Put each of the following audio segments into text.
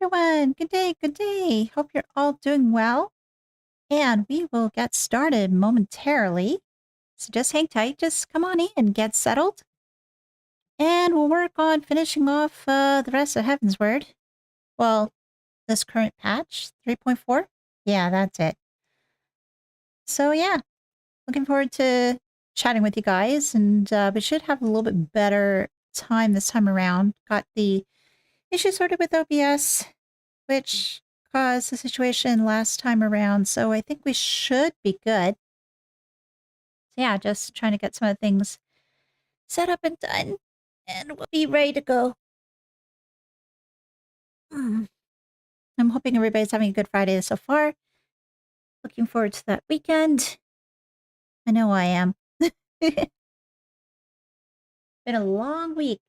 everyone. Good day, good day. Hope you're all doing well. And we will get started momentarily. So just hang tight, just come on in, get settled. And we'll work on finishing off the rest of Heavensward. Well, this current patch, 3.4. Yeah, that's it. So yeah, looking forward to chatting with you guys. And we should have a little bit better time this time around. Got the issue sorted with OBS, which caused the situation last time around. So I think we should be good. So yeah, just trying to get some of the things set up and done. And we'll be ready to go. I'm hoping everybody's having a good Friday so far. Looking forward to that weekend. I know I am. Been a long week.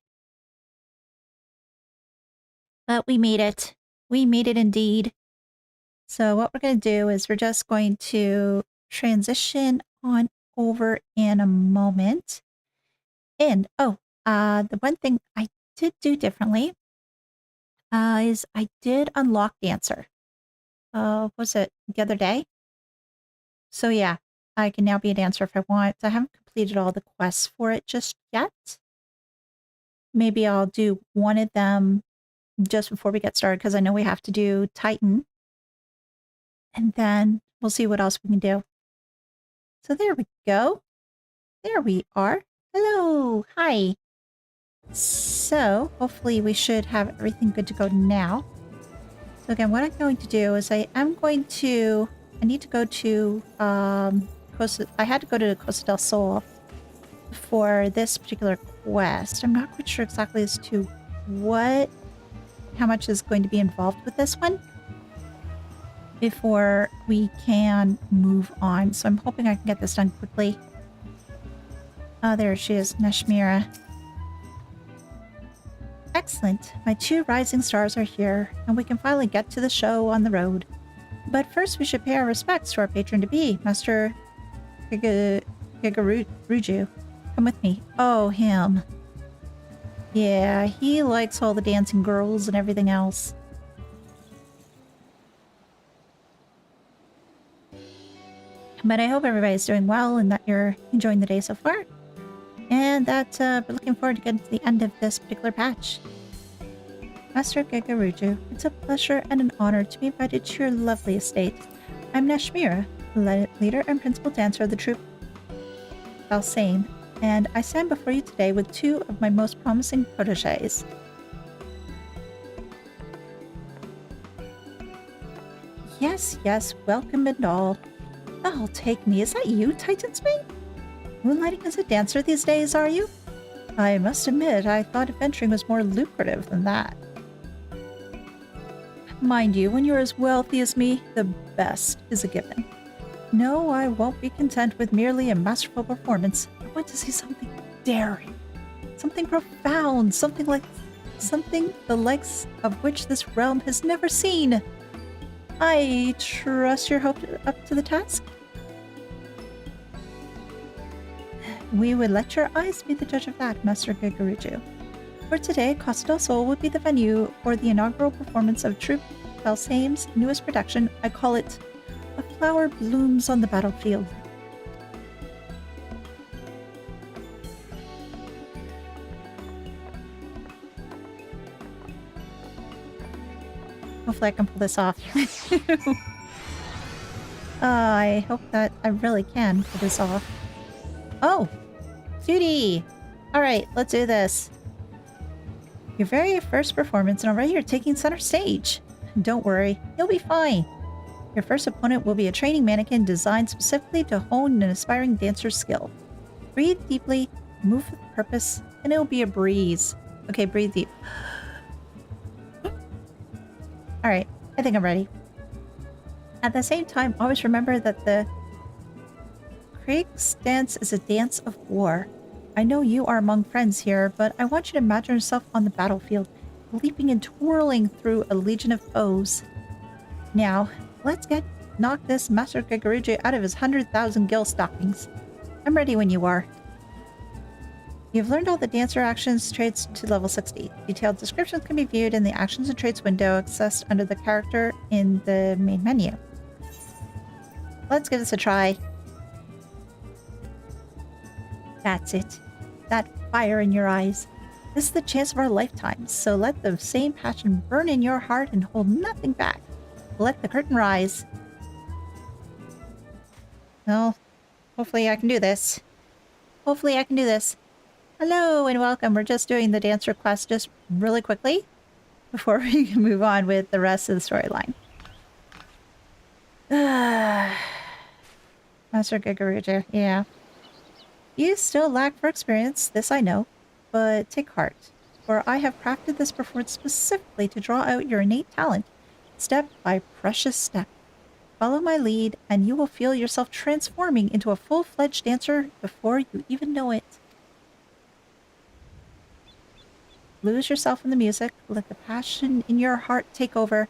But we made it. We made it indeed. So what we're going to do is we're just going to transition on over in a moment. And, the one thing I did do differently is I did unlock Dancer. Was it the other day? So yeah, I can now be a dancer if I want. I haven't completed all the quests for it just yet. Maybe I'll do one of them just before we get started because I know we have to do Titan. And then we'll see what else we can do. So there we go. There we are. Hello. Hi. So hopefully we should have everything good to go now. So again, what I'm going to do is I need to go to, I had to go to Costa del Sol for this particular quest. I'm not quite sure exactly as to how much is going to be involved with this one before we can move on. So I'm hoping I can get this done quickly. Oh, there she is, Nashmira. Excellent. My 2 rising stars are here, and we can finally get to the show on the road. But first we should pay our respects to our patron-to-be, Master Gigaruju. Come with me. Oh, him. Yeah, he likes all the dancing girls and everything else. But I hope everybody's doing well and that you're enjoying the day so far. And that we're looking forward to getting to the end of this particular patch. Master Gigaruju, it's a pleasure and an honor to be invited to your lovely estate. I'm Nashmira, leader and principal dancer of the troupe Alisaie, and I stand before you today with 2 of my most promising protégés. Yes, welcome and all. Oh, take me. Is that you, Titan's Mane? Moonlighting as a dancer these days, are you? I must admit, I thought adventuring was more lucrative than that. Mind you, when you're as wealthy as me, the best is a given. No, I won't be content with merely a masterful performance. I want to see something daring, something profound, something the likes of which this realm has never seen. I trust you're up to the task? We would let your eyes be the judge of that, Master Gigaruju. For today, Costa del Sol would be the venue for the inaugural performance of Troupe Alisaie's newest production. I call it A Flower Blooms on the Battlefield. Hopefully I can pull this off. I hope that I really can pull this off. Oh! Cutie! Alright, let's do this. Your very first performance and already you're taking center stage. Don't worry, you'll be fine. Your first opponent will be a training mannequin designed specifically to hone an aspiring dancer's skill. Breathe deeply, move with purpose, and it'll be a breeze. Okay, breathe deep. Alright, I think I'm ready. At the same time, always remember that the Krieg's dance is a dance of war. I know you are among friends here, but I want you to imagine yourself on the battlefield, leaping and twirling through a legion of foes. Now, let's knock this Master Gigaruju out of his 100,000 gil stockings. I'm ready when you are. You've learned all the dancer actions traits to level 60. Detailed descriptions can be viewed in the actions and traits window accessed under the character in the main menu. Let's give this a try. That's it. That fire in your eyes. This is the chance of our lifetimes, so let the same passion burn in your heart and hold nothing back. Let the curtain rise. Well, hopefully I can do this. Hopefully I can do this. Hello and welcome. We're just doing the dancer quest just really quickly before we can move on with the rest of the storyline. Master Gigaruja, yeah. You still lack for experience, this I know, but take heart, for I have crafted this performance specifically to draw out your innate talent, step by precious step. Follow my lead, and you will feel yourself transforming into a full-fledged dancer before you even know it. Lose yourself in the music, let the passion in your heart take over,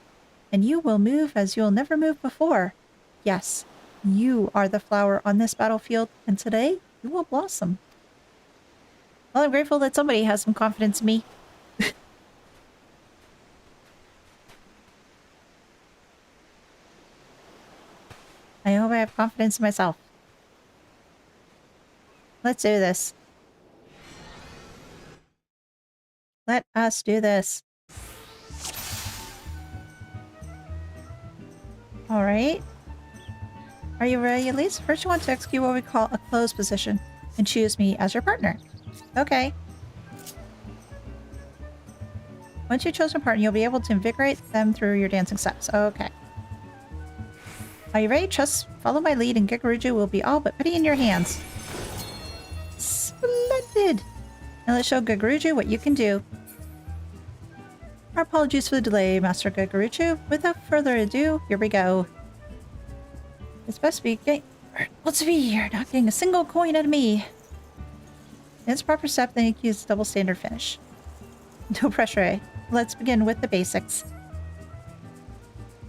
and you will move as you'll never moved before. Yes, you are the flower on this battlefield, and today you will blossom. Well, I'm grateful that somebody has some confidence in me. I hope I have confidence in myself. Let's do this. Let us do this. Alright. Are you ready, Elise? First you want to execute what we call a close position and choose me as your partner. Okay. Once you've chosen a partner, you'll be able to invigorate them through your dancing steps. Okay. Are you ready? Just follow my lead and Gigaruja will be all but putty in your hands. Splendid! Now let's show Gigaruja what you can do. Our apologies for the delay, Master Gigaruja. Without further ado, here we go. It's best to be getting lots of you're not getting a single coin out of me. In its proper step, then you can use double standard finish. No pressure, eh? Let's begin with the basics.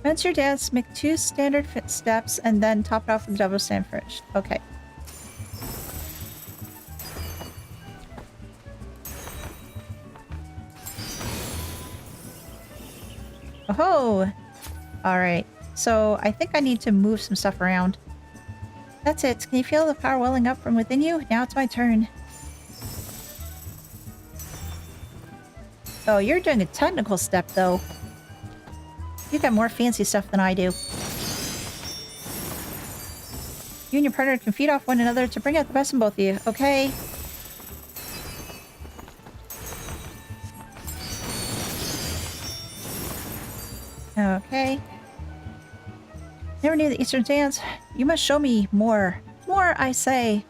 Commence your dance, make 2 standard steps, and then top it off with double standard finish. Okay. Oh! Alright. So, I think I need to move some stuff around. That's it. Can you feel the power welling up from within you? Now it's my turn. Oh, you're doing a technical step, though. You got more fancy stuff than I do. You and your partner can feed off one another to bring out the best in both of you, okay? Okay. Never knew the Eastern dance. You must show me more. More, I say.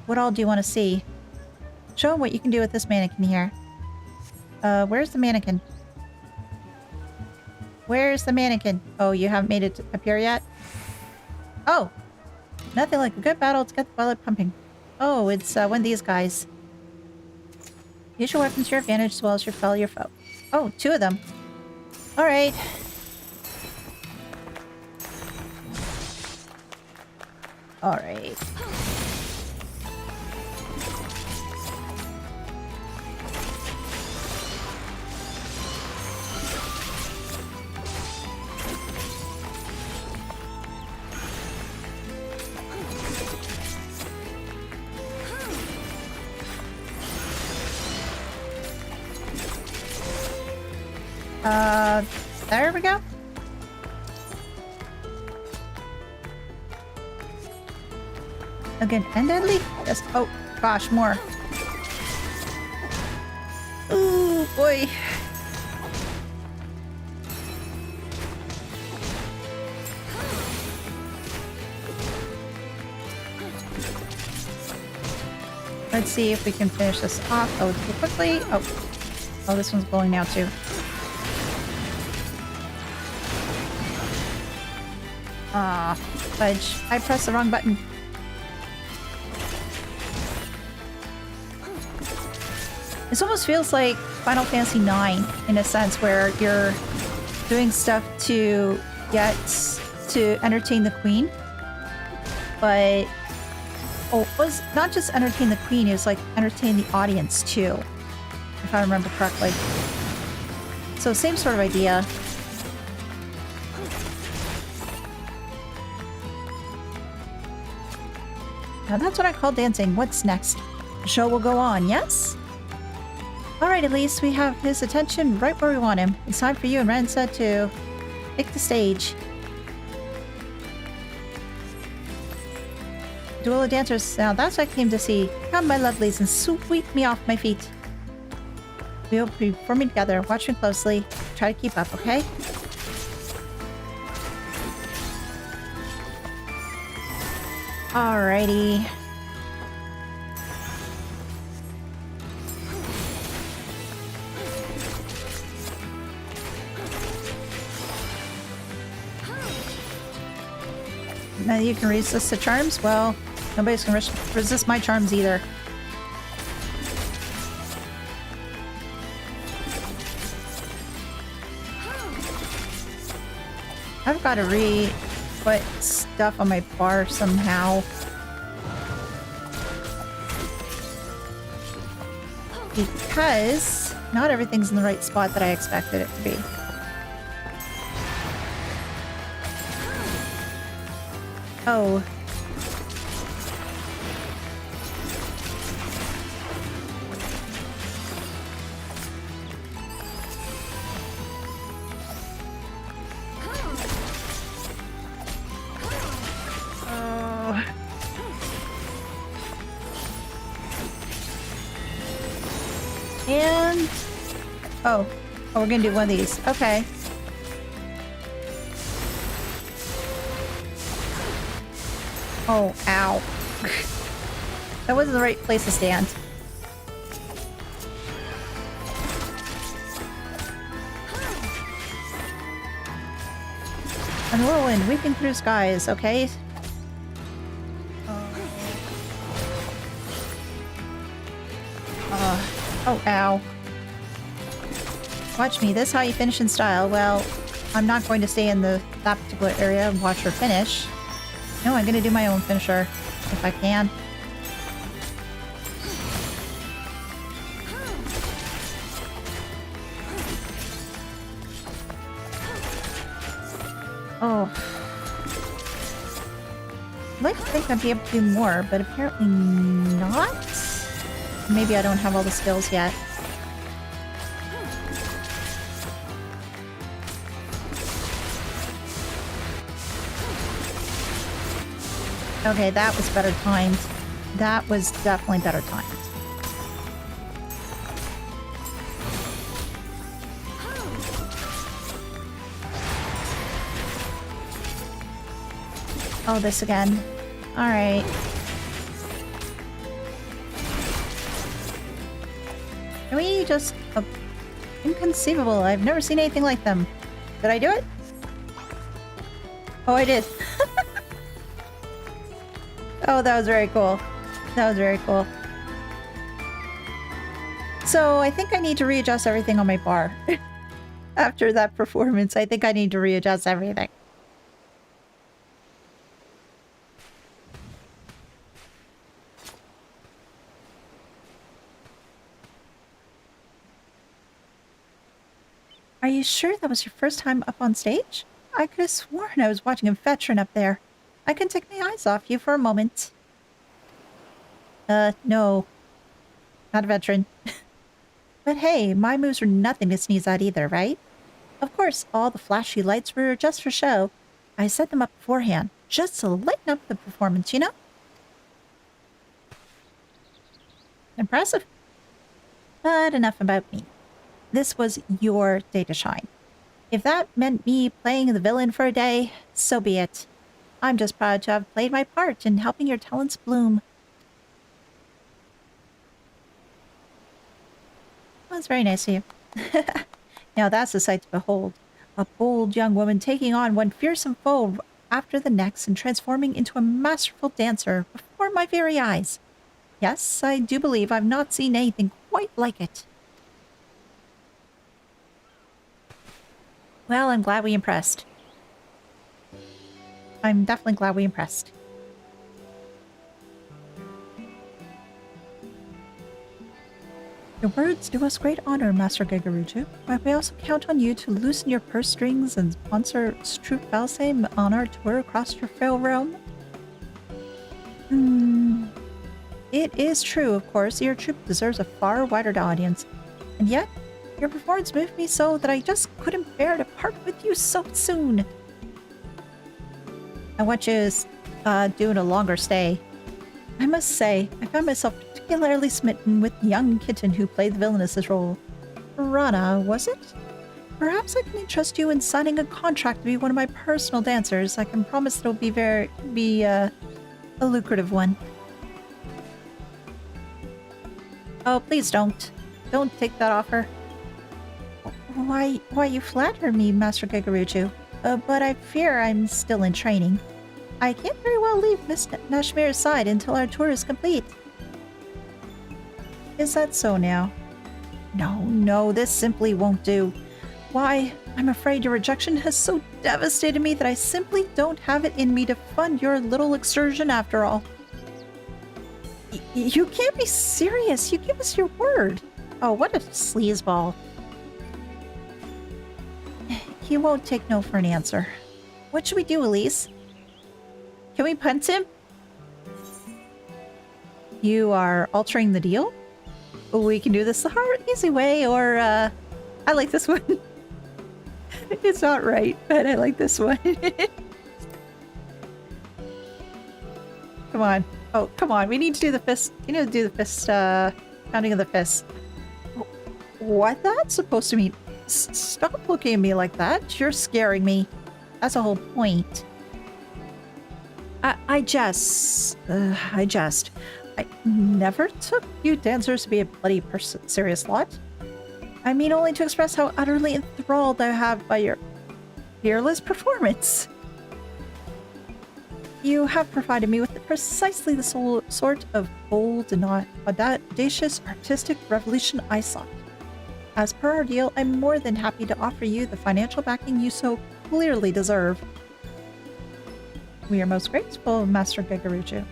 What all do you want to see? Show him what you can do with this mannequin here. Where's the mannequin? Where's the mannequin? Oh, you haven't made it appear yet? Oh! Nothing like a good battle to get the blood pumping. Oh, it's one of these guys. Use your weapons to your advantage as well as repel your foe. Oh, 2 of them. Alright. Alright. There we go. Again, and deadly? Just, oh, gosh, more. Ooh, boy. Let's see if we can finish this off. Oh, too quickly. Oh, this one's blowing now, too. Ah, fudge. I pressed the wrong button. This almost feels like Final Fantasy IX in a sense, where you're doing stuff to get to entertain the queen, but Oh, it was not just entertain the queen, it was like entertain the audience too, if I remember correctly. So same sort of idea. Now that's what I call dancing. What's next? The show will go on, yes? Alright, Elise, we have his attention right where we want him. It's time for you and Ransa to take the stage. Duel of Dancers. Now that's what I came to see. Come, my lovelies, and sweep me off my feet. We'll be performing together. Watch me closely. Try to keep up, okay? Alrighty. Now you can resist the charms? Well, nobody's gonna resist my charms either. I've got to re-put stuff on my bar somehow. Because not everything's in the right spot that I expected it to be. Oh. And... Oh, we're gonna do one of these. Okay. Oh, ow. That wasn't the right place to stand. And whirlwind, weeping through skies, okay? Oh, ow. Watch me. This is how you finish in style. Well, I'm not going to stay in that particular area and watch her finish. No, I'm going to do my own finisher, if I can. Oh. I'd like to think I'd be able to do more, but apparently not. Maybe I don't have all the skills yet. Okay, that was better timed. That was definitely better timed. Oh, this again. Alright. Can we just... inconceivable. I've never seen anything like them. Did I do it? Oh, I did. Oh, that was very cool. That was very cool. So, I think I need to readjust everything on my bar. After that performance, I think I need to readjust everything. Are you sure that was your first time up on stage? I could have sworn I was watching a veteran up there. I couldn't take my eyes off you for a moment. No. Not a veteran. But hey, my moves were nothing to sneeze at either, right? Of course, all the flashy lights were just for show. I set them up beforehand, just to lighten up the performance, you know? Impressive. But enough about me. This was your day to shine. If that meant me playing the villain for a day, so be it. I'm just proud to have played my part in helping your talents bloom. That's very nice of you. Now that's a sight to behold. A bold young woman taking on one fearsome foe after the next and transforming into a masterful dancer before my very eyes. Yes, I do believe I've not seen anything quite like it. Well, I'm glad we impressed. I'm definitely glad we impressed. Your words do us great honor, Master Gegaruju, but we also count on you to loosen your purse strings and sponsor troop Alisaie on our tour across your frail realm. It is true, of course, your troop deserves a far wider audience, and yet your performance moved me so that I just couldn't bear to part with you so soon. I want you doing a longer stay. I must say, I found myself particularly smitten with the young kitten who played the villainess's role. Rana, was it? Perhaps I can entrust you in signing a contract to be one of my personal dancers. I can promise it'll be a lucrative one. Oh, please don't. Don't take that offer. Why you flatter me, Master Gegaruju? But I fear I'm still in training. I can't very well leave Miss Nashmir's side until our tour is complete. Is that so now? No, this simply won't do. Why, I'm afraid your rejection has so devastated me that I simply don't have it in me to fund your little excursion after all. You can't be serious. You give us your word. Oh, what a sleazeball. He won't take no for an answer. What should we do, Elise? Can we punt him? You are altering the deal? We can do this the hard, easy way, or I like this one. It's not right, but I like this one. Come on. Oh, come on. We need to do the fist. You need to do the fist, counting of the fists. What that's supposed to mean? Stop looking at me like that. You're scaring me. That's the whole point. I never took you dancers to be a bloody serious lot. I mean only to express how utterly enthralled I have by your fearless performance. You have provided me with precisely the sort of bold and audacious artistic revolution I sought. As per our deal, I'm more than happy to offer you the financial backing you so clearly deserve. We are most grateful, Master Gegaruju.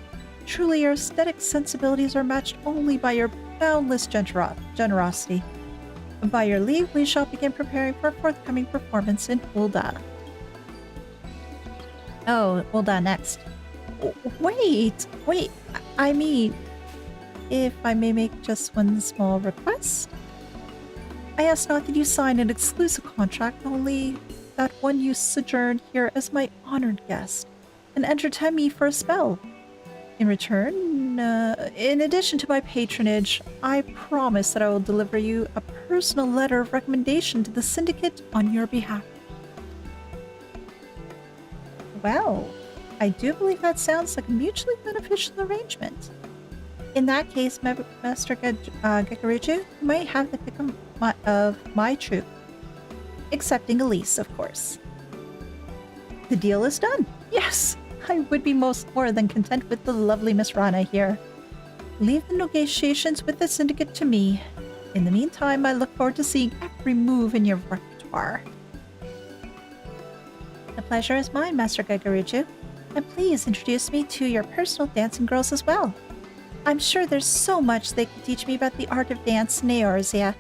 Truly, your aesthetic sensibilities are matched only by your boundless generosity. By your leave, we shall begin preparing for a forthcoming performance in Ul'dah. Oh, Ul'dah next. Wait, I mean, if I may make just one small request? I ask not that you sign an exclusive contract, only that one you sojourn here as my honored guest and entertain me for a spell. In return, in addition to my patronage, I promise that I will deliver you a personal letter of recommendation to the syndicate on your behalf. Well, I do believe that sounds like a mutually beneficial arrangement. In that case, Master Gegaruju, you might have the pick of my troop. Excepting Elise, of course. The deal is done. Yes! I would be more than content with the lovely Miss Rana here. Leave the negotiations with the syndicate to me. In the meantime, I look forward to seeing every move in your repertoire. The pleasure is mine, Master Gegaruju, and please introduce me to your personal dancing girls as well. I'm sure there's so much they can teach me about the art of dance in Eorzea.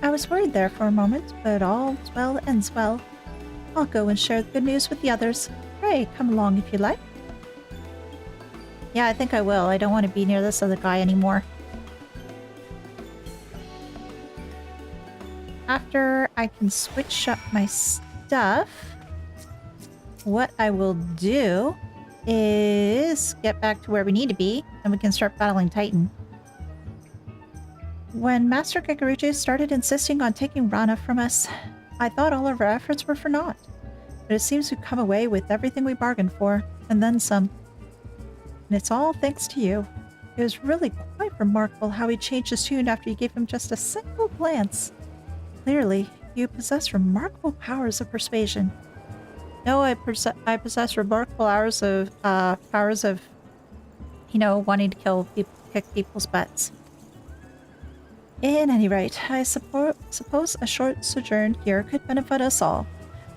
I was worried there for a moment, but all's well ends well. I'll go and share the good news with the others. Pray, come along if you like. Yeah, I think I will. I don't want to be near this other guy anymore. After I can switch up my stuff, what I will do is get back to where we need to be, and we can start battling Titan. When Master Gegaruju started insisting on taking Rana from us, I thought all of our efforts were for naught. But it seems we've come away with everything we bargained for, and then some. And it's all thanks to you. It was really quite remarkable how he changed his tune after you gave him just a single glance. Clearly, you possess remarkable powers of persuasion. No, I possess remarkable powers of, wanting to kick people's butts. In any rate, I suppose a short sojourn here could benefit us all.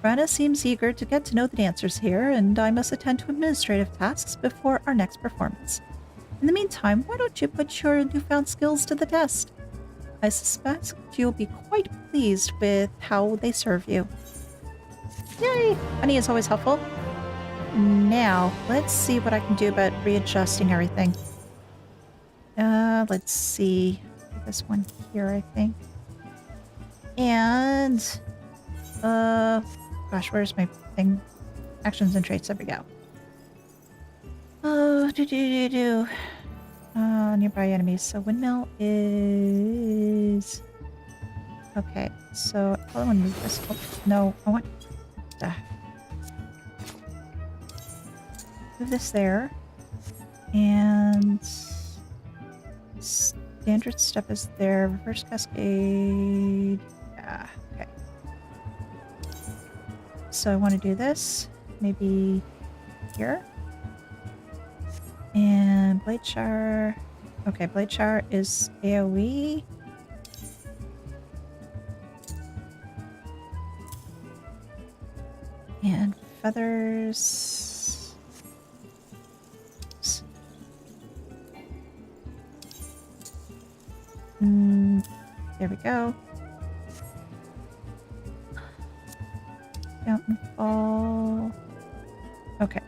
Rana seems eager to get to know the dancers here, and I must attend to administrative tasks before our next performance. In the meantime, why don't you put your newfound skills to the test? I suspect you'll be quite pleased with how they serve you. Yay! Honey is always helpful. Now, let's see what I can do about readjusting everything. Let's see. This one here, I think. And, gosh, where's my thing? Actions and traits, there we go. Nearby enemies. So windmill is... Okay, so I probably want to move this. Oh, no, I want... Move this there. And... Standard step is there. Reverse cascade. Yeah, okay. So I want to do this. Maybe here. And blade shower. Okay, blade shower is AoE. And feathers. There we go. Fountain fall. Okay.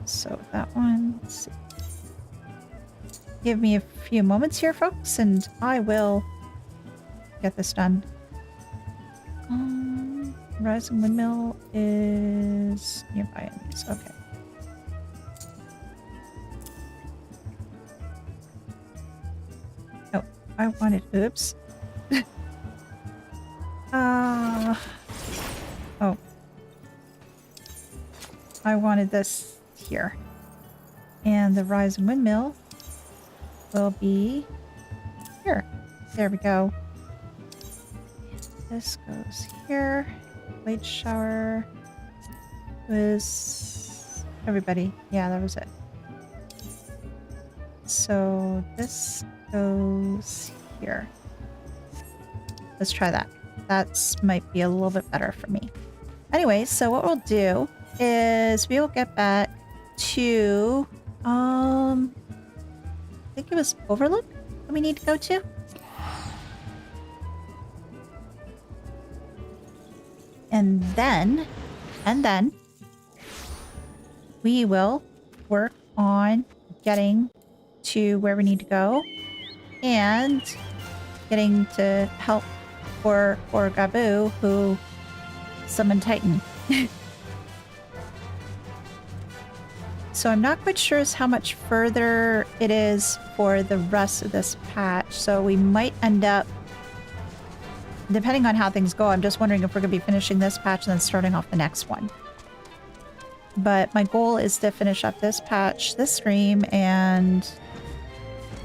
So that one, let's see. Give me a few moments here, folks, and I will get this done. Rising windmill is nearby enemies. Okay. Oh, I wanted. Oops. Oh. I wanted this here. And the rising windmill will be here. There we go. This goes here. Blade shower was everybody. Yeah, that was it. So this goes here. Let's try that. That might be a little bit better for me. Anyway, so what we'll do is we'll get back to I think it was Overlook that we need to go to. And then we will work on getting to where we need to go and getting to help for Gabu, who summoned Titan. So I'm not quite sure as how much further it is for the rest of this patch. So we might end up, depending on how things go, I'm just wondering if we're going to be finishing this patch and then starting off the next one. But my goal is to finish up this patch, this stream, and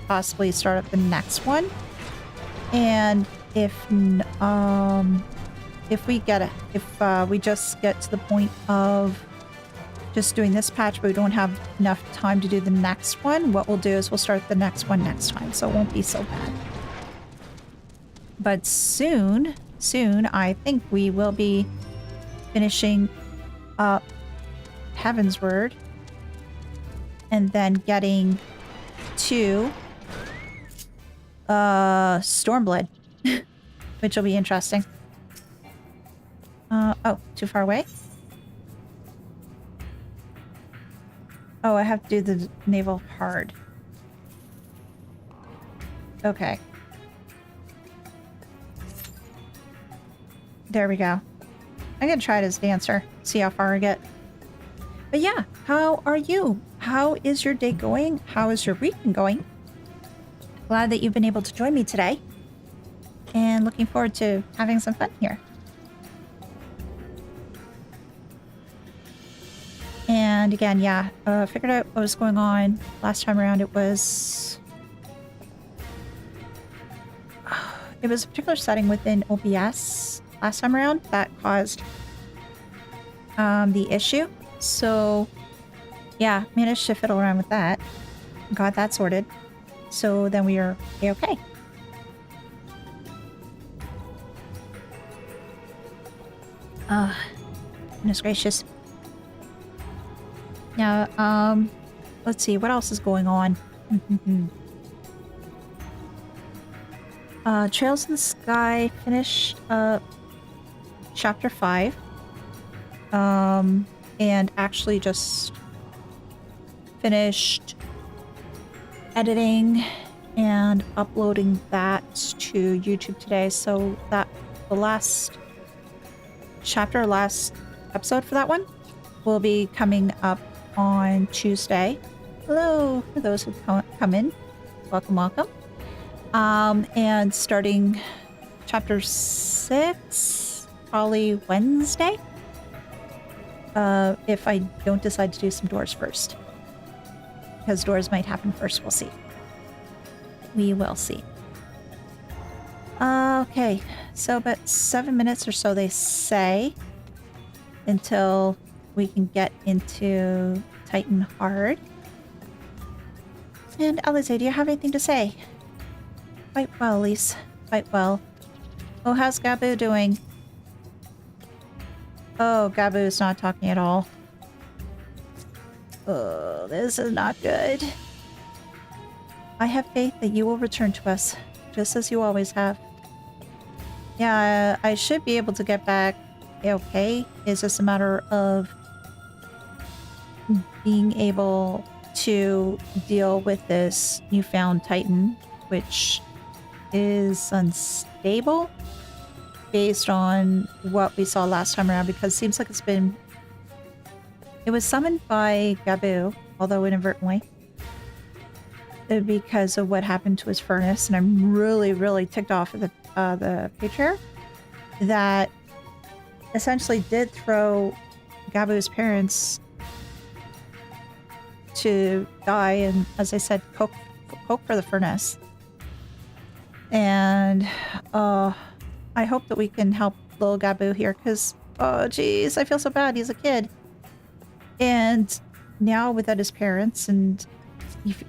possibly start up the next one. And if we just get to the point of just doing this patch, but we don't have enough time to do the next one, what we'll do is we'll start the next one next time, so it won't be so bad. But soon, I think we will be finishing up Heavensward and then getting to Stormblood, which will be interesting. Oh, too far away? Oh, I have to do the naval hard. Okay. There we go. I'm gonna try it as dancer, see how far I get. But yeah, how are you? How is your day going? How is your week been going? Glad that you've been able to join me today. And looking forward to having some fun here. And again, yeah, figured out what was going on. Last time around it was a particular setting within OBS last time around that caused the issue. So yeah, managed to fiddle around with that. Got that sorted. So then we are okay. Goodness gracious. Now, let's see, what else is going on? Trails in the Sky finished chapter 5. And actually just finished editing and uploading that to YouTube today. So that the last chapter, last episode for that one will be coming up on Tuesday. Hello for those who come in. Welcome, welcome. And starting chapter 6, probably Wednesday. If I don't decide to do some doors first. Because doors might happen first, we'll see. We will see. Okay, so about 7 minutes or so they say until we can get into Titan Hard. And Alisaie, do you have anything to say? Quite well, Elise. Quite well. Oh, how's Gabu doing? Oh, Gabu's not talking at all. Oh, this is not good. I have faith that you will return to us, just as you always have. Yeah, I should be able to get back okay. It's just a matter of being able to deal with this newfound Titan, which is unstable based on what we saw last time around, because it seems like it was summoned by Gabu, although inadvertently, because of what happened to his furnace. And I'm really, really ticked off at the patriarch that essentially did throw Gabu's parents to die, and as I said, coke for the furnace. And I hope that we can help little Gabu here, because oh geez, I feel so bad. He's a kid, and now without his parents, and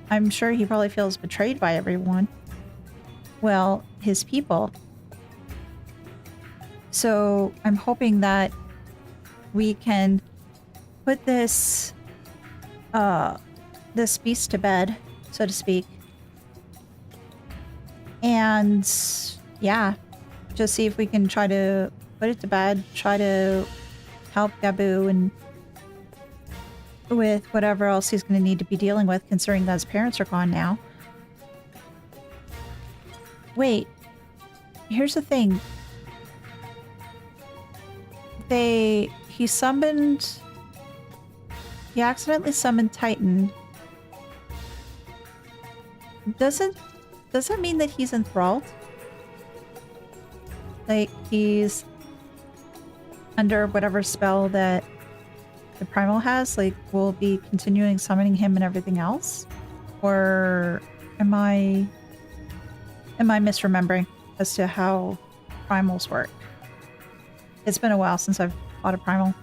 I'm sure he probably feels betrayed by everyone. Well, his people. So I'm hoping that we can put this beast to bed, so to speak. And yeah, just see if we can try to put it to bed, try to help Gabu and with whatever else he's going to need to be dealing with, considering that his parents are gone now. Wait, here's the thing. He accidentally summoned Titan. Does that mean that he's enthralled? Like he's under whatever spell that the Primal has? Like we'll be continuing summoning him and everything else? Or am I misremembering as to how Primals work? It's been a while since I've fought a Primal.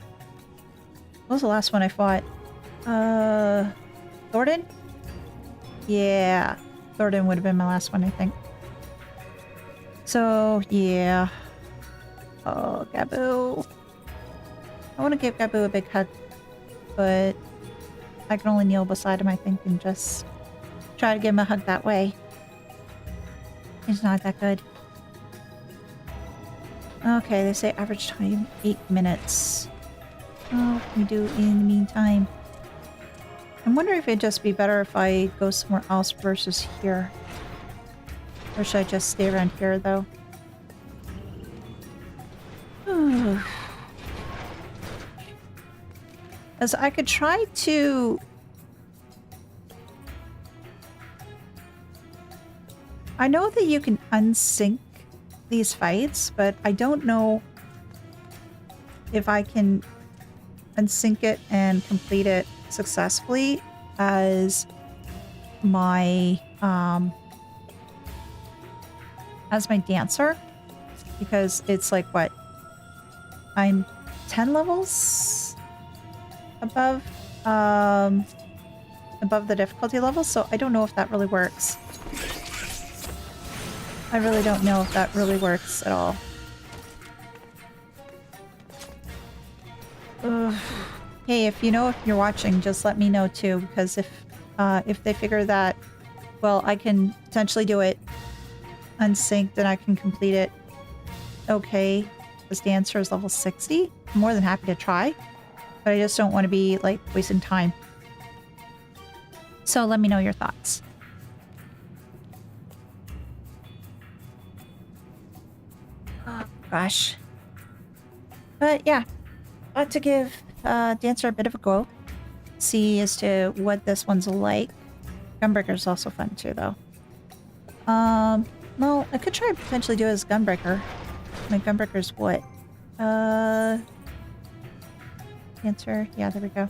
What was the last one I fought? Thornton? Yeah. Thornton would have been my last one, I think. So, yeah. Oh, Gabu. I want to give Gabu a big hug, but I can only kneel beside him, I think, and just try to give him a hug that way. It's not that good. Okay, they say average time 8 minutes. What can we do in the meantime? I'm wondering if it'd just be better if I go somewhere else versus here. Or should I just stay around here, though? As I could try to... I know that you can unsync these fights, but I don't know if I can unsync it and complete it successfully as my dancer, because it's like, what, I'm 10 levels above the difficulty level, so I don't know if that really works. I really don't know if that really works at all. Ugh. Hey, if you know if you're watching, just let me know too, because if they figure that, well, I can potentially do it unsynced and I can complete it. Okay, this dancer is level 60. I'm more than happy to try, but I just don't want to be like wasting time. So let me know your thoughts. Oh gosh. But yeah, got to give Dancer a bit of a go. See as to what this one's like. Gunbreaker's also fun too, though. Well, I could try and potentially do it as Gunbreaker. My Gunbreaker's what? Dancer. Yeah, there we go.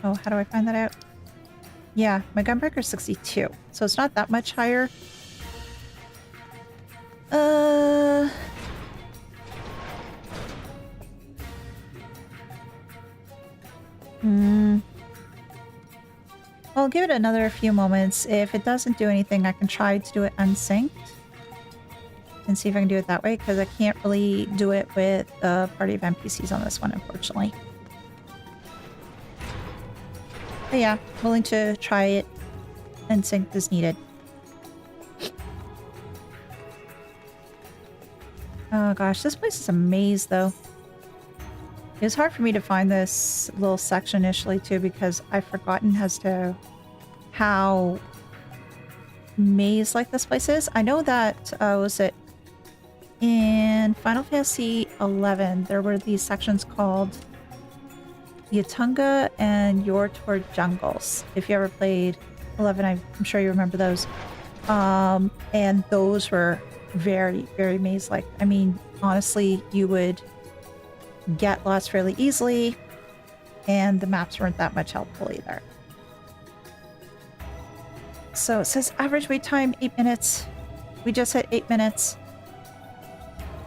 Oh, how do I find that out? Yeah, my Gunbreaker's 62, so it's not that much higher. I'll give it another few moments. If it doesn't do anything, I can try to do it unsynced and see if I can do it that way, because I can't really do it with a party of NPCs on this one, unfortunately. But yeah, willing to try it unsynced as needed. Oh gosh, this place is a maze though. It was hard for me to find this little section initially too, because I've forgotten as to how maze-like this place is. I know that, was it in Final Fantasy XI, there were these sections called Yatunga and Yortor Jungles. If you ever played 11, I'm sure you remember those. And those were very, very maze-like. I mean, honestly, you would get lost fairly easily, and the maps weren't that much helpful either. So it says average wait time 8 minutes. We just hit 8 minutes.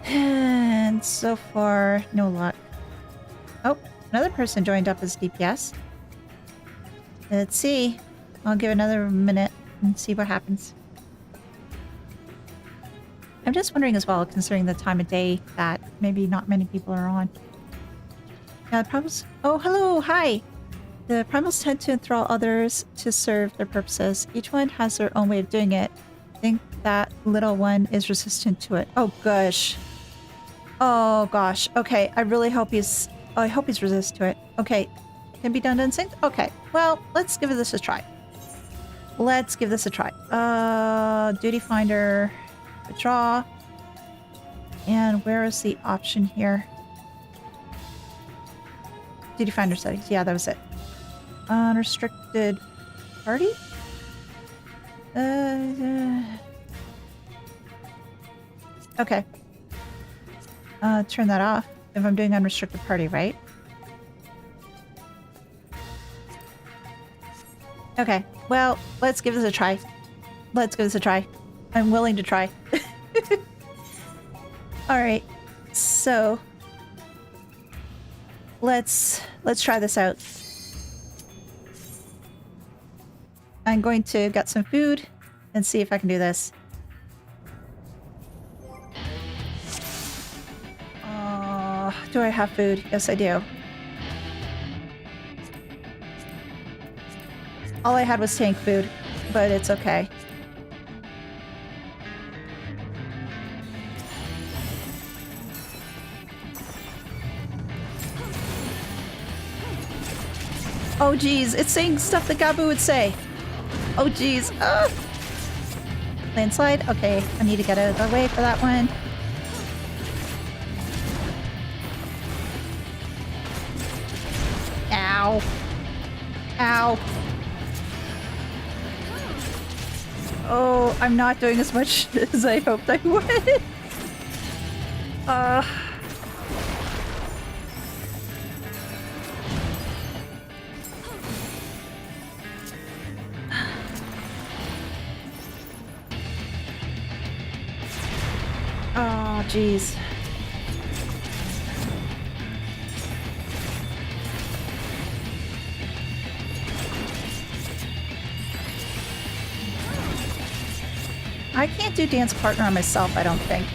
And so far, no luck. Oh, another person joined up as DPS. Let's see. I'll give another minute and see what happens. I'm just wondering as well, considering the time of day, that maybe not many people are on. Yeah, the primals. Oh, hello, hi. The primals tend to enthrall others to serve their purposes. Each one has their own way of doing it. I think that little one is resistant to it. Oh gosh. Oh gosh. Okay, I really hope he's. I hope he's resistant to it. Okay, can be done in sync. Okay, well, let's give this a try. Let's give this a try. Duty finder, withdraw, and where is the option here? Duty finder settings. Yeah, that was it. Unrestricted party? Okay. Turn that off if I'm doing unrestricted party, right? Okay, well, let's give this a try. Let's give this a try. I'm willing to try. Alright, so let's try this out. I'm going to get some food and see if I can do this. Do I have food? Yes, I do. All I had was tank food, but it's okay. Oh geez, it's saying stuff that Gabu would say. Oh geez. Landslide? Okay, I need to get out of the way for that one. Ow. Ow. Oh, I'm not doing as much as I hoped I would. Oh, jeez. I can't do dance partner on myself, I don't think.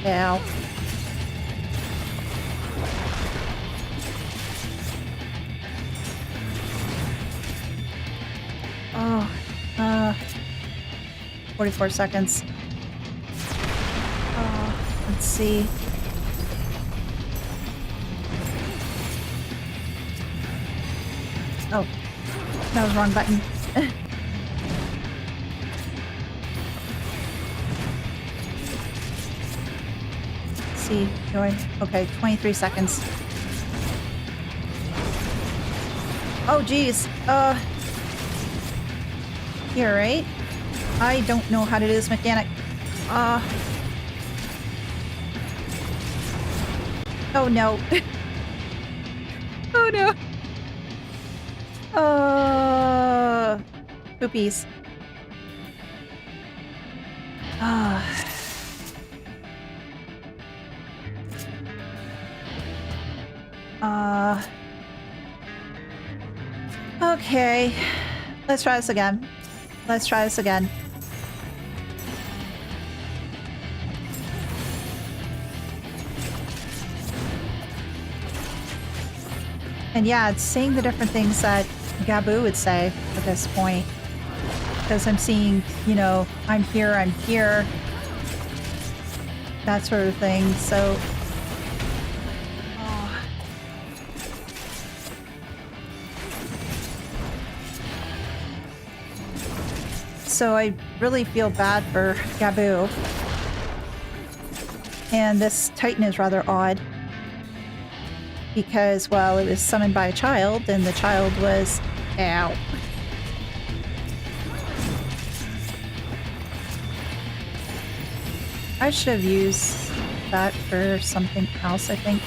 Ow. Oh, 44 seconds. Oh, let's see. Oh, that was the wrong button. Let's see, do I? Okay, 23 seconds. Oh, geez. Here, right? I don't know how to do this mechanic. Oh no. Oh no. Poopies. Okay. Let's try this again. Let's try this again. And yeah, it's saying the different things that Gabu would say at this point. Because I'm seeing, you know, I'm here, that sort of thing, so... Oh. So I really feel bad for Gabu. And this Titan is rather odd. Because, well, it was summoned by a child, and the child was... Ow. I should have used that for something else, I think.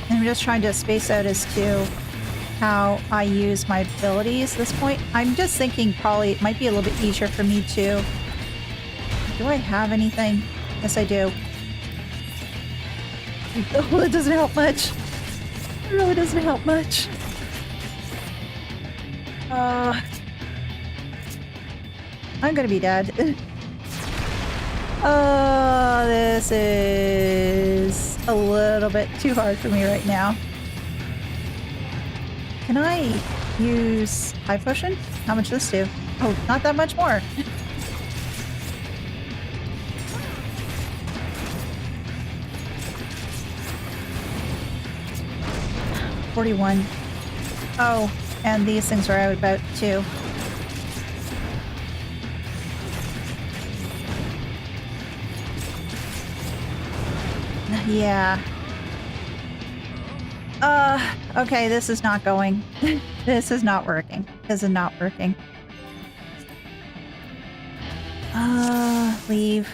And I'm just trying to space out as to how I use my abilities at this point. I'm just thinking probably it might be a little bit easier for me to... Do I have anything? Yes, I do. Oh, it doesn't help much. It really doesn't help much. I'm gonna be dead. Oh, this is a little bit too hard for me right now. Can I use high potion? How much does this do? Oh, not that much more. $41. Oh, and these things are out about too. Yeah. Okay, this is not going. This is not working. This is not working. Leave.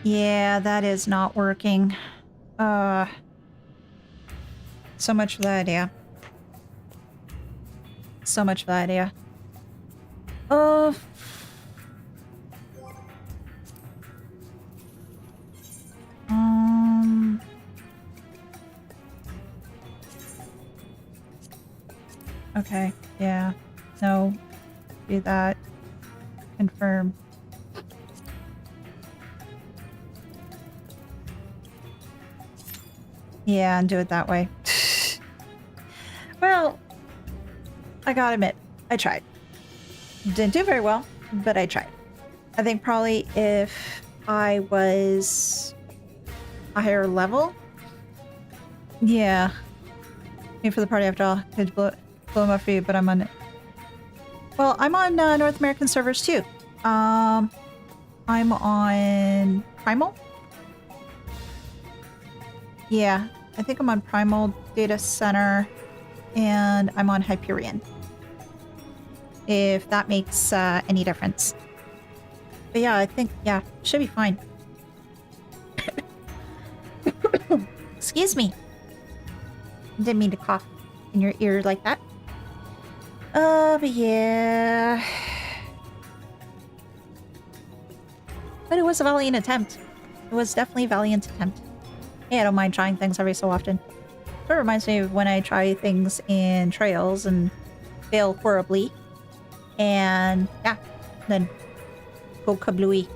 Yeah, that is not working. So much for that idea. So much for that idea. Okay, yeah. No. Do that. Confirm. Yeah, and do it that way. Well, I gotta admit, I tried. Didn't do very well, but I tried. I think probably if I was a higher level. Yeah. Wait for the party after all. Could blow them up for you, but I'm on... Well, I'm on North American servers too. I'm on Primal. Yeah, I think I'm on Primal Data Center, and I'm on Hyperion. If that makes any difference. But yeah, I think, yeah, should be fine. Excuse me. Didn't mean to cough in your ear like that. But yeah. But it was a valiant attempt. It was definitely a valiant attempt. Yeah, I don't mind trying things every so often. It reminds me of when I try things in Trails and fail horribly. And yeah, then go kablooey.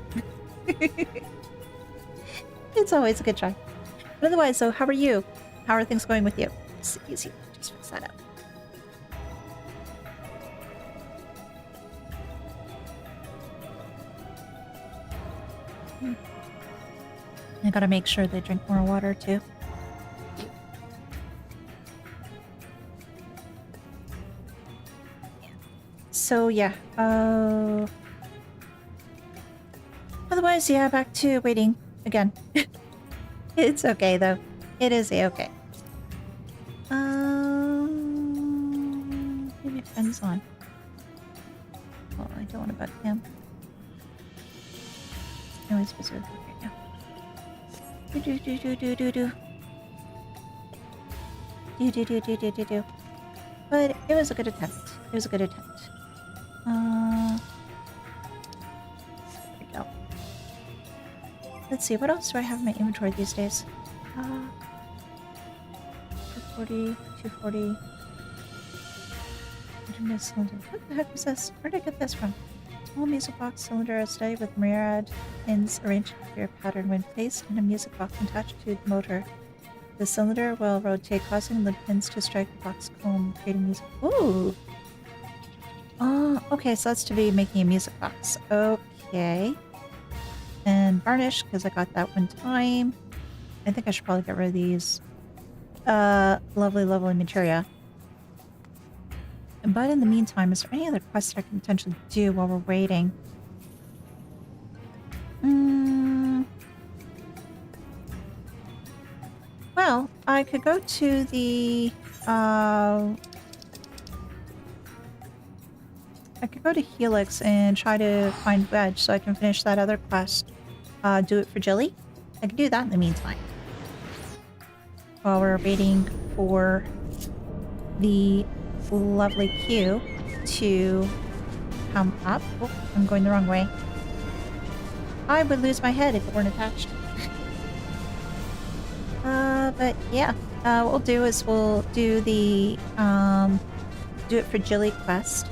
It's always a good try. But otherwise, so how are you? How are things going with you? It's easy. Just fix that up. I gotta make sure they drink more water too. So yeah, otherwise, yeah, back to waiting again. It's okay though. It is a-okay. Maybe my friend's on. Oh, I don't want to bug him. No, he's busy with work right now. Do. But it was a good attempt. It was a good attempt. There we go. Let's see, what else do I have in my inventory these days? 240, 240. Cylinder. What the heck was this? Where did I get this from? Small music box cylinder is studied with myriad pins arranged in a clear pattern. When placed in a music box attached to the motor, the cylinder will rotate, causing the pins to strike the box comb, creating music. Ooh! Okay, so that's to be making a music box. Okay. And varnish, because I got that one time. I think I should probably get rid of these. Lovely materia. But in the meantime, is there any other quests that I can potentially do while we're waiting? Well, I could go to the, I could go to Helix and try to find Wedge so I can finish that other quest. Do it for Jilly. I can do that in the meantime. While we're waiting for the lovely queue to come up. Oh, I'm going the wrong way. I would lose my head if it weren't attached. But yeah, what we'll do is we'll do the do it for Jilly quest,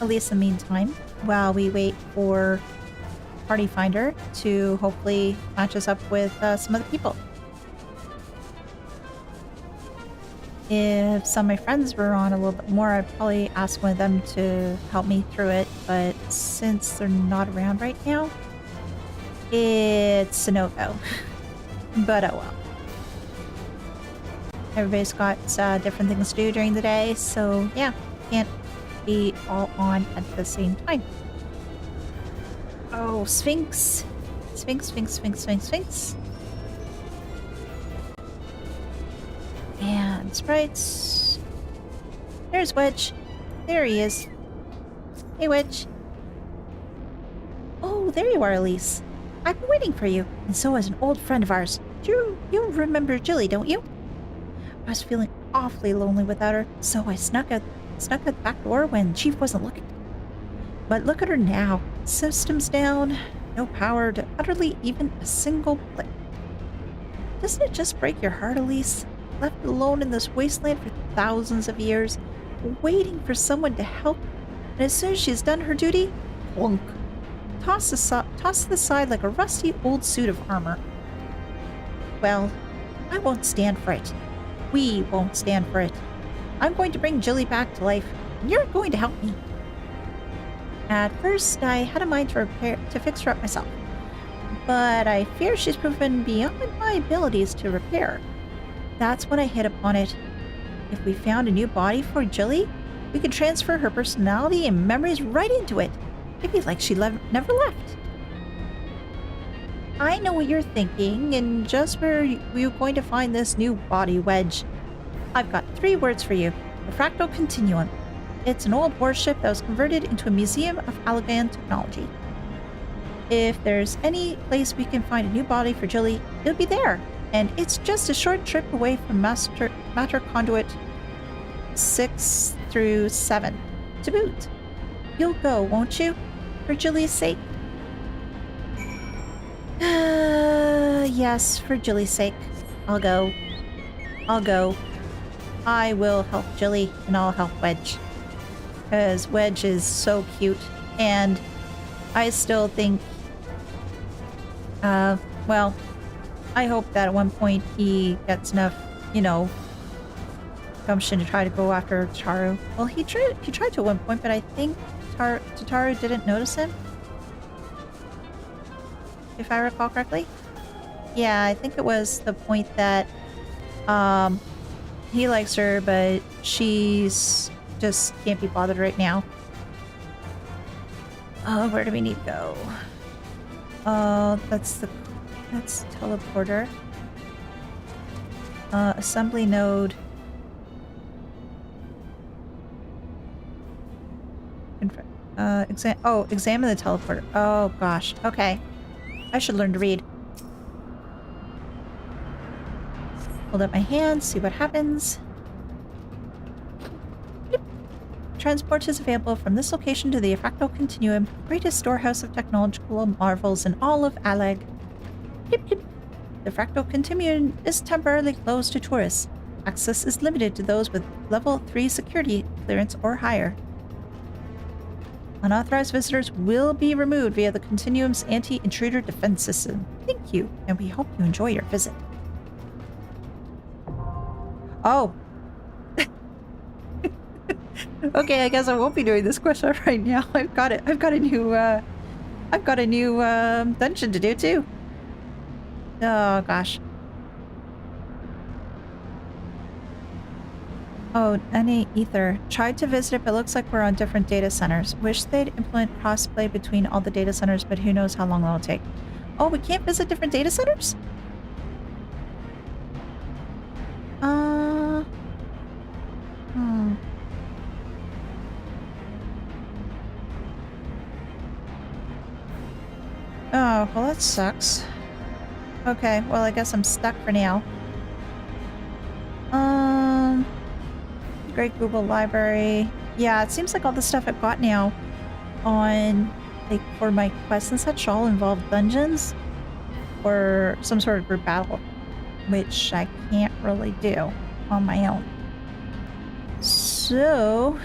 at least in the meantime, while we wait for Party Finder to hopefully match us up with some other people. If some of my friends were on a little bit more, I'd probably ask one of them to help me through it, but since they're not around right now, it's a no-go. But oh well. Everybody's got different things to do during the day, so yeah, can't be all on at the same time. Oh, Sphinx. Sphinx. And sprites. There's Wedge. There he is. Hey, Wedge. Oh, there you are, Elise. I've been waiting for you, and so has an old friend of ours. You remember Jilly, don't you? I was feeling awfully lonely without her, so I snuck out the back door when Chief wasn't looking. But look at her now. Systems down, no power to utterly even a single blip. Doesn't it just break your heart, Elise? Left alone in this wasteland for thousands of years, waiting for someone to help, and as soon as she's done her duty, plunk, tossed to the side like a rusty old suit of armor. Well, I won't stand for it. We won't stand for it. I'm going to bring Jilly back to life, and you're going to help me. At first, I had a mind to fix her up myself, but I fear she's proven beyond my abilities to repair. That's when I hit upon it. If we found a new body for Jilly, we could transfer her personality and memories right into it. It'd be like she never left. I know what you're thinking, and just where you're going to find this new body, Wedge. I've got 3 words for you. The Fractal Continuum. It's an old warship that was converted into a museum of Alisaie technology. If there's any place we can find a new body for Jilly, it'll be there. And it's just a short trip away from Matter Conduit 6 through 7. To boot. You'll go, won't you? For Jilly's sake. Yes, for Jilly's sake. I'll go. I will help Jilly, and I'll help Wedge. because Wedge is so cute, and I still think, well, I hope that at one point he gets enough, you know, gumption to try to go after Tataru. Well, he tried to at one point, but I think Tataru didn't notice him, if I recall correctly. Yeah, I think it was the point that he likes her, but she's just can't be bothered right now. Where do we need to go? That's teleporter. Assembly node. Examine the teleporter. Oh gosh. Okay. I should learn to read. Hold up my hand, see what happens. Yep. Transport is available from this location to the Fractal Continuum, greatest storehouse of technological marvels in all of Alag. Yep, yep. The Fractal Continuum is temporarily closed to tourists. Access is limited to those with level 3 security clearance or higher. Unauthorized visitors will be removed via the Continuum's anti-intruder defense system. Thank you, and we hope you enjoy your visit. Oh. Okay, I guess I won't be doing this quest right now. I've got it. I've got a new dungeon to do too. Oh gosh. Oh, NA Ether. Tried to visit it, but looks like we're on different data centers. Wish they'd implement crossplay between all the data centers, but who knows how long that'll take. Oh, we can't visit different data centers? Oh, well that sucks. Okay, well I guess I'm stuck for now. Great Google Library. Yeah, it seems like all the stuff I've got now on, like, for my quests and such all involve dungeons or some sort of group battle, which I can't really do on my own. So,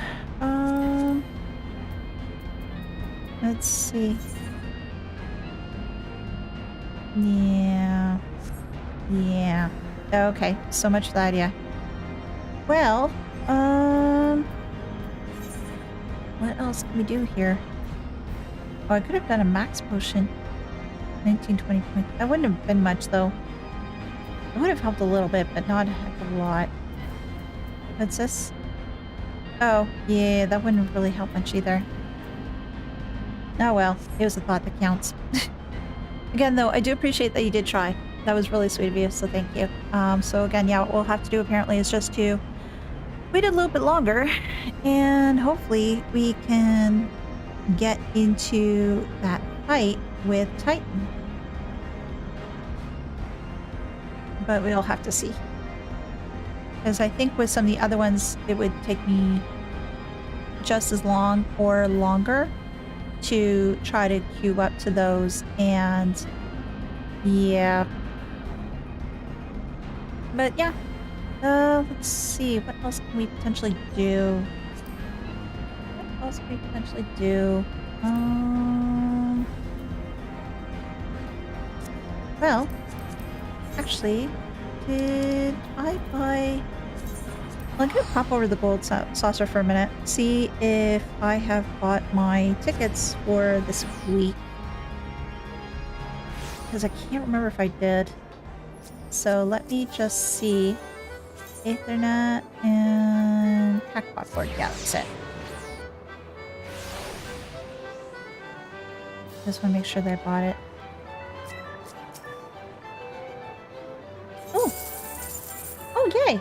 let's see. Yeah. Okay, so much for the idea. Well, what else can we do here? Oh, I could have done a max potion. 19-20 points. That wouldn't have been much, though. It would have helped a little bit, but not a heck of a lot. What's this? Oh, yeah, that wouldn't really help much either. Oh well, it was a thought that counts. Again, though, I do appreciate that you did try. That was really sweet of you, so thank you. So again, yeah, what we'll have to do apparently is just to wait a little bit longer, and hopefully we can get into that fight with Titan. But we'll have to see. Because I think with some of the other ones, it would take me just as long or longer to try to queue up to those, and yeah. But yeah, let's see, what else can we potentially do? Well, actually, did I buy... Well, I'm gonna pop over the gold saucer for a minute, see if I have bought my tickets for this week. Because I can't remember if I did. So let me just see. Ethernet and Hackbot board. Yeah, that's it. Just want to make sure that I bought it. Oh! Oh, yay!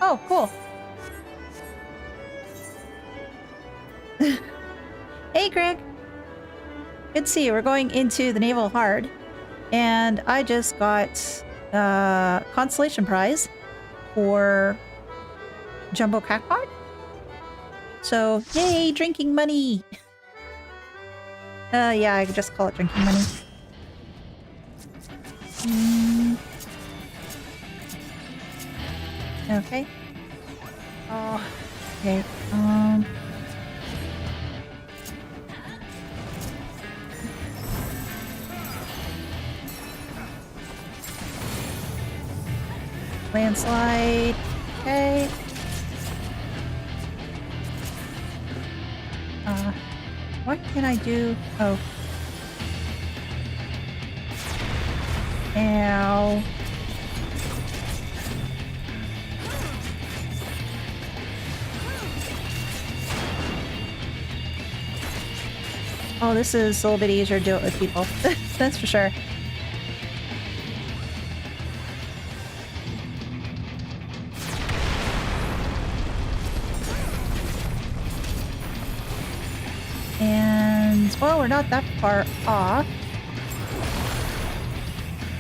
Oh, cool. Hey, Greg. Good to see you. We're going into the Naval Hard. And I just got consolation prize for Jumbo Crackpot. So, yay, drinking money! Yeah, I could just call it drinking money. Okay. Oh, okay. Landslide. Okay. What can I do? Oh. Ow. Oh, this is a little bit easier to do it with people. That's for sure. And, well, we're not that far off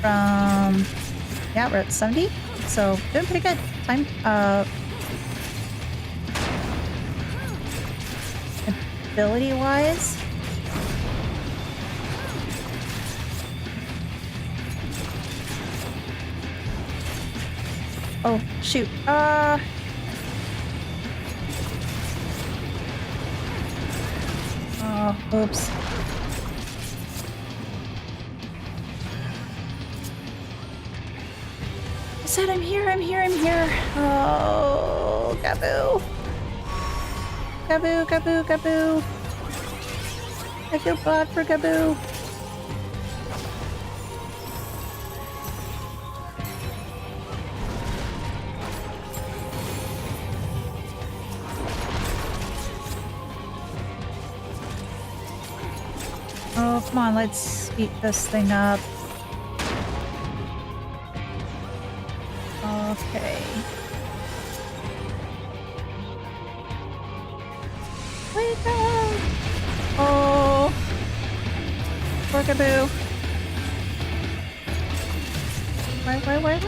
from... Yeah, we're at 70. So, doing pretty good. Time, ability-wise. Oh, shoot. Oh, oops. I said I'm here, I'm here, I'm here. Oh, Gaboo. Gaboo, Gaboo, Gaboo. I feel bad for Gaboo. Oh, come on, let's beat this thing up. Okay. Wake up! Oh! Poor Gaboo. Why?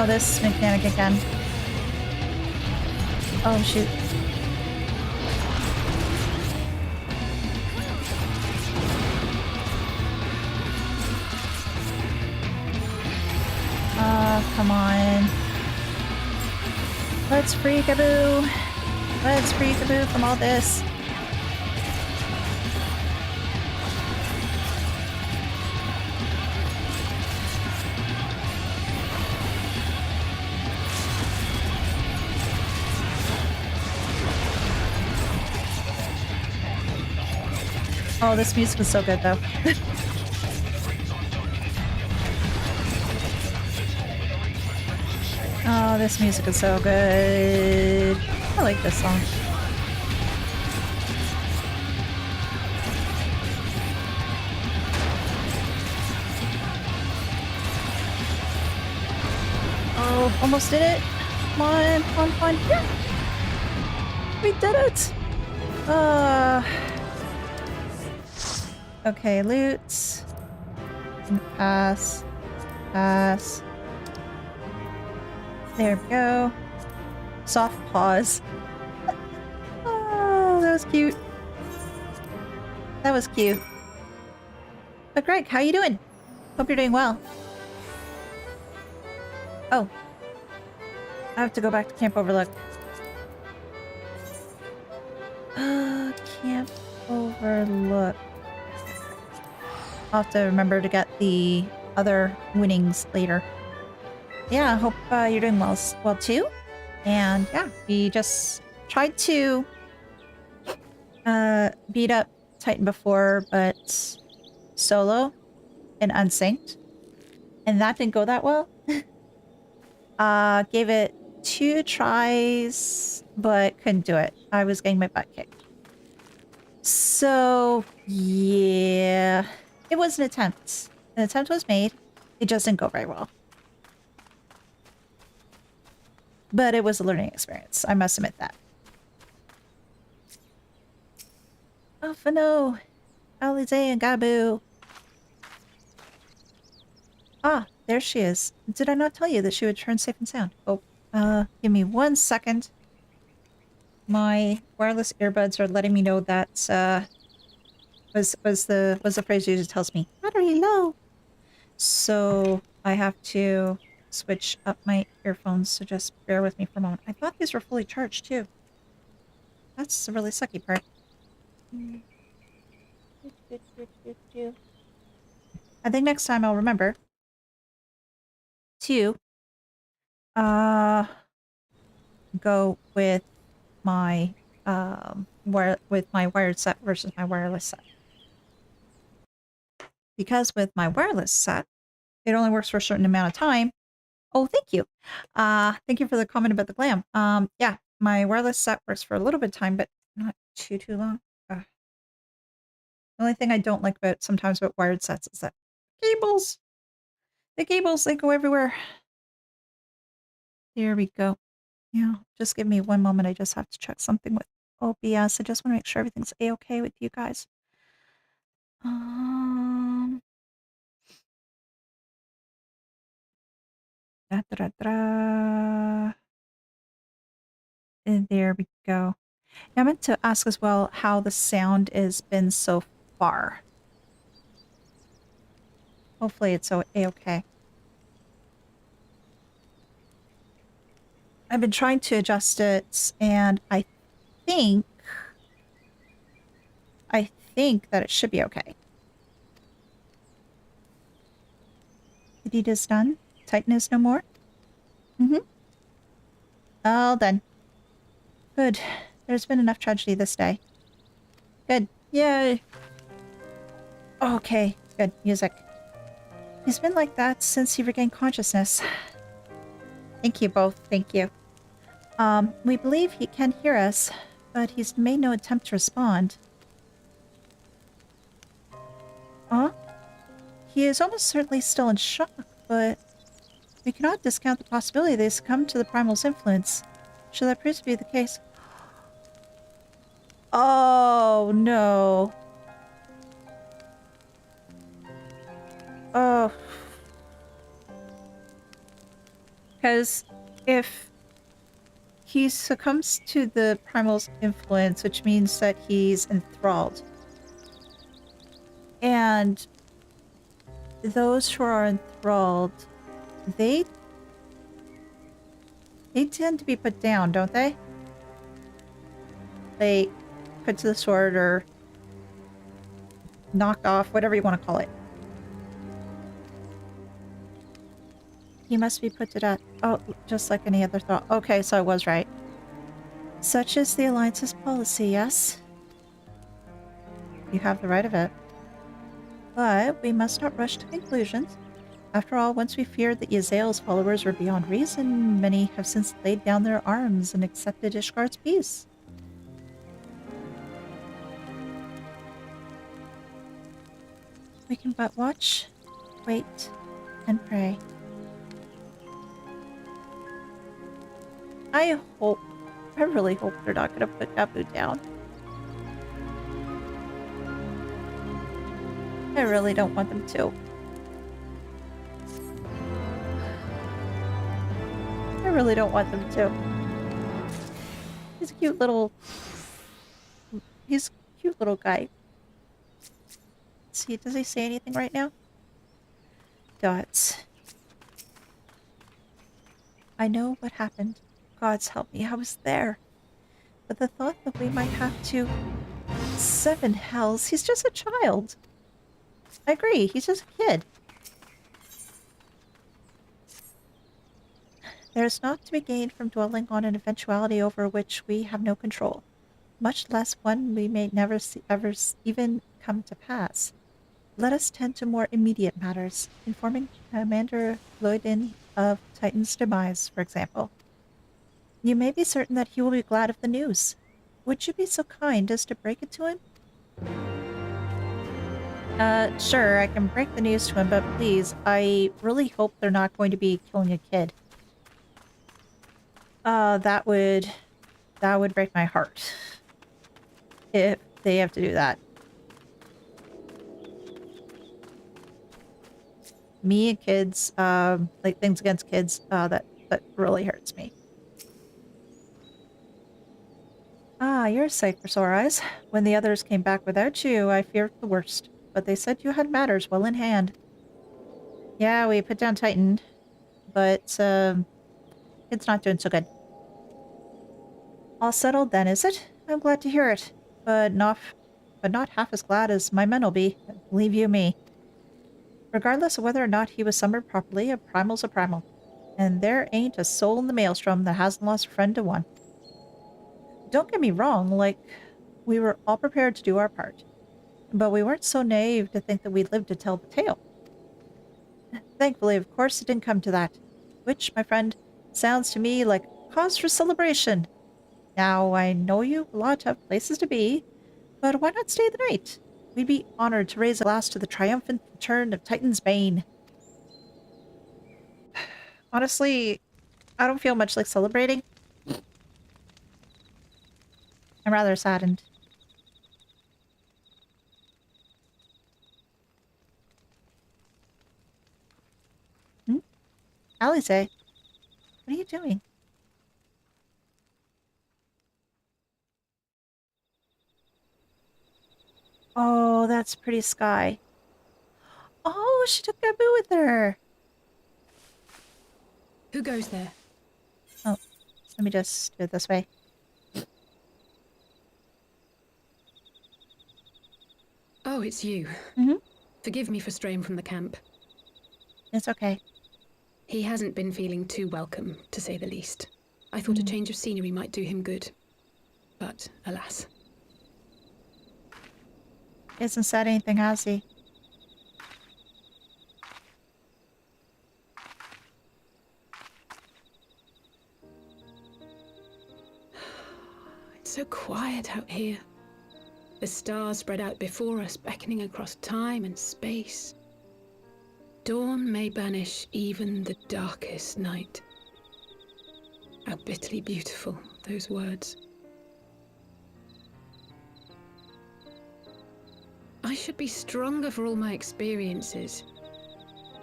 Oh, this mechanic again. Oh, shoot. Come on. Let's free Gaboo. Let's free Gaboo from all this. Oh, this music is so good, though. Oh, this music is so good. I like this song. Oh, almost did it. Come on, come on. Yeah. We did it. Okay, loot. Pass. Pass. There we go. Soft pause. Oh, that was cute. That was cute. But Greg, how you doing? Hope you're doing well. Oh. I have to go back to Camp Overlook. Camp Overlook. I'll have to remember to get the other winnings later. Yeah, I hope you're doing well too. And yeah, we just tried to beat up Titan before, but solo and unsynced. And that didn't go that well. Gave it 2 tries, but couldn't do it. I was getting my butt kicked. So, yeah. It was an attempt. An attempt was made. It just didn't go very well. But it was a learning experience. I must admit that. Oh, no. Alisaie and Gaboo. Ah, there she is. Did I not tell you that she would turn safe and sound? Oh, give me 1 second. My wireless earbuds are letting me know that, was the phrase usually tells me. Battery really low. So I have to switch up my earphones, so just bear with me for a moment. I thought these were fully charged too. That's the really sucky part. I think next time I'll remember to go with my wired set versus my wireless set. Because with my wireless set, it only works for a certain amount of time. Oh, thank you. Thank you for the comment about the glam. Yeah, my wireless set works for a little bit of time, but not too long. The only thing I don't like about sometimes about wired sets is that the cables, they go everywhere. There we go. Yeah, just give me one moment. I just have to check something with OBS. I just want to make sure everything's A-okay with you guys. Da, da, da, da. And there we go. I meant to ask as well how the sound has been so far. Hopefully it's A-okay. I've been trying to adjust it, and I think that it should be okay. The deed is done. Titan is no more. All done. Good. There's been enough tragedy this day. Good. Yay. Okay. Good. Music. He's been like that since he regained consciousness. Thank you both. Thank you. We believe he can hear us, but he's made no attempt to respond. Huh? He is almost certainly still in shock, but we cannot discount the possibility they succumb to the Primal's influence. Should that prove to be the case? Oh, no. Oh. Because if he succumbs to the Primal's influence, which means that he's enthralled, and those who are enthralled, they tend to be put down, don't they? They put to the sword or knocked off, whatever you want to call it. He must be put to death. Oh, just like any other thought. Okay, so I was right. Such is the Alliance's policy, yes? You have the right of it. But we must not rush to conclusions. After all, once we feared that Yazael's followers were beyond reason, many have since laid down their arms and accepted Ishgard's peace. We can but watch, wait, and pray. I really hope they're not going to put Abu down. I really don't want them to. I really don't want them to. He's a cute little guy. Let's see, does he say anything right now? Dots. I know what happened. Gods help me, I was there. But the thought that we might have to... 7 hells, he's just a child. I agree, he's just a kid. There is naught to be gained from dwelling on an eventuality over which we have no control, much less one we may never ever even come to pass. Let us tend to more immediate matters, informing Commander Lloydin of Titan's demise, for example. You may be certain that he will be glad of the news. Would you be so kind as to break it to him? Sure, I can break the news to him, but please, I really hope they're not going to be killing a kid. That would break my heart. If they have to do that. Me and kids, like things against kids, that really hurts me. Ah, you're a sight for sore eyes. When the others came back without you, I feared the worst. but they said you had matters well in hand. Yeah, we put down Titan, but it's not doing so good. All settled then, is it? I'm glad to hear it, but not half as glad as my men will be, believe you me. Regardless of whether or not he was summoned properly, a primal's a primal. And there ain't a soul in the maelstrom that hasn't lost a friend to one. Don't get me wrong, like, we were all prepared to do our part. But we weren't so naive to think that we'd live to tell the tale. Thankfully, of course, it didn't come to that. Which, my friend, sounds to me like cause for celebration. Now, I know you lot have places to be, but why not stay the night? We'd be honored to raise a glass to the triumphant return of Titan's Bane. Honestly, I don't feel much like celebrating. I'm rather saddened. Alisaie, what are you doing? Oh, that's pretty sky. Oh, she took Gabu with her. Who goes there? Oh, let me just do it this way. Oh, it's you. Mm-hmm. Forgive me for straying from the camp. It's okay. He hasn't been feeling too welcome, to say the least. I thought a change of scenery might do him good. But, alas. He hasn't said anything, has he? It's so quiet out here. The stars spread out before us, beckoning across time and space. Dawn may banish even the darkest night. How bitterly beautiful, those words. I should be stronger for all my experiences,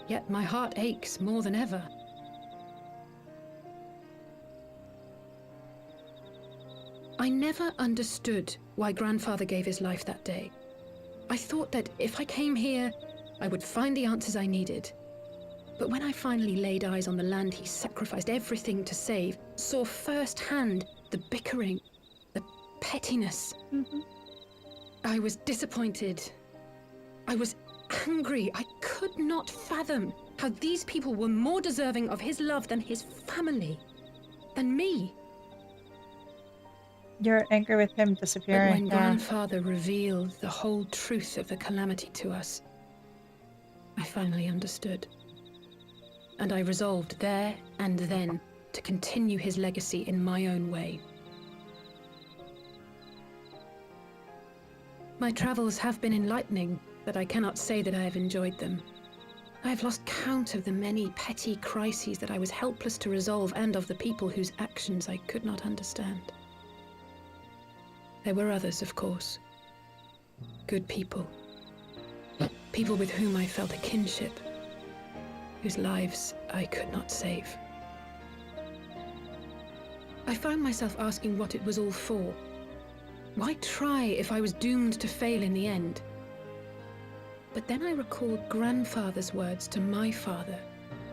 yet my heart aches more than ever. I never understood why Grandfather gave his life that day. I thought that if I came here, I would find the answers I needed. But when I finally laid eyes on the land he sacrificed everything to save, saw firsthand the bickering, the pettiness, I was disappointed. I was angry. I could not fathom how these people were more deserving of his love than his family, than me. You're angry with him disappearing. But when Grandfather revealed the whole truth of the calamity to us, I finally understood. And I resolved there and then to continue his legacy in my own way. My travels have been enlightening, but I cannot say that I have enjoyed them. I have lost count of the many petty crises that I was helpless to resolve and of the people whose actions I could not understand. There were others, of course. Good people. People with whom I felt a kinship, whose lives I could not save. I found myself asking what it was all for. Why try if I was doomed to fail in the end? But then I recalled Grandfather's words to my father,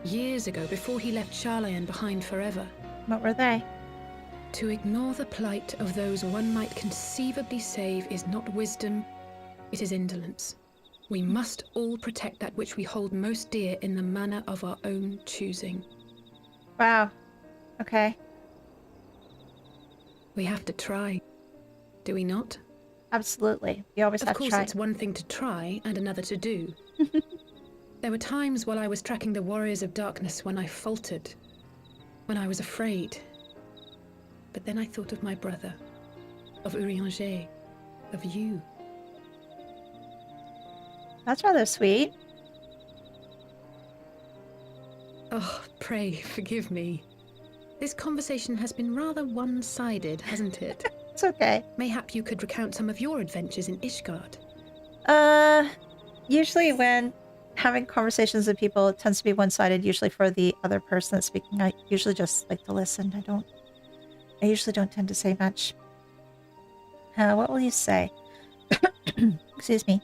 years ago, before he left Charlayan behind forever. What were they? To ignore the plight of those one might conceivably save is not wisdom, it is indolence. We must all protect that which we hold most dear in the manner of our own choosing. Wow. Okay. We have to try, do we not? Absolutely. You always have to try. Of course, it's one thing to try and another to do. There were times while I was tracking the warriors of darkness when I faltered, when I was afraid. But then I thought of my brother, of Urianger, of you. That's rather sweet. Oh, pray forgive me. This conversation has been rather one-sided, hasn't it? It's okay. Mayhap you could recount some of your adventures in Ishgard. Usually when having conversations with people, it tends to be one-sided, usually for the other person that's speaking. I usually just like to listen. I usually don't tend to say much. What will you say? Excuse me.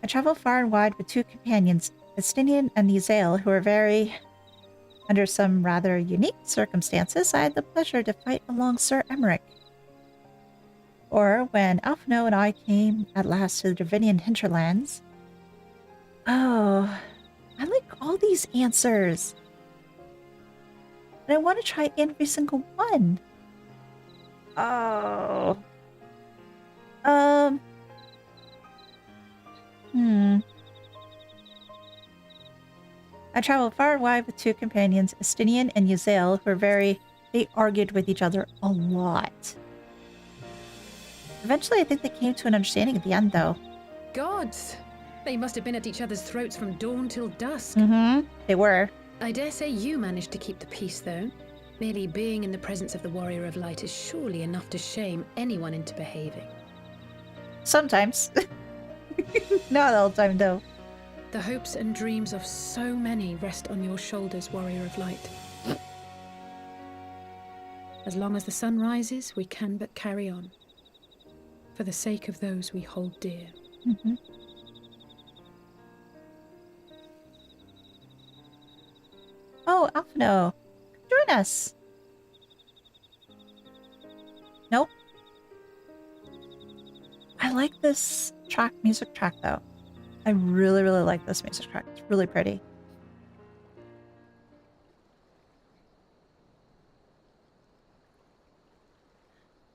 I traveled far and wide with two companions, Estinian and Yzael, who were very... Under some rather unique circumstances, I had the pleasure to fight along Sir Emmerich. Or when Alphino and I came at last to the Dravinian hinterlands. Oh, I like all these answers. And I want to try every single one. Oh. I traveled far and wide with two companions, Estinian and Yzael, who were very... They argued with each other a lot. Eventually, I think they came to an understanding at the end, though. Gods! They must have been at each other's throats from dawn till dusk. Mm-hmm. They were. I dare say you managed to keep the peace, though. Merely being in the presence of the Warrior of Light is surely enough to shame anyone into behaving. Sometimes. Not all the time, though. The hopes and dreams of so many rest on your shoulders, Warrior of Light. As long as the sun rises, we can but carry on. For the sake of those we hold dear. Mm-hmm. Oh, Alphino. Join us. Nope. I like this music track, though. I really, really like this music track. It's really pretty.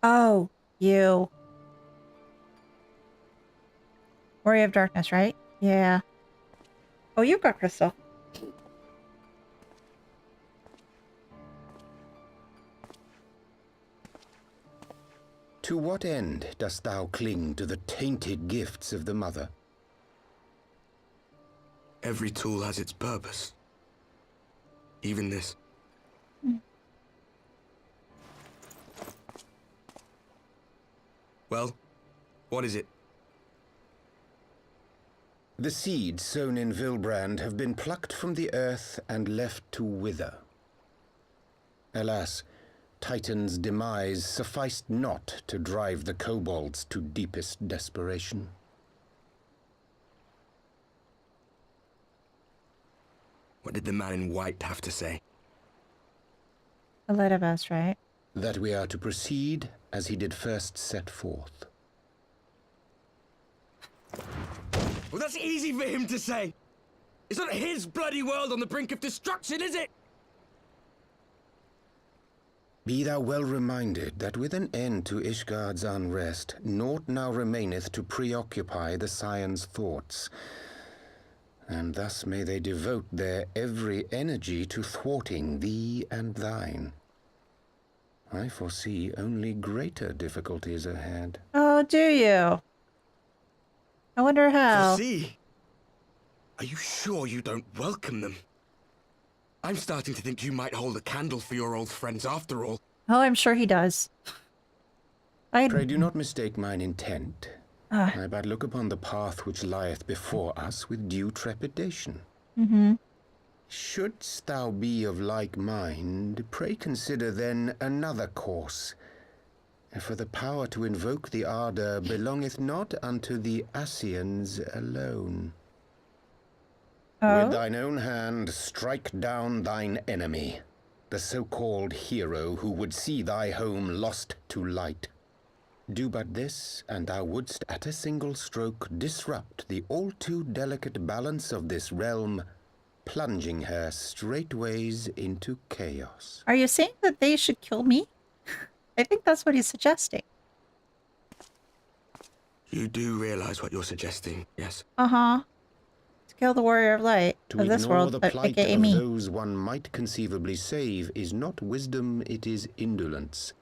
Oh, you. Warrior of Darkness, right? Yeah. Oh, you've got Crystal. To what end dost thou cling to the tainted gifts of the Mother? Every tool has its purpose. Even this. Well, what is it? The seeds sown in Vilbrand have been plucked from the earth and left to wither. Alas, Titan's demise sufficed not to drive the kobolds to deepest desperation. What did the man in white have to say? A lot of us, right? That we are to proceed as he did first set forth. Well, that's easy for him to say. It's not his bloody world on the brink of destruction, is it? Be thou well reminded that with an end to Ishgard's unrest, naught now remaineth to preoccupy the Scion's thoughts. And thus may they devote their every energy to thwarting thee and thine. I foresee only greater difficulties ahead. Oh, do you? I wonder how. Foresee? Are you sure you don't welcome them? I'm starting to think you might hold a candle for your old friends after all. Oh, I'm sure he does. Pray do not mistake mine intent. I but look upon the path which lieth before us with due trepidation. Mm-hmm. Shouldst thou be of like mind, pray consider then another course. For the power to invoke the ardor belongeth not unto the Ascians alone. Oh? With thine own hand strike down thine enemy, the so-called hero who would see thy home lost to light. Do but this, and thou wouldst at a single stroke disrupt the all-too-delicate balance of this realm, plunging her straightways into chaos. Are you saying that they should kill me? I think that's what he's suggesting. You do realize what you're suggesting, yes? Uh-huh. To kill the Warrior of Light To of this ignore world, the plight aka of me. those one might conceivably save is not wisdom, it is indolence.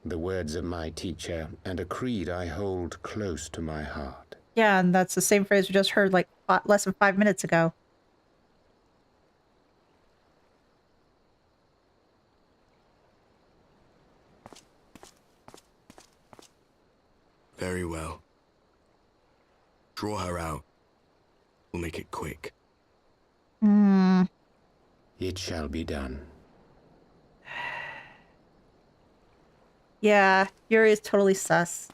The words of my teacher, and a creed I hold close to my heart. Yeah, and that's the same phrase we just heard like less than 5 minutes ago. Very well. Draw her out. We'll make it quick. It shall be done. Yeah, Yuri is totally sus.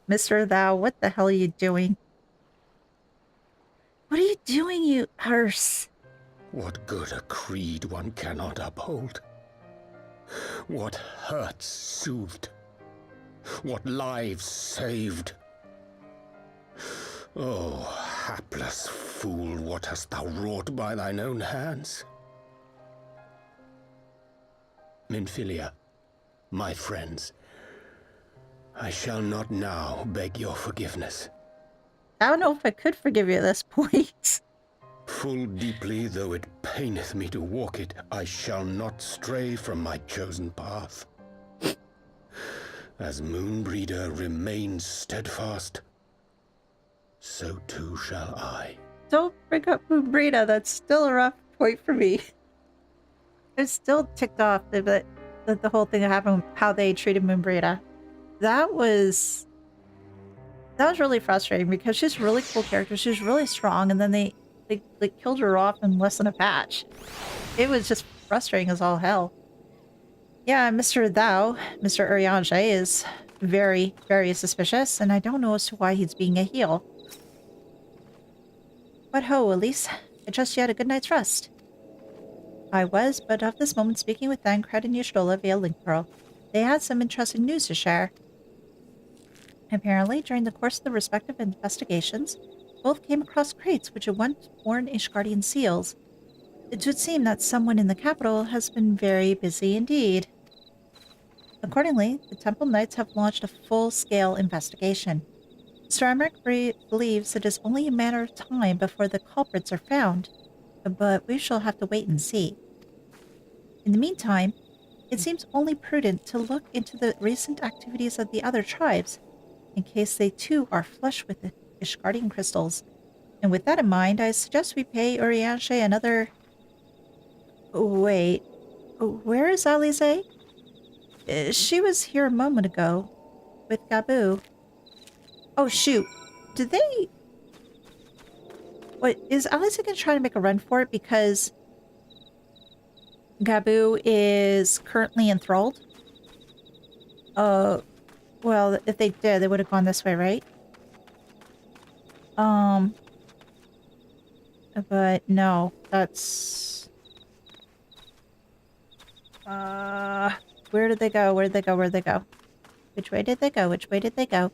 Mr. Thou, what the hell are you doing? What are you doing, you arse? What good a creed one cannot uphold? What hurts soothed? What lives saved? Oh, hapless fool, what hast thou wrought by thine own hands? Minfilia, my friends, I shall not now beg your forgiveness. I don't know if I could forgive you at this point. Full deeply though it paineth me to walk it, I shall not stray from my chosen path. As Moonbreeder remains steadfast, so too shall I. Don't bring up Moonbreeder. That's still a rough point for me. I'm still ticked off that the whole thing that happened, how they treated Moonbreeder. That was really frustrating because she's a really cool character. She's really strong, and then they killed her off in less than a patch. It was just frustrating as all hell. Yeah, Mr. Urianger is very, very suspicious, and I don't know as to why he's being a heel. But ho, Elise, I trust you had a good night's rest. I was, but of this moment speaking with Thancred and Y'shtola via Link Pearl. They had some interesting news to share. Apparently, during the course of the respective investigations, both came across crates which had once worn Ishgardian seals. It would seem that someone in the capital has been very busy indeed. Accordingly, the Temple Knights have launched a full-scale investigation. Sir Emmerich believes it is only a matter of time before the culprits are found, but we shall have to wait and see. In the meantime, it seems only prudent to look into the recent activities of the other tribes, in case they too are flush with the Ishgardian crystals. And with that in mind, I suggest we pay Urianger another... Wait, where is Alisaie? She was here a moment ago, with Gabu. Oh shoot, did they... What, is Alisaie gonna try to make a run for it because Gabu is currently enthralled? Well, if they did, they would have gone this way, right? But no, that's... where did they go? Where did they go? Where did they go? Which way did they go? Which way did they go?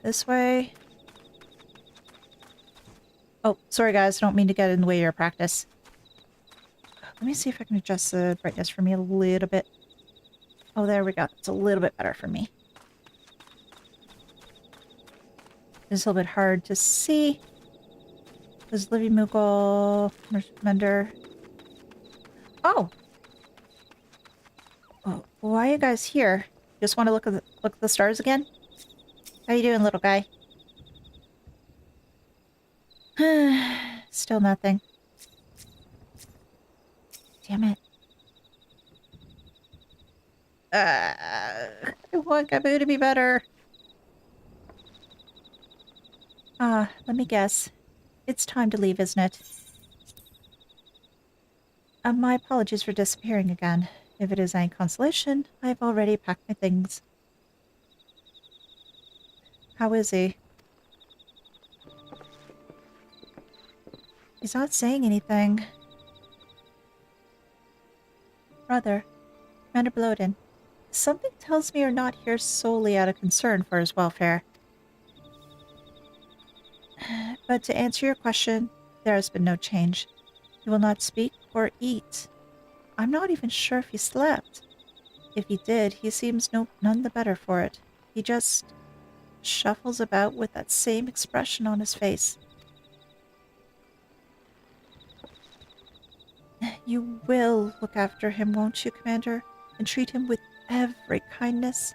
This way. Oh, sorry guys, I don't mean to get in the way of your practice. Let me see if I can adjust the brightness for me a little bit. Oh, there we go. It's a little bit better for me. It's a little bit hard to see. There's Livy Moogle, Mender. Oh! Oh, why are you guys here? Just want to look at the stars again? How you doing, little guy? Still nothing. Damn it. I want Gabu to be better. Let me guess. It's time to leave, isn't it? My apologies for disappearing again. If it is any consolation, I've already packed my things. How is he? He's not saying anything. Brother, Commander Bloden, something tells me you're not here solely out of concern for his welfare. But to answer your question, there has been no change. He will not speak or eat. I'm not even sure if he slept. If he did, he seems none the better for it. He just shuffles about with that same expression on his face. You will look after him, won't you, Commander? And treat him with every kindness?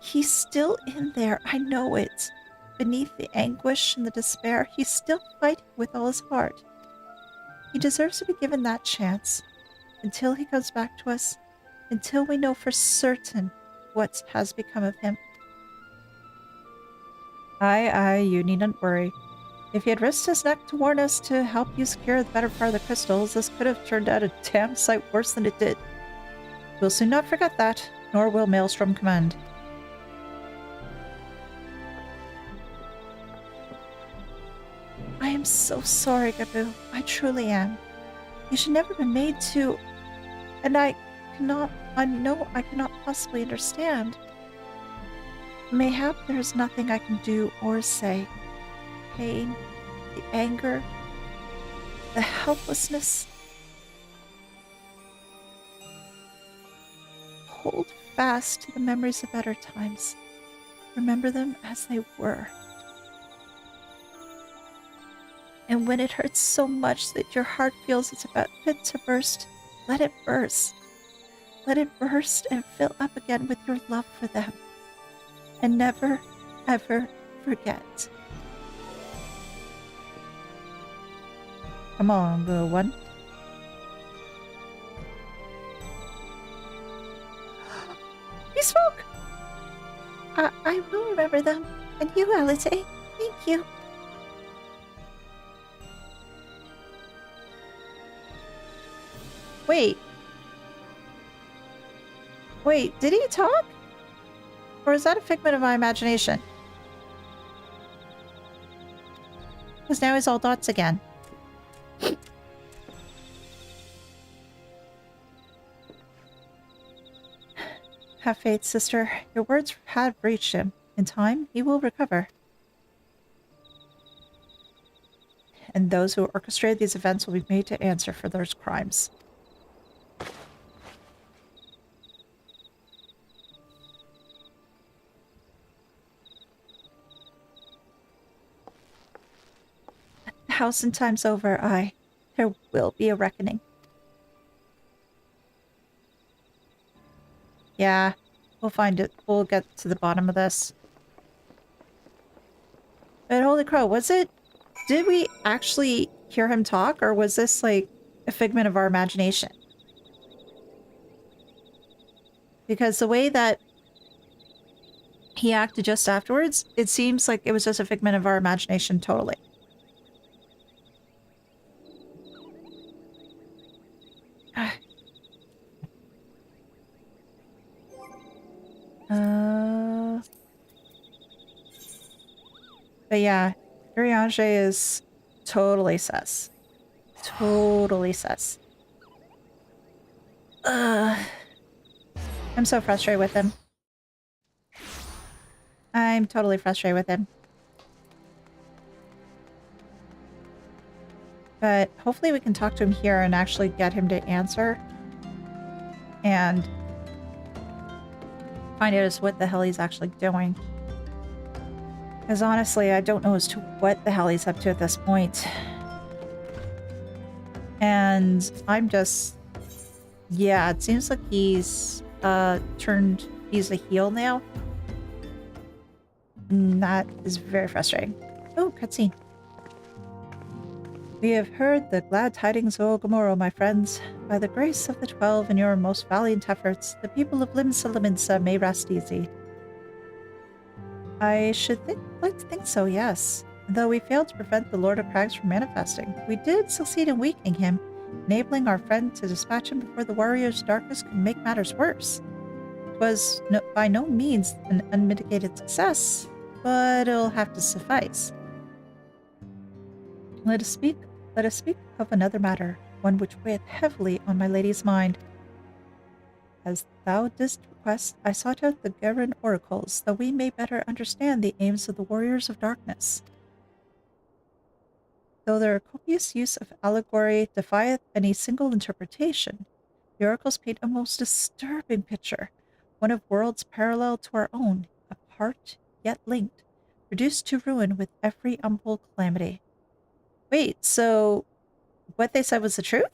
He's still in there, I know it. Beneath the anguish and the despair, he's still fighting with all his heart. He deserves to be given that chance. Until he comes back to us. Until we know for certain what has become of him. Aye, you needn't worry. If he had risked his neck to warn us to help you secure the better part of the crystals, this could have turned out a damn sight worse than it did. We'll soon not forget that, nor will Maelstrom Command. I'm so sorry, Gabu. I truly am. You should never have been made to... And I know I cannot possibly understand. Mayhap there is nothing I can do or say. Pain, the anger, the helplessness. Hold fast to the memories of better times. Remember them as they were. And when it hurts so much that your heart feels it's about fit to burst, let it burst. Let it burst and fill up again with your love for them. And never, ever forget. Come on, little one. You spoke! I will remember them. And you, Alisaie. Thank you. Wait. Wait, did he talk? Or is that a figment of my imagination? Because now he's all dots again. Have faith, sister. Your words have reached him. In time, he will recover. And those who orchestrated these events will be made to answer for those crimes. A 1,000 times over, there will be a reckoning. Yeah, we'll find it. We'll get to the bottom of this. But holy crow, was it... Did we actually hear him talk, or was this, like, a figment of our imagination? Because the way that he acted just afterwards, it seems like it was just a figment of our imagination totally. But yeah, Urianger is totally sus. Totally sus. I'm so frustrated with him. I'm totally frustrated with him. But hopefully we can talk to him here and actually get him to answer. And find out as what the hell he's actually doing. Because honestly, I don't know as to what the hell he's up to at this point. And I'm just... Yeah, it seems like he's he's a heel now. And that is very frustrating. Oh, cutscene. We have heard the glad tidings of Ogomoro, my friends. By the grace of the 12 and your most valiant efforts, the people of Limsa may rest easy. I should like to think so, yes. Though we failed to prevent the Lord of Crags from manifesting, we did succeed in weakening him, enabling our friend to dispatch him before the warrior's darkness could make matters worse. It was by no means an unmitigated success, but it'll have to suffice. Let us speak of another matter, one which weigheth heavily on my lady's mind. As thou didst request, I sought out the Garen oracles, that we may better understand the aims of the warriors of darkness. Though their copious use of allegory defieth any single interpretation, the oracles paint a most disturbing picture, one of worlds parallel to our own, apart yet linked, reduced to ruin with every humble calamity. Wait, so what they said was the truth?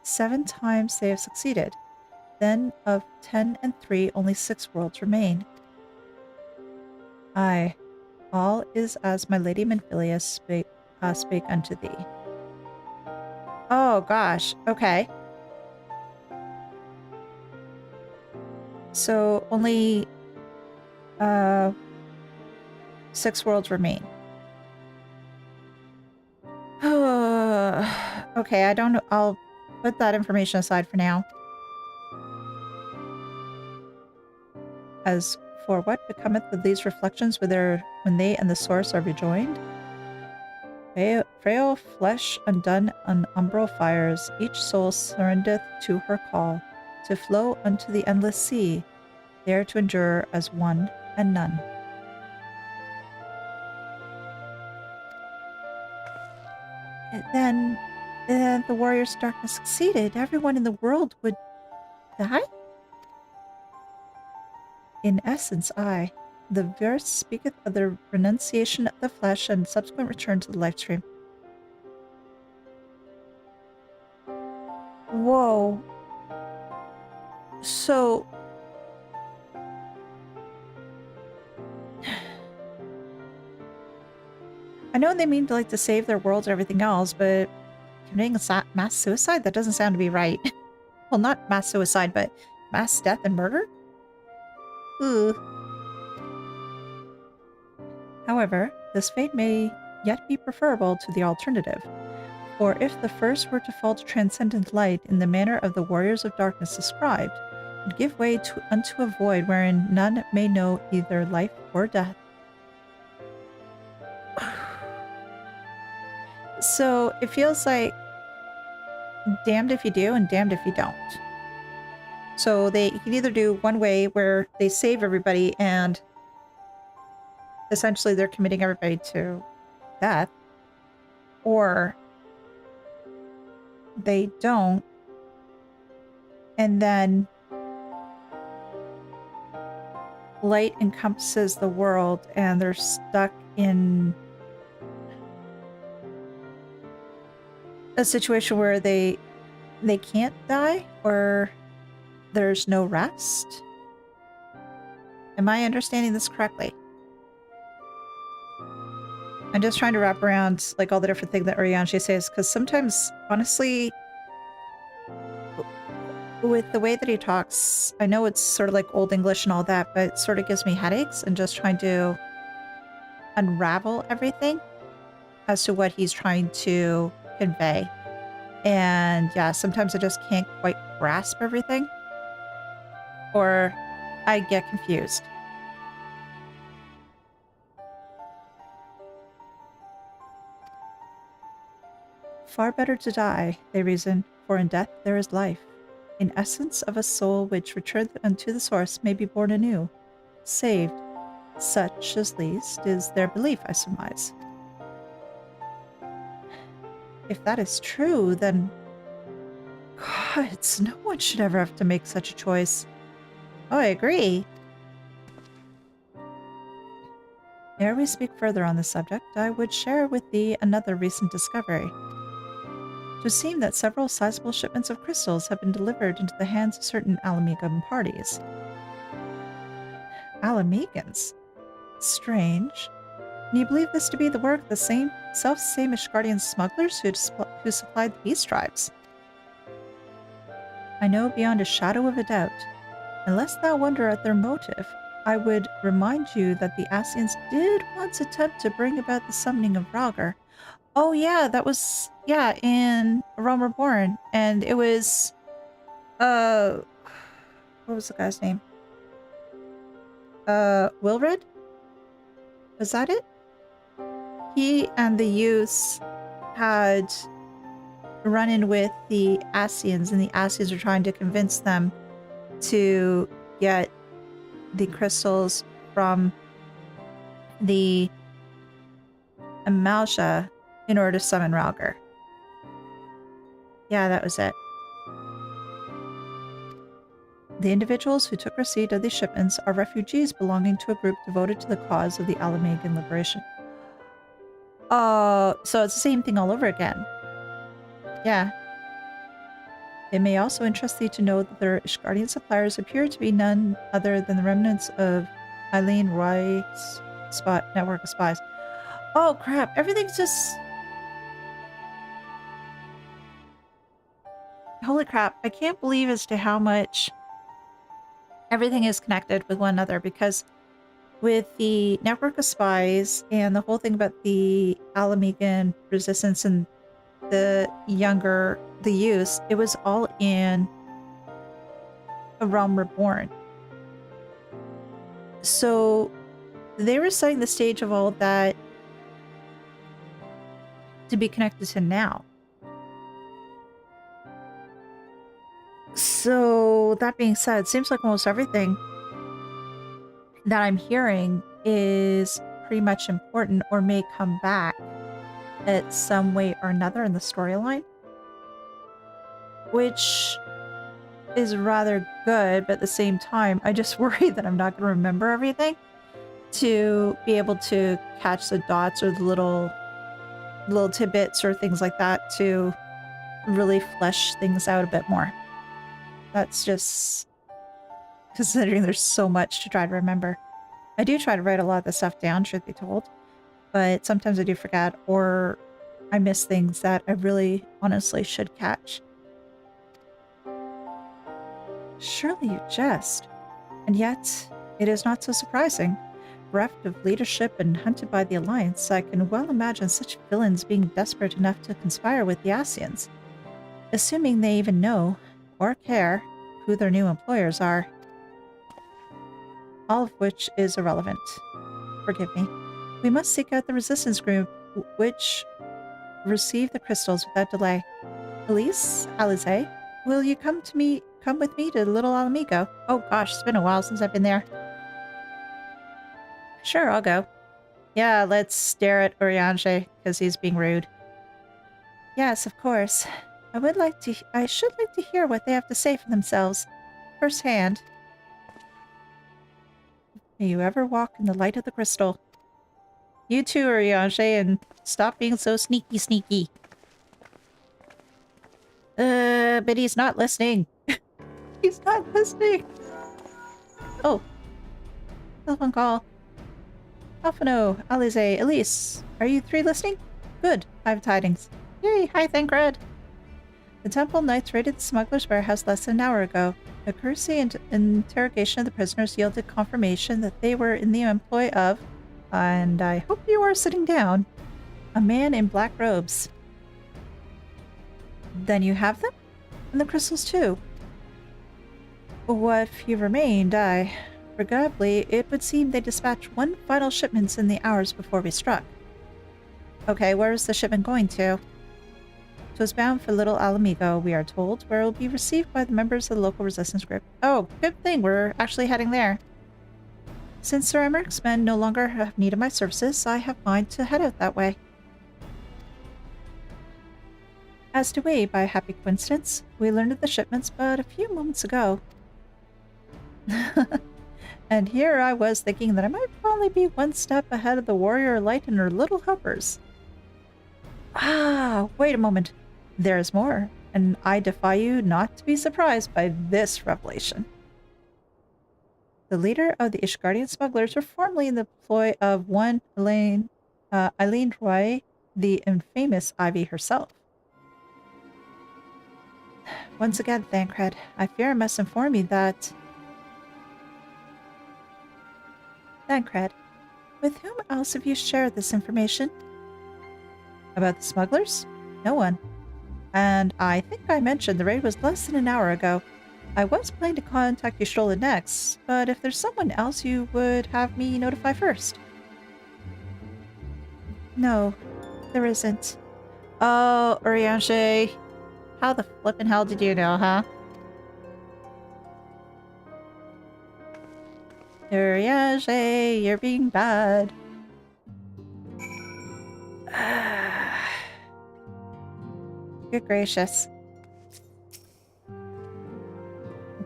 7 times they have succeeded. Then of 10 and 3, only 6 worlds remain. Aye, all is as my lady Menphilius spake unto thee. Oh gosh, okay. So only 6 worlds remain. Okay, I don't know. I'll put that information aside for now. As For what becometh of these reflections when they and the source are rejoined? Frail flesh undone on umbral fires, each soul surrendereth to her call, to flow unto the endless sea, there to endure as one and none. And then the warrior's darkness succeeded. Everyone in the world would die? In essence, the verse speaketh of the renunciation of the flesh and subsequent return to the life stream. Whoa. So... I know they mean to save their worlds or everything else, but committing a mass suicide? That doesn't sound to be right. Well, not mass suicide, but mass death and murder? Ooh. However, this fate may yet be preferable to the alternative. For if the first were to fall to transcendent light in the manner of the warriors of darkness described, and give way unto a void wherein none may know either life or death. So it feels like damned if you do and damned if you don't. So they can either do one way where they save everybody and essentially they're committing everybody to death, or they don't, and then light encompasses the world and they're stuck in a situation where they can't die, or there's no rest. Am I understanding this correctly? I'm just trying to wrap around all the different things that Orianshi says, because sometimes, honestly, with the way that he talks, I know it's sort of like Old English and all that, but it sort of gives me headaches, and just trying to unravel everything as to what he's trying to convey. And yeah, sometimes I just can't quite grasp everything, or I get confused. Far better to die, they reason, for in death there is life. In essence of a soul which returned unto the source may be born anew, saved. Such, at least, is their belief, I surmise. If that is true, then... Gods, no one should ever have to make such a choice. Oh, I agree. Ere we speak further on the subject, I would share with thee another recent discovery. To seem that several sizable shipments of crystals have been delivered into the hands of certain Alamegan parties. Alamegans? Strange. And you believe this to be the work of the same self-same Ishgardian smugglers who supplied the beast tribes? I know beyond a shadow of a doubt. Unless thou wonder at their motive, I would remind you that the Asians did once attempt to bring about the summoning of Rhaegar. Oh yeah, that was, in Realm Reborn. And it was, what was the guy's name? Wilred? Was that it? He and the youths had run in with the Asians, and the Asians were trying to convince them to get the crystals from the Amalsha in order to summon Rhaegar. Yeah, that was it. The individuals who took receipt of these shipments are refugees belonging to a group devoted to the cause of the Alamegan liberation. Oh, so it's the same thing all over again. Yeah. It may also interest thee to know that their Ishgardian suppliers appear to be none other than the remnants of Eileen Roy's network of spies. Oh crap, everything's just... Holy crap, I can't believe as to how much everything is connected with one another, because with the network of spies and the whole thing about the Alamegan resistance and the youth, it was all in A Realm Reborn. So they were setting the stage of all that to be connected to now. So that being said, it seems like almost everything that I'm hearing is pretty much important or may come back at some way or another in the storyline, which is rather good, but at the same time, I just worry that I'm not going to remember everything to be able to catch the dots or the little tidbits or things like that to really flesh things out a bit more. That's just considering there's so much to try to remember. I do try to write a lot of the stuff down, truth be told, but sometimes I do forget or I miss things that I really honestly should catch. Surely you jest. And yet, it is not so surprising. Bereft of leadership and hunted by the Alliance, I can well imagine such villains being desperate enough to conspire with the Asians. Assuming they even know, or care, who their new employers are. All of which is irrelevant. Forgive me. We must seek out the resistance group, which receive the crystals without delay. Elise, Alisaie, will you come with me to Little Alamigo? Oh gosh, it's been a while since I've been there. Sure, I'll go. Yeah, let's stare at Urianger, because he's being rude. Yes, of course. I should like to hear what they have to say for themselves. Firsthand. May you ever walk in the light of the crystal. You too, Urianger, and stop being so sneaky. But he's not listening. He's not listening. Oh. Telephone call. Alphino, Alisaie, Elise. Are you three listening? Good. I have tidings. Yay, hi, Thancred. The Temple Knights raided the smuggler's warehouse less than an hour ago. A cursory interrogation of the prisoners yielded confirmation that they were in the employ of, and I hope you are sitting down, a man in black robes. Then you have them? And the crystals too. What few remained, regrettably, it would seem they dispatched one final shipment in the hours before we struck. Okay, where is the shipment going to? It was bound for Little Alamigo, we are told, where it will be received by the members of the local resistance group. Oh, good thing, we're actually heading there. Since Sir Emmerich's men no longer have need of my services, I have mind to head out that way. As to we, by a happy coincidence, we learned of the shipments but a few moments ago. And here I was thinking that I might probably be one step ahead of the Warrior Light and her little helpers. Ah, wait a moment. There's more, and I defy you not to be surprised by this revelation. The leader of the Ishgardian smugglers were formerly in the employ of one Eileen Roy, the infamous Ivy herself. Once again, Thancred, I fear I must inform you that... Thancred, with whom else have you shared this information? About the smugglers? No one. And I think I mentioned the raid was less than an hour ago. I was planning to contact Y'shtola next, but if there's someone else you would have me notify first. No, there isn't. Oh, Urianger. How the flippin' hell did you know, huh? Urianger, you're being bad. Good gracious.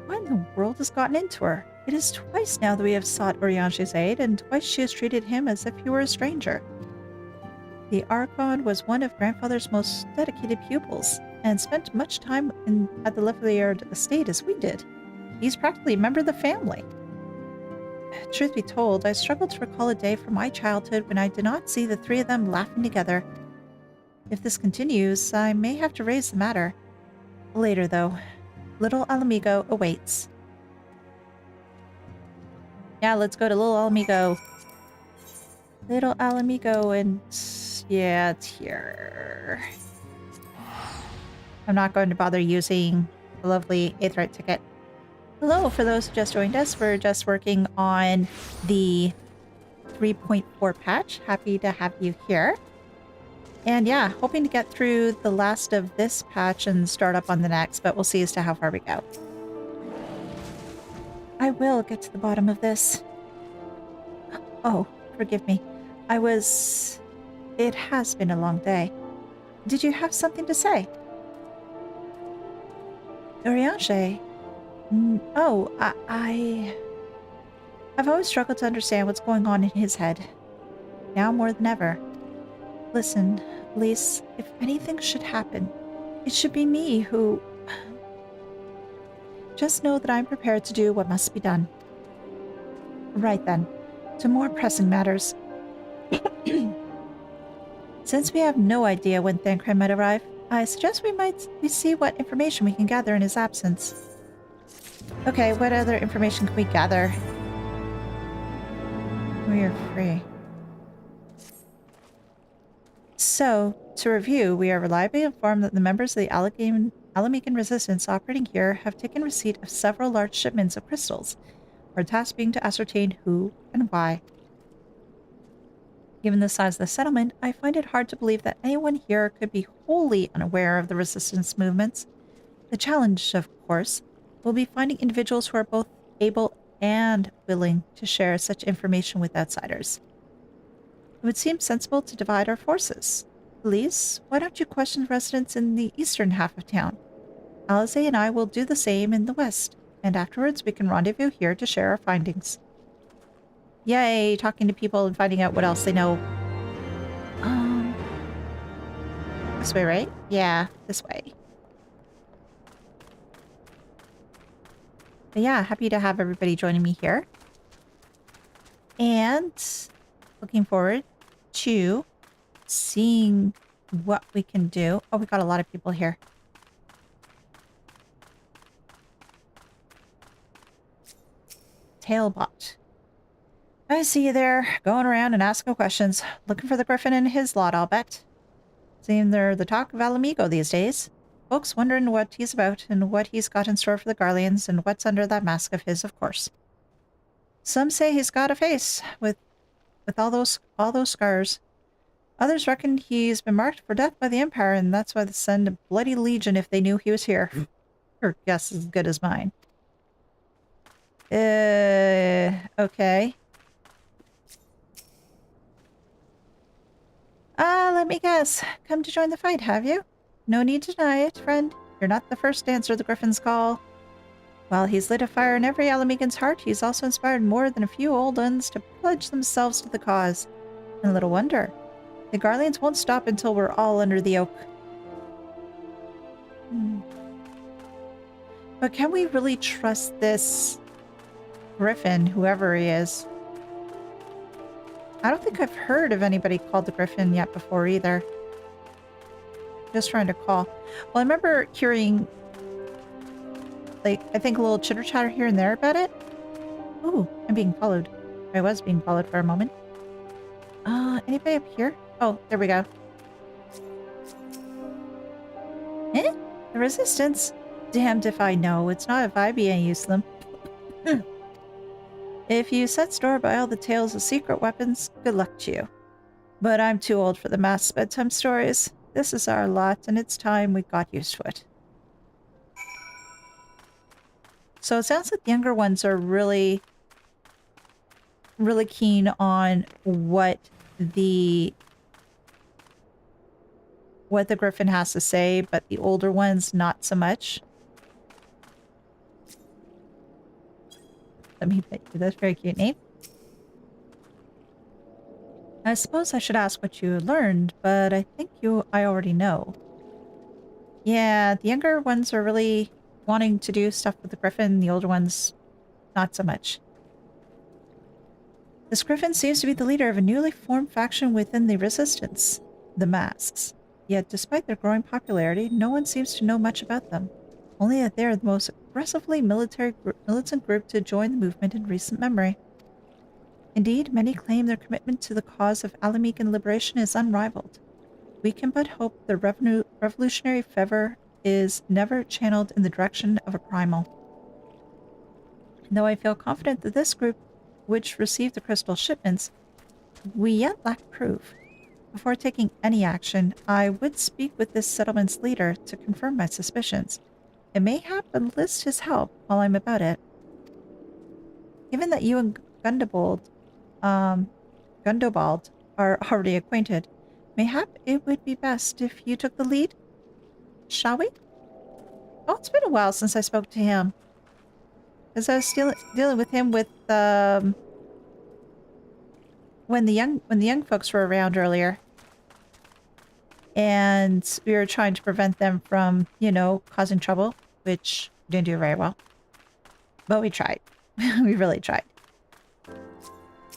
What in the world has gotten into her? It is twice now that we have sought Urianger's aid, and twice she has treated him as if he were a stranger. The Archon was one of Grandfather's most dedicated pupils, and spent much time at the Lefliard estate as we did. He's practically a member of the family. Truth be told, I struggled to recall a day from my childhood when I did not see the three of them laughing together. If this continues, I may have to raise the matter. Later, though. Little Alamigo awaits. Yeah, let's go to Little Alamigo. Little Alamigo, and... yeah, it's here. I'm not going to bother using the lovely Aetheryte ticket. Hello, for those who just joined us, we're just working on the 3.4 patch. Happy to have you here. And yeah, hoping to get through the last of this patch and start up on the next, but we'll see as to how far we go. I will get to the bottom of this. Oh, forgive me. It has been a long day. Did you have something to say? Urianger. Oh, I've always struggled to understand what's going on in his head. Now more than ever. Listen, Elise, if anything should happen, it should be me who... Just know that I'm prepared to do what must be done. Right then, to more pressing matters. Since we have no idea when Thancred might arrive, I suggest we see what information we can gather in his absence. Okay, what other information can we gather? We are free. So, to review, we are reliably informed that the members of the Elehayyme resistance operating here have taken receipt of several large shipments of crystals, our task being to ascertain who and why. Given the size of the settlement, I find it hard to believe that anyone here could be wholly unaware of the resistance movements. The challenge, of course, will be finding individuals who are both able and willing to share such information with outsiders. It would seem sensible to divide our forces. Elise, why don't you question residents in the eastern half of town? Alisaie and I will do the same in the west, and afterwards we can rendezvous here to share our findings. Yay, talking to people and finding out what else they know. This way, right? Yeah, this way. But yeah, happy to have everybody joining me here. And looking forward to seeing what we can do. Oh, we got a lot of people here. Tailbot. I see you there, going around and asking questions. Looking for the griffin and his lot, I'll bet. Seem they're the talk of Alamigo these days. Folks wondering what he's about and what he's got in store for the Garleans and what's under that mask of his, of course. Some say he's got a face with all those scars. Others reckon he's been marked for death by the Empire, and that's why they send a bloody legion if they knew he was here. Your guess is as good as mine. Okay. Let me guess. Come to join the fight, have you? No need to deny it, friend. You're not the first to answer the Griffin's call. While he's lit a fire in every Alamigan's heart, he's also inspired more than a few old ones to pledge themselves to the cause. And little wonder. The Garleans won't stop until we're all under the oak. But can we really trust this Griffin, whoever he is? I don't think I've heard of anybody called the Griffin yet before either. Just trying to call. Well, I remember hearing, like, I think a little chitter-chatter here and there about it. Ooh, I'm being followed. I was being followed for a moment. Anybody up here? Oh, there we go. Eh? The resistance? Damned if I know. It's not if I be any use to them. If you set store by all the tales of secret weapons, good luck to you. But I'm too old for the mass bedtime stories. This is our lot, and it's time we got used to it. So it sounds like the younger ones are really keen on what the Griffin has to say, but the older ones not so much. Let me pet you. That's a very cute name. I suppose I should ask what you learned, but I think I already know. Yeah, the younger ones are really wanting to do stuff with the Griffin, the older ones not so much. This Griffin seems to be the leader of a newly formed faction within the Resistance, the Masks. Yet, despite their growing popularity, no one seems to know much about them. Only that they are the most aggressively militant group to join the movement in recent memory. Indeed, many claim their commitment to the cause of Alamigan liberation is unrivaled. We can but hope the revolutionary fervor is never channeled in the direction of a primal. Though I feel confident that this group, which received the crystal shipments, we yet lack proof. Before taking any action, I would speak with this settlement's leader to confirm my suspicions. It may enlist his help while I'm about it. Given that you and Gundobald are already acquainted, mayhap it would be best if you took the lead? Shall we? Oh, it's been a while since I spoke to him. Because I was still dealing with him with when the young folks were around earlier. And we were trying to prevent them from, you know, causing trouble, which didn't do very well. But we tried. We really tried.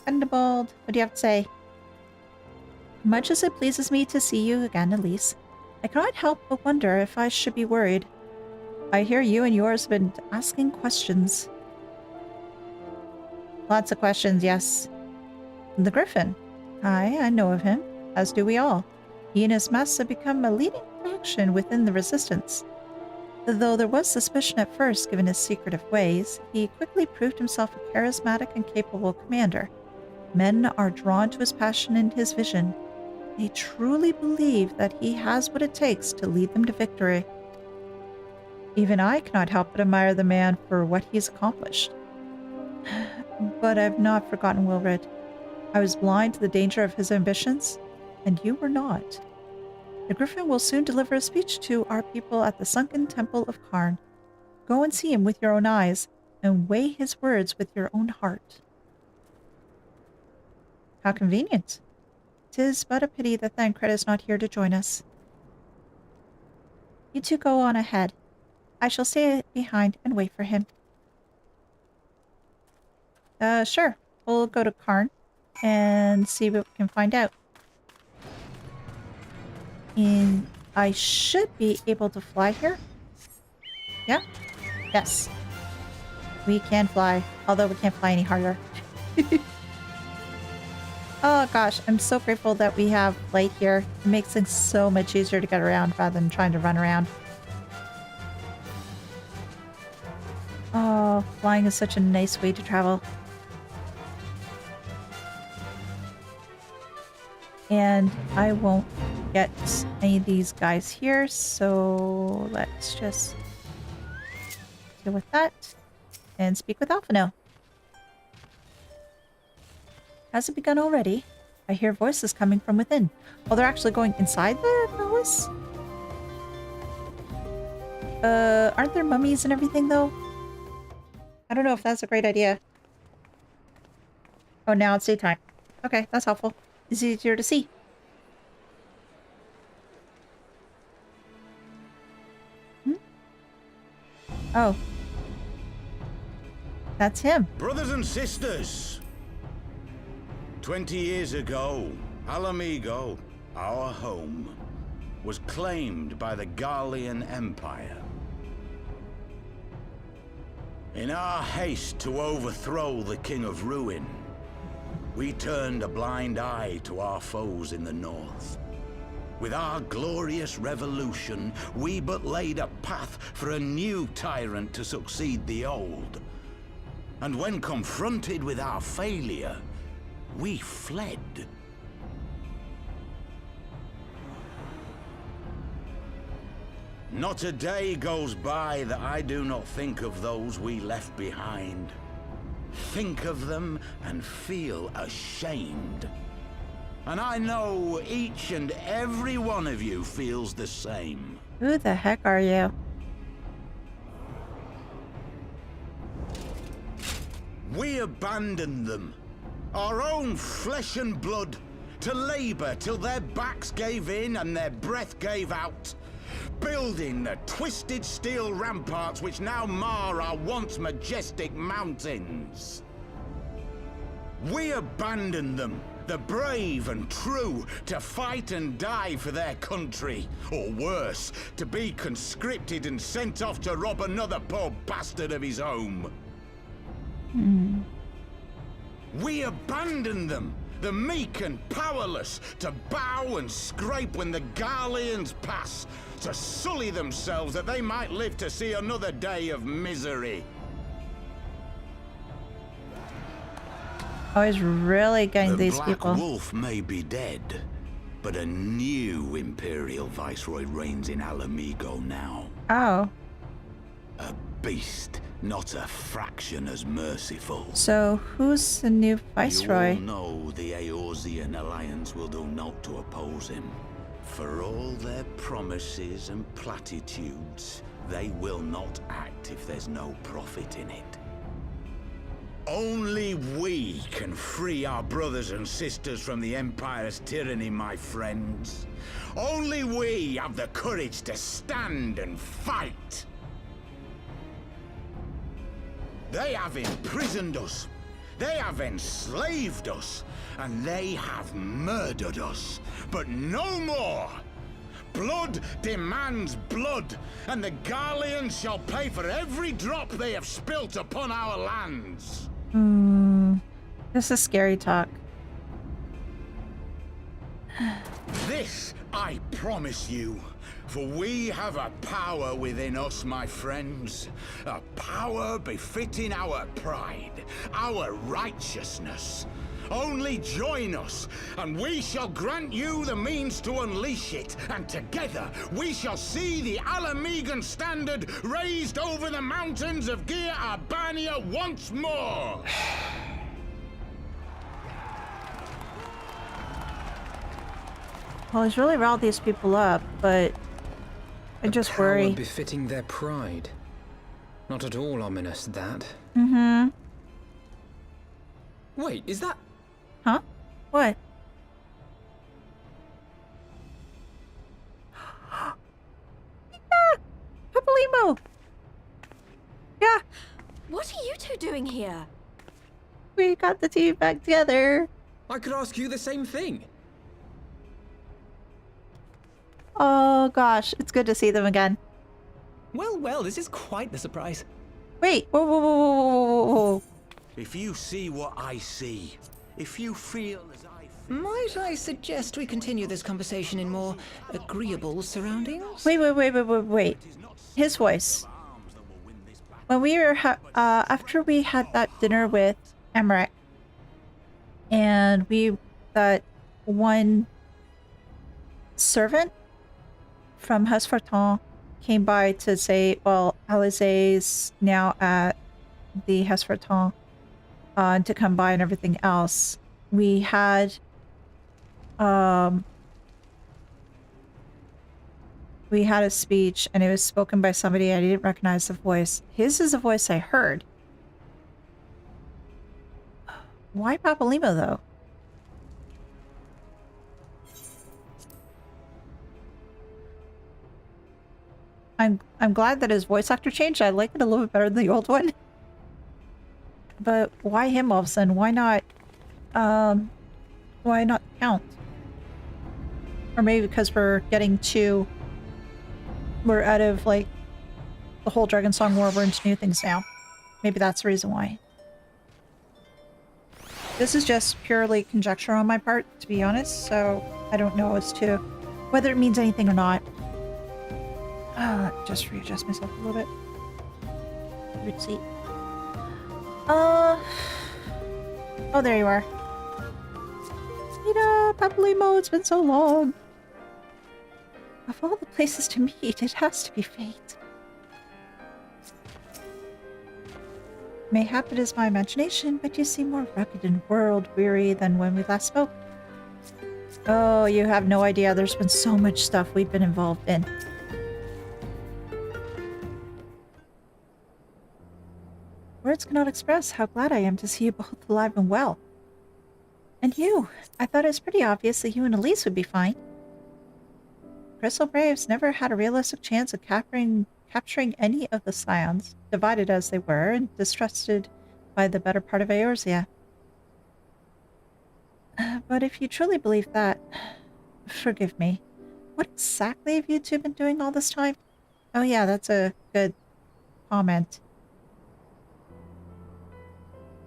Thunderbolt, what do you have to say? Much as it pleases me to see you again, Elise, I cannot help but wonder if I should be worried. I hear you and yours have been asking questions. Lots of questions, yes. The Griffin. Aye, I know of him, as do we all. He and his master have become a leading faction within the Resistance. Though there was suspicion at first given his secretive ways, he quickly proved himself a charismatic and capable commander. Men are drawn to his passion and his vision. They truly believe that he has what it takes to lead them to victory. Even I cannot help but admire the man for what he's accomplished. But I've not forgotten Wilred. I was blind to the danger of his ambitions, and you were not. The Griffin will soon deliver a speech to our people at the sunken temple of Karn. Go and see him with your own eyes, and weigh his words with your own heart. How convenient. 'Tis but a pity that Thancred is not here to join us. You two go on ahead. I shall stay behind and wait for him. Sure. We'll go to Karn and see what we can find out. And I should be able to fly here. Yeah? Yes. We can fly, although we can't fly any harder. Oh gosh, I'm so grateful that we have light here. It makes things so much easier to get around rather than trying to run around. Oh, flying is such a nice way to travel. And I won't get any of these guys here, so let's just deal with that and speak with Alphino. Has it begun already? I hear voices coming from within. Oh, they're actually going inside the palace? Aren't there mummies and everything, though? I don't know if that's a great idea. Oh, now it's daytime. Okay, that's helpful. It's easier to see. Oh. That's him. Brothers and sisters, 20 years ago, Alamigo, our home, was claimed by the Garlean Empire. In our haste to overthrow the King of Ruin, we turned a blind eye to our foes in the north. With our glorious revolution, we but laid a path for a new tyrant to succeed the old. And when confronted with our failure, we fled. Not a day goes by that I do not think of those we left behind. Think of them and feel ashamed. And I know each and every one of you feels the same. Who the heck are you? We abandoned them, our own flesh and blood, to labor till their backs gave in and their breath gave out, building the twisted steel ramparts which now mar our once majestic mountains. We abandoned them, the brave and true, to fight and die for their country, or worse, to be conscripted and sent off to rob another poor bastard of his home. We abandoned them, the meek and powerless, to bow and scrape when the Garleans pass, to sully themselves that they might live to see another day of misery. Oh, he's really getting The these Black people. Wolf may be dead, but a new Imperial Viceroy reigns in Alamigo now. Oh, A beast, not a fraction as merciful. so who's the new You viceroy? all know the Eorzean Alliance will do naught to oppose him. For all their promises and platitudes, they will not act if there's no profit in it. Only we can free our brothers and sisters from the Empire's tyranny, my friends. Only we have the courage to stand and fight. They have imprisoned us. They have enslaved us. And they have murdered us. But no more! Blood demands blood, and the Garleans shall pay for every drop they have spilt upon our lands. This is scary talk. This I promise you, for we have a power within us, my friends. A power befitting our pride, our righteousness. Only join us, and we shall grant you the means to unleash it, and together we shall see the Alamigan standard raised over the mountains of Gir Arbania once more! Well, he's really riled these people up, but I just Power worry. befitting their pride. Not at all ominous, that. Mm-hmm. Wait, is that... Huh? What? Yeah! Papalimo! Yeah! What are you two doing here? We got the team back together. I could ask you the same thing. Oh gosh, it's good to see them again. Well, well, this is quite the surprise. Wait, whoa, whoa, whoa, whoa, whoa, whoa, whoa. If you see what I see, if you feel as I feel... Might I suggest we continue this conversation in more agreeable surroundings? Wait. His voice. When we were, after we had that dinner with Emmerich, and that one servant from Heavensward came by to say, well, Alisaie's now at the Heavensward, to come by and everything else. We had, a speech, and it was spoken by somebody I didn't recognize the voice. His is a voice I heard. Why Papalimo, though? I'm glad that his voice actor changed. I like it a little bit better than the old one. But why him all of a sudden? Why not Count? Or maybe because we're out of like the whole Dragonsong War, we're into new things now. Maybe that's the reason why. This is just purely conjecture on my part, to be honest, so I don't know as to whether it means anything or not. Just readjust myself a little bit. Good seat. Oh, there you are. Papalimo, it's been so long. Of all the places to meet, it has to be fate. Mayhap it is my imagination, but you seem more rugged and world-weary than when we last spoke. Oh, you have no idea. There's been so much stuff we've been involved in. Words cannot express how glad I am to see you both alive and well. And you. I thought it was pretty obvious that you and Elise would be fine. Crystal Braves never had a realistic chance of capturing any of the Scions, divided as they were and distrusted by the better part of Eorzea. But if you truly believe that, forgive me. What exactly have you two been doing all this time? Oh yeah, that's a good comment.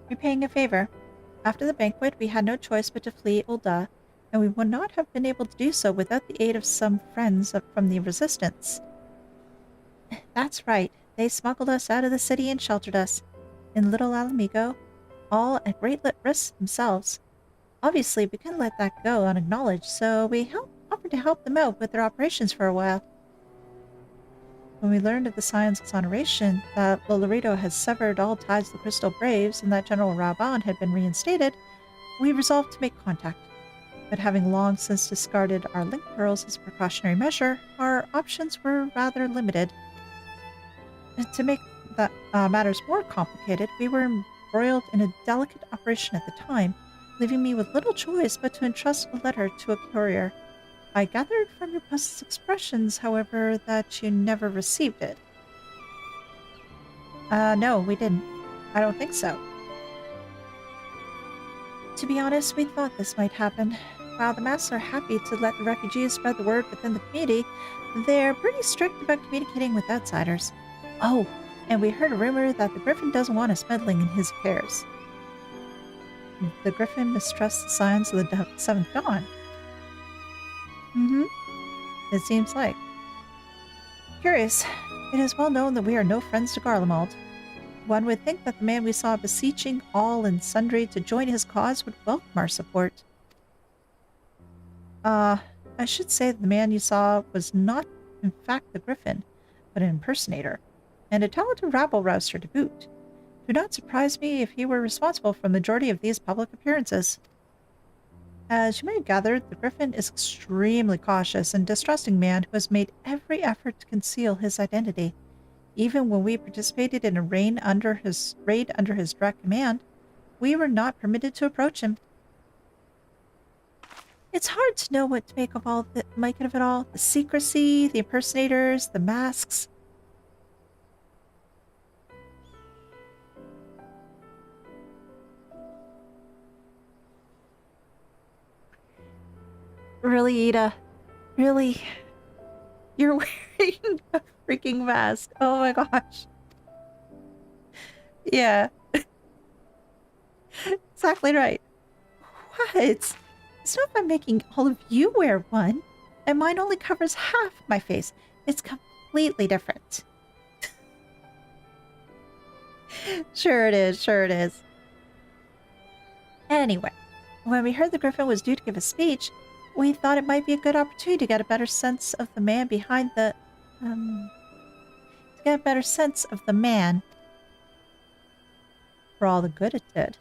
Repaying a favor. After the banquet, we had no choice but to flee Ul'dah, and we would not have been able to do so without the aid of some friends from the Resistance. That's right. They smuggled us out of the city and sheltered us. In Little Alamigo, all at great risk themselves. Obviously, we couldn't let that go unacknowledged, so we offered to help them out with their operations for a while. When we learned of the Scion's exoneration, that Lolorito had severed all ties to the Crystal Braves and that General Raban had been reinstated, we resolved to make contact. But having long since discarded our link pearls as a precautionary measure, our options were rather limited. And to make matters more complicated, we were embroiled in a delicate operation at the time, leaving me with little choice but to entrust a letter to a courier. I gathered from your present expressions, however, that you never received it. No, we didn't. I don't think so. To be honest, we thought this might happen. While the masks are happy to let the refugees spread the word within the community, they're pretty strict about communicating with outsiders. Oh, and we heard a rumor that the Griffin doesn't want us meddling in his affairs. The Griffin mistrusts the signs of the Seventh Dawn. It seems like. Curious. It is well known that we are no friends to Garlemald. One would think that the man we saw beseeching all and sundry to join his cause would welcome our support. I should say that the man you saw was not, in fact, the Griffin, but an impersonator, and a talented rabble-rouser to boot. It would not surprise me if he were responsible for the majority of these public appearances. As you may have gathered, the Griffin is extremely cautious and distrusting man who has made every effort to conceal his identity. Even when we participated in a raid under his direct command, we were not permitted to approach him. It's hard to know what to make of it all. The secrecy, the impersonators, the masks. Really, Ida? Really? You're wearing a freaking mask. Oh my gosh. Yeah. Exactly right. What? It's not I'm making all of you wear one, and mine only covers half my face. It's completely different. Sure it is, sure it is. Anyway, when we heard the Griffin was due to give a speech, we thought it might be a good opportunity to get a better sense of the man behind the, for all the good it did.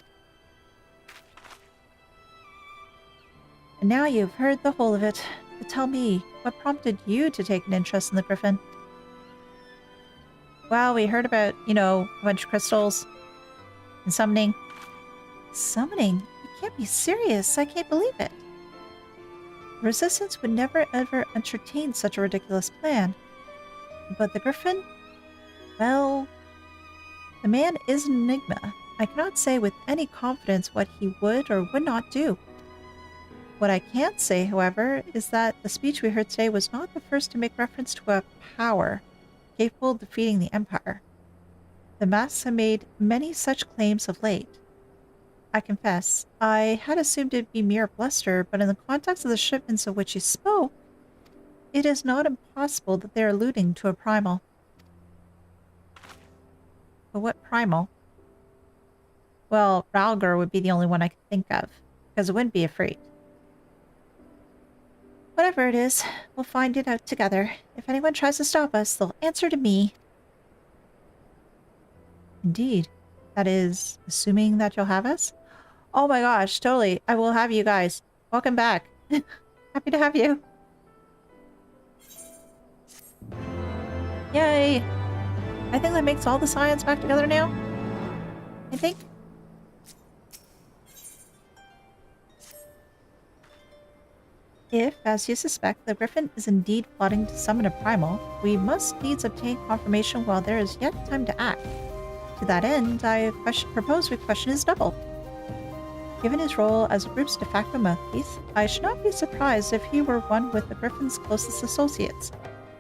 And now you've heard the whole of it. But tell me, what prompted you to take an interest in the Griffin? Well, we heard about, a bunch of crystals and summoning. Summoning? You can't be serious. I can't believe it. Resistance would never ever entertain such a ridiculous plan. But the Griffin? Well, the man is an enigma. I cannot say with any confidence what he would or would not do. What I can say, however, is that the speech we heard today was not the first to make reference to a power capable of defeating the Empire. The masks have made many such claims of late. I confess, I had assumed it would be mere bluster, but in the context of the shipments of which he spoke, it is not impossible that they are alluding to a primal. But what primal? Well, Ralgar would be the only one I could think of, because it wouldn't be a freak. Whatever it is, we'll find it out together. If anyone tries to stop us, they'll answer to me. Indeed. That is, assuming that you'll have us? Oh my gosh, totally. I will have you guys. Welcome back. Happy to have you. Yay! I think that makes all the science back together now. I think. If, as you suspect, the Griffin is indeed plotting to summon a primal, we must needs obtain confirmation while there is yet time to act. To that end, I propose we question his double. Given his role as the group's de facto mouthpiece, I should not be surprised if he were one with the Griffin's closest associates.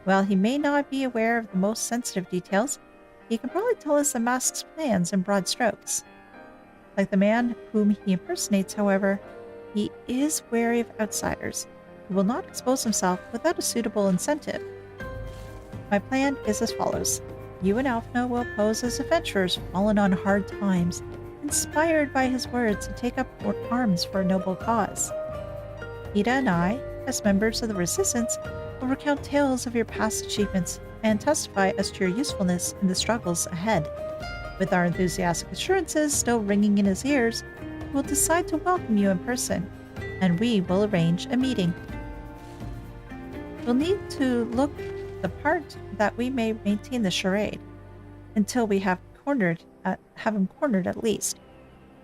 While he may not be aware of the most sensitive details, he can probably tell us the mask's plans in broad strokes. Like the man whom he impersonates, however, he is wary of outsiders. He will not expose himself without a suitable incentive. My plan is as follows. You and Alphna will pose as adventurers fallen on hard times, and inspired by his words and take up arms for a noble cause. Ida and I, as members of the Resistance, will recount tales of your past achievements and testify as to your usefulness in the struggles ahead. With our enthusiastic assurances still ringing in his ears, we will decide to welcome you in person, and we will arrange a meeting. We'll need to look the part that we may maintain the charade until we have him cornered at least.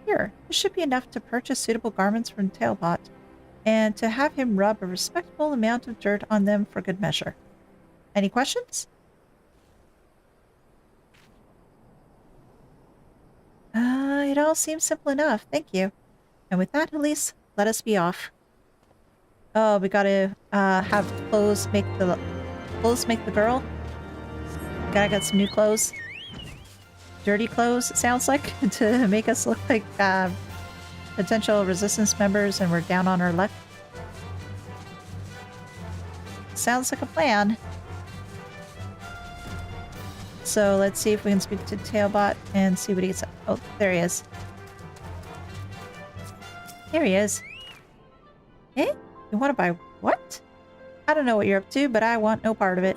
Here, this should be enough to purchase suitable garments from Tailbot, and to have him rub a respectable amount of dirt on them for good measure. Any questions? It all seems simple enough, thank you. And with that, Elise, let us be off. Oh, we gotta have clothes make the girl. Gotta get some new clothes. Dirty clothes, it sounds like, to make us look like potential resistance members and we're down on our luck. Sounds like a plan. So let's see if we can speak to Tailbot and see what he said. Oh, there he is. Here he is. Eh? You want to buy what? I don't know what you're up to, but I want no part of it.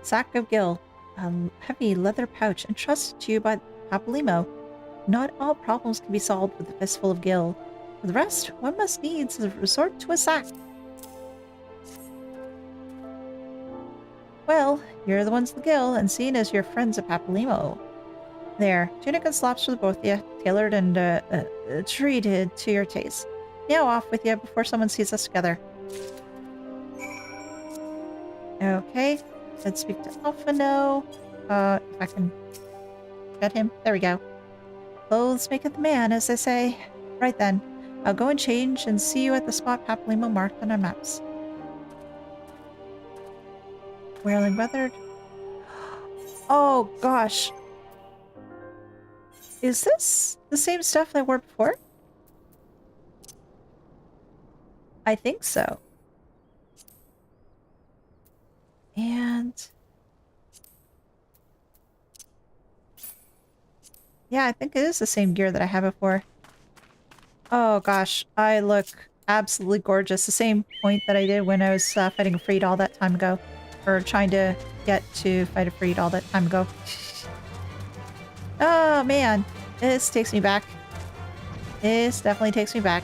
Sack of Gil. A heavy leather pouch entrusted to you by Papalymo. Not all problems can be solved with a fistful of Gil. For the rest, one must needs resort to a sack. Well, you're the ones with the Gil, and seen as your friends at Papalymo. There, tunic and slops for the both of you, tailored and treated to your taste. Now off with you before someone sees us together. Okay, let's speak to Alphino. If I can get him. There we go. Clothes maketh the man, as they say. Right then, I'll go and change and see you at the spot Papalymo marked on our maps. Wailing weathered. Oh gosh. Is this the same stuff I wore before? I think so. And yeah, I think it is the same gear that I had before. Oh gosh, I look absolutely gorgeous. The same point that I did when I was fighting a Freed all that time ago. Or trying to get to fight a Freed all that time ago. Oh man, this takes me back. This definitely takes me back.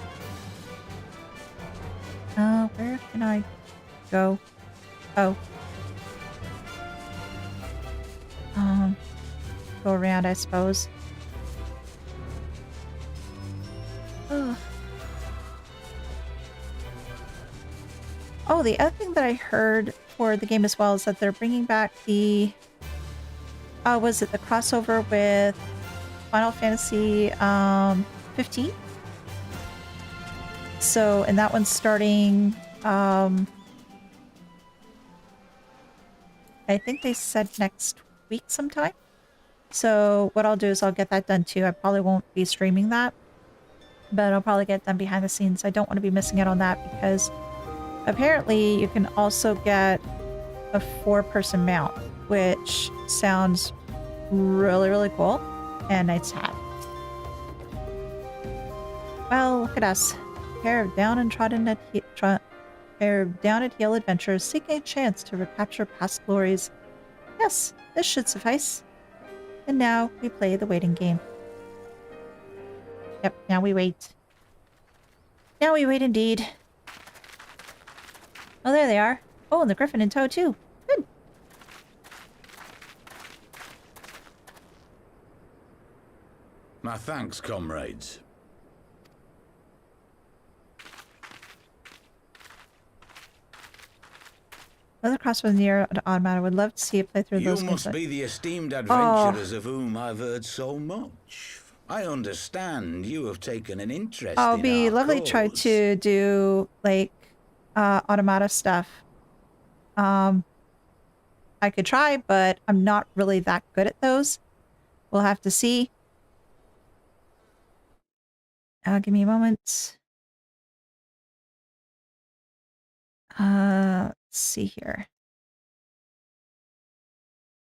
Where can I go? Oh. Go around, I suppose. Ugh. Oh, the other thing that I heard for the game as well is that they're bringing back the... was it the crossover with Final Fantasy 15? So, and that one's starting... I think they said next week sometime. So what I'll do is I'll get that done too. I probably won't be streaming that, but I'll probably get done behind the scenes. I don't want to be missing out on that because apparently you can also get a 4-person mount, which sounds really, really cool and nice to have. Well, look at us. A pair of down and trodden at heel adventurers seeking a chance to recapture past glories. Yes, this should suffice. And now we play the waiting game. Yep, now we wait. Now we wait indeed. Oh, there they are. Oh, and the griffin in tow too. Good. My thanks, comrades. Another crossroads near Automata. Would love to see it play through those You games. must be the esteemed adventurers of whom I've heard so much. I understand you have taken an interest in I'll be our lovely cause. try to do like Automata stuff. I could try, but I'm not really that good at those. We'll have to see. Give me a moment. Let's see here.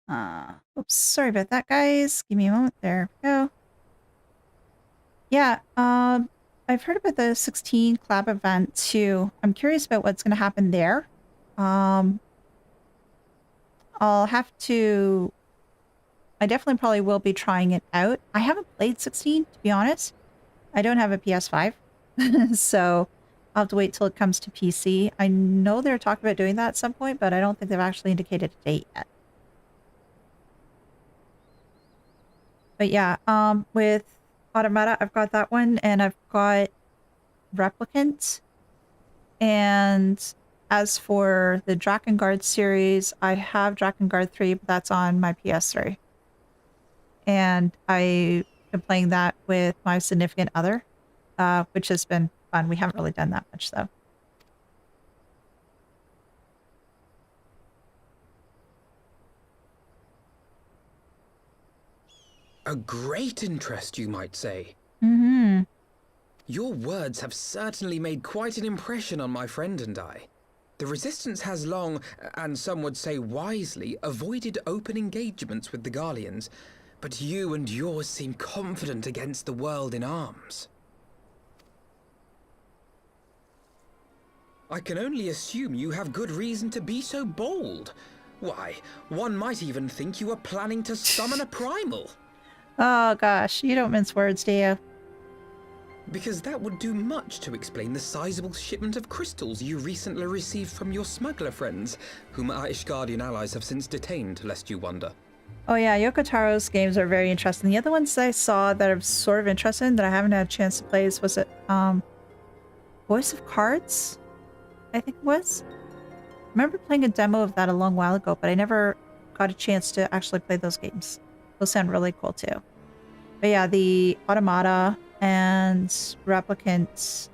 Oops, sorry about that, guys. Give me a moment. There we go. Yeah, I've heard about the 16 collab event too. I'm curious about what's going to happen there. I'll have to... I definitely probably will be trying it out. I haven't played 16, to be honest. I don't have a PS5, so I'll have to wait till it comes to PC. I know they're talking about doing that at some point, but I don't think they've actually indicated a date yet. But yeah, with Automata, I've got that one, and I've got Replicant. And as for the Drakengard series, I have Drakengard 3, but that's on my PS3. And I've been playing that with my significant other, which has been fun. We haven't really done that much, though. A great interest, you might say. Mm-hmm. Your words have certainly made quite an impression on my friend and I. The Resistance has long, and some would say wisely, avoided open engagements with the Garleans, but you and yours seem confident against the world in arms. I can only assume you have good reason to be so bold. Why, one might even think you are planning to summon a primal. Oh gosh, you don't mince words, do you? Because that would do much to explain the sizable shipment of crystals you recently received from your smuggler friends, whom our Ishgardian allies have since detained, lest you wonder. Oh yeah, Yoko Taro's games are very interesting. The other ones I saw that I'm sort of interested in that I haven't had a chance to play was it Voice of Cards? I think it was. I remember playing a demo of that a long while ago, but I never got a chance to actually play those games. Those sound really cool too. But yeah, the Automata and Replicant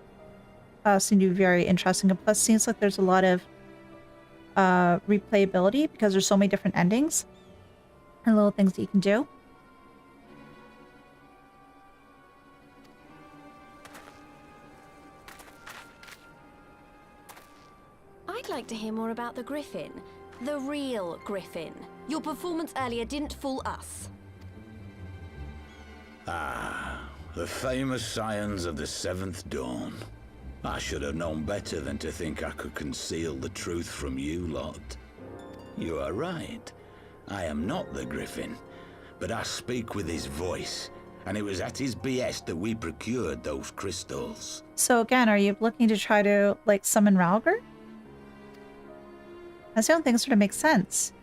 seem to be very interesting. And plus, it seems like there's a lot of replayability because there's so many different endings and little things that you can do. I'd like to hear more about the Griffin. The real Griffin. Your performance earlier didn't fool us. Ah, the famous scions of the Seventh Dawn. I should have known better than to think I could conceal the truth from you lot. You are right. I am not the Griffin, but I speak with his voice, and it was at his behest that we procured those crystals. So again, are you looking to try to, like, summon Ralgr? That's the only thing that sort of makes sense.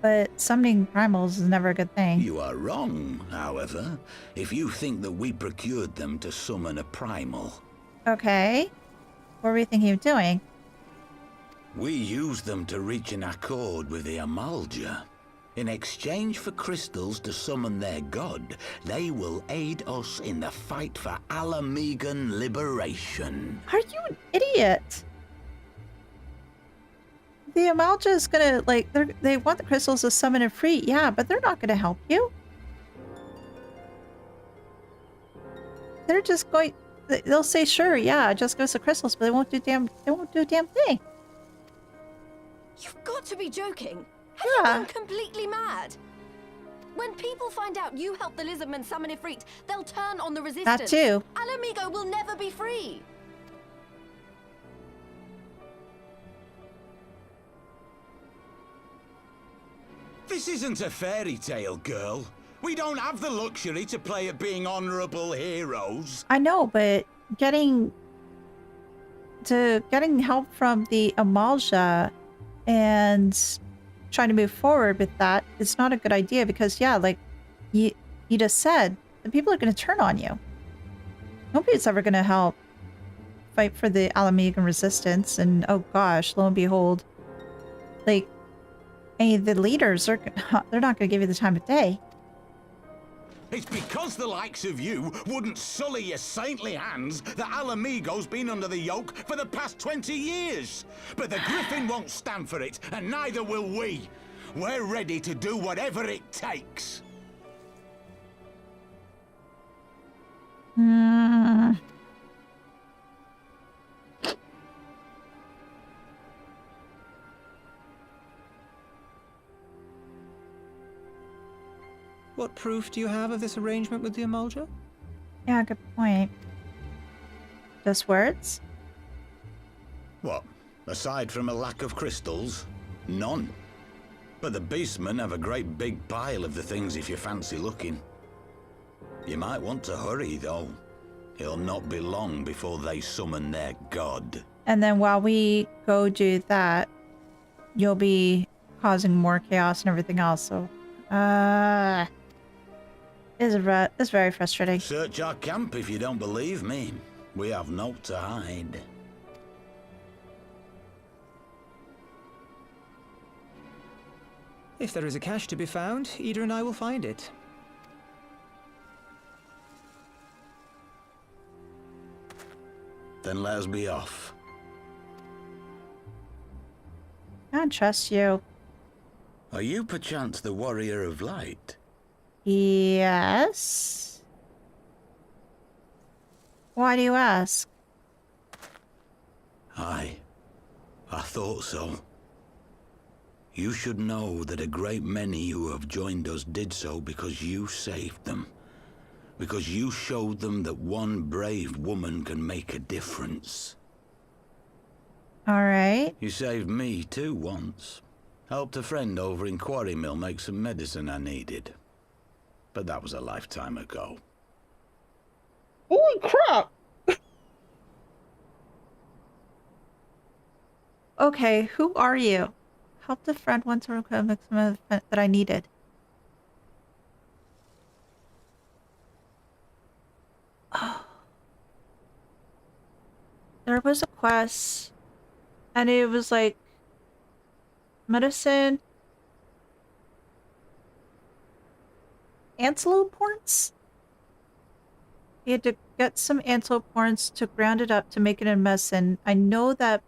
But summoning primals is never a good thing. You are wrong, however, if you think that we procured them to summon a primal. Okay. What were we thinking of doing? We used them to reach an accord with the Amalja. In exchange for crystals to summon their god, they will aid us in the fight for Alamegan liberation. Are you an idiot? The Amalja is gonna, like, they want the crystals to summon a free, yeah, but they're not gonna help you. They're just going, they'll say, sure, yeah, just give us the crystals, but they won't do a damn thing. You've got to be joking. Have Yeah. you gone completely mad? When people find out you helped the Lizardmen summon Ifrit, they'll turn on the Resistance. That too. Alamigo will never be free. This isn't a fairy tale, girl. We don't have the luxury to play at being honorable heroes. I know, but getting help from the Amalja and trying to move forward with that is not a good idea because, yeah, like you just said, the people are going to turn on you. Nobody's ever going to help fight for the Alamegan resistance, and oh gosh, lo and behold, like any of the leaders they're not going to give you the time of day. It's because the likes of you wouldn't sully your saintly hands that Alamigo's been under the yoke for the past 20 years. But the Griffin won't stand for it, and neither will we. We're ready to do whatever it takes. What proof do you have of this arrangement with the Emulger? Yeah, good point. Just words? What? Aside from a lack of crystals? None. But the beastmen have a great big pile of the things if you fancy looking. You might want to hurry, though. It'll not be long before they summon their god. And then while we go do that, you'll be causing more chaos and everything else, so... It's very frustrating. Search our camp if you don't believe me. We have naught to hide. If there is a cache to be found, Ida and I will find it. Then let us be off. I don't trust you. Are you perchance the Warrior of Light? Yes. Why do you ask? Aye. I thought so. You should know that a great many who have joined us did so because you saved them. Because you showed them that one brave woman can make a difference. Alright. You saved me too once. Helped a friend over in Quarry Mill make some medicine I needed. But that was a lifetime ago. Holy crap! Okay, who are you? Helped a friend once to make some that I needed. Oh. There was a quest, and it was like medicine, antelope horns. He had to get some antelope horns to ground it up to make it in medicine. I know that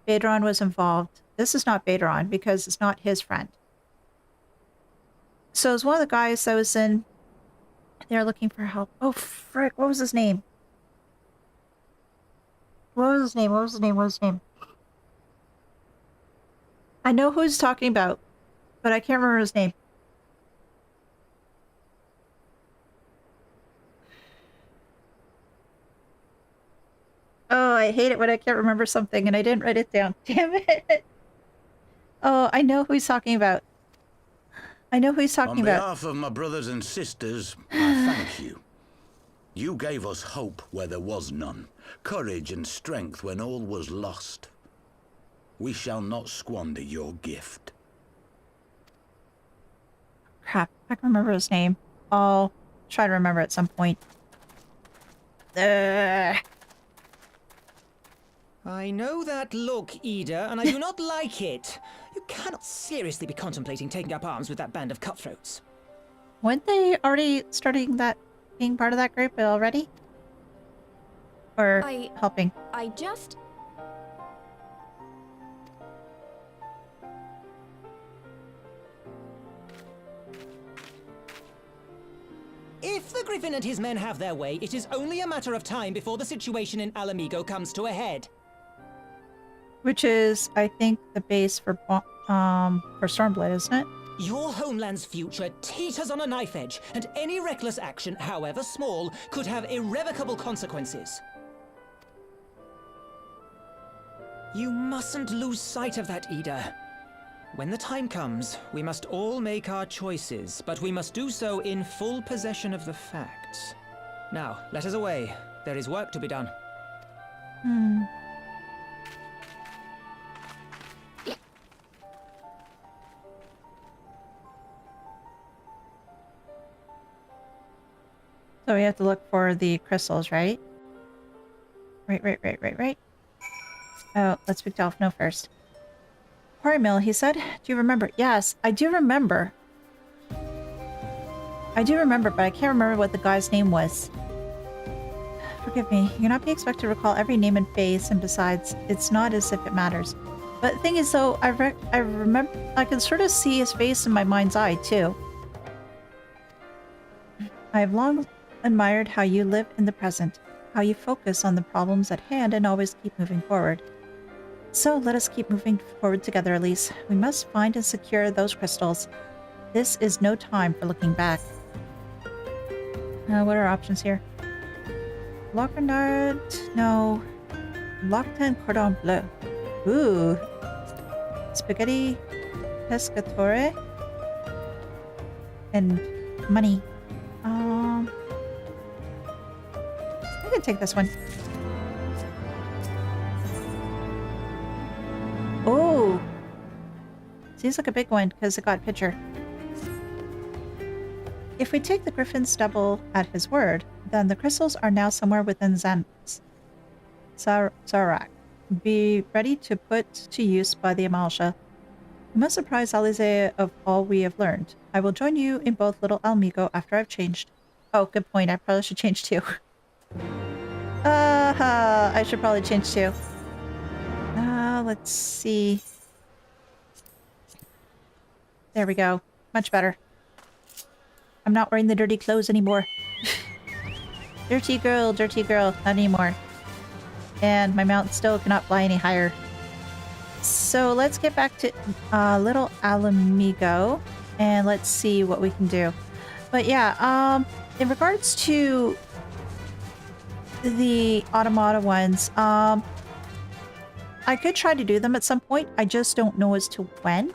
Baderon was involved. This is not Baderon because it's not his friend. So it's one of the guys that was in there looking for help. Oh, frick. What was his name? What was his name? What was his name? What was his name? I know who he's talking about, but I can't remember his name. Oh, I hate it when I can't remember something and I didn't write it down. Damn it. Oh, I know who he's talking about. I know who he's talking about. On behalf of my brothers and sisters, I thank you. You gave us hope where there was none, courage and strength when all was lost. We shall not squander your gift. Crap, I can remember his name. I'll try to remember at some point. I know that look, Ida, and I do not like it. You cannot seriously be contemplating taking up arms with that band of cutthroats. Weren't they already starting that, being part of that group already? Or helping? I just... If the Griffin and his men have their way, it is only a matter of time before the situation in Alamigo comes to a head. Which is, I think, the base for Stormblood, isn't it? Your homeland's future teeters on a knife edge, and any reckless action, however small, could have irrevocable consequences. You mustn't lose sight of that, Ida. When the time comes, we must all make our choices, but we must do so in full possession of the facts. Now, let us away. There is work to be done. So we have to look for the crystals, right? Right. Oh, let's speak to Elfno first. Quarry Mill, he said. Do you remember? Yes, I do remember. But I can't remember what the guy's name was. Forgive me. You cannot be expected to recall every name and face, and besides, it's not as if it matters. But the thing is, though, I remember... I can sort of see his face in my mind's eye, too. I have long admired how you live in the present, how you focus on the problems at hand and always keep moving forward. So let us keep moving forward together, Elise. We must find and secure those crystals. This is no time for looking back. What are our options here? Locrenard? No. Loctin Cordon Bleu. Ooh. Spaghetti Pescatore. And money. I can take this one. Oh. Seems like a big one because it got a picture. If we take the Griffin's double at his word, then the crystals are now somewhere within Zarak. Be ready to put to use by the Amalja. We must surprise Alisaie of all we have learned. I will join you in both Little Almigo after I've changed. Oh, good point. I probably should change too. I should probably change too. Let's see. There we go. Much better. I'm not wearing the dirty clothes anymore. Dirty girl, not anymore. And my mount still cannot fly any higher. So let's get back to Little Alamigo and let's see what we can do. But yeah, in regards to the automata ones, I could try to do them at some point. I just don't know as to when.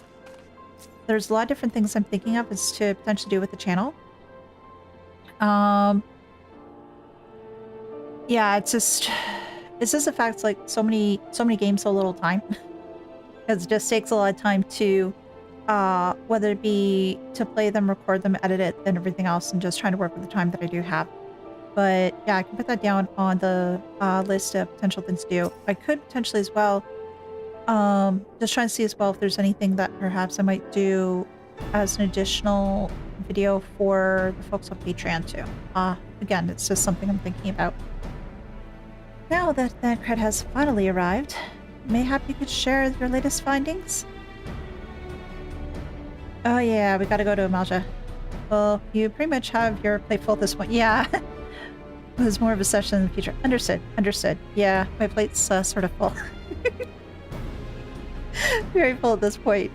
There's a lot of different things I'm thinking of as to potentially do with the channel. Yeah, it's just the fact like so many games, so little time. Because it just takes a lot of time to whether it be to play them, record them, edit it, and everything else, and just trying to work with the time that I do have. But yeah, I can put that down on the list of potential things to do. I could potentially as well just try and see as well if there's anything that perhaps I might do as an additional video for the folks on Patreon too. Again, it's just something I'm thinking about. Now that Thancred has finally arrived, mayhap you could share your latest findings? Oh yeah, we gotta go to Amalja. Well, you pretty much have your plate full at this point. Yeah. It was more of a session in the future. Understood. Yeah, my plate's sort of full. Very full at this point.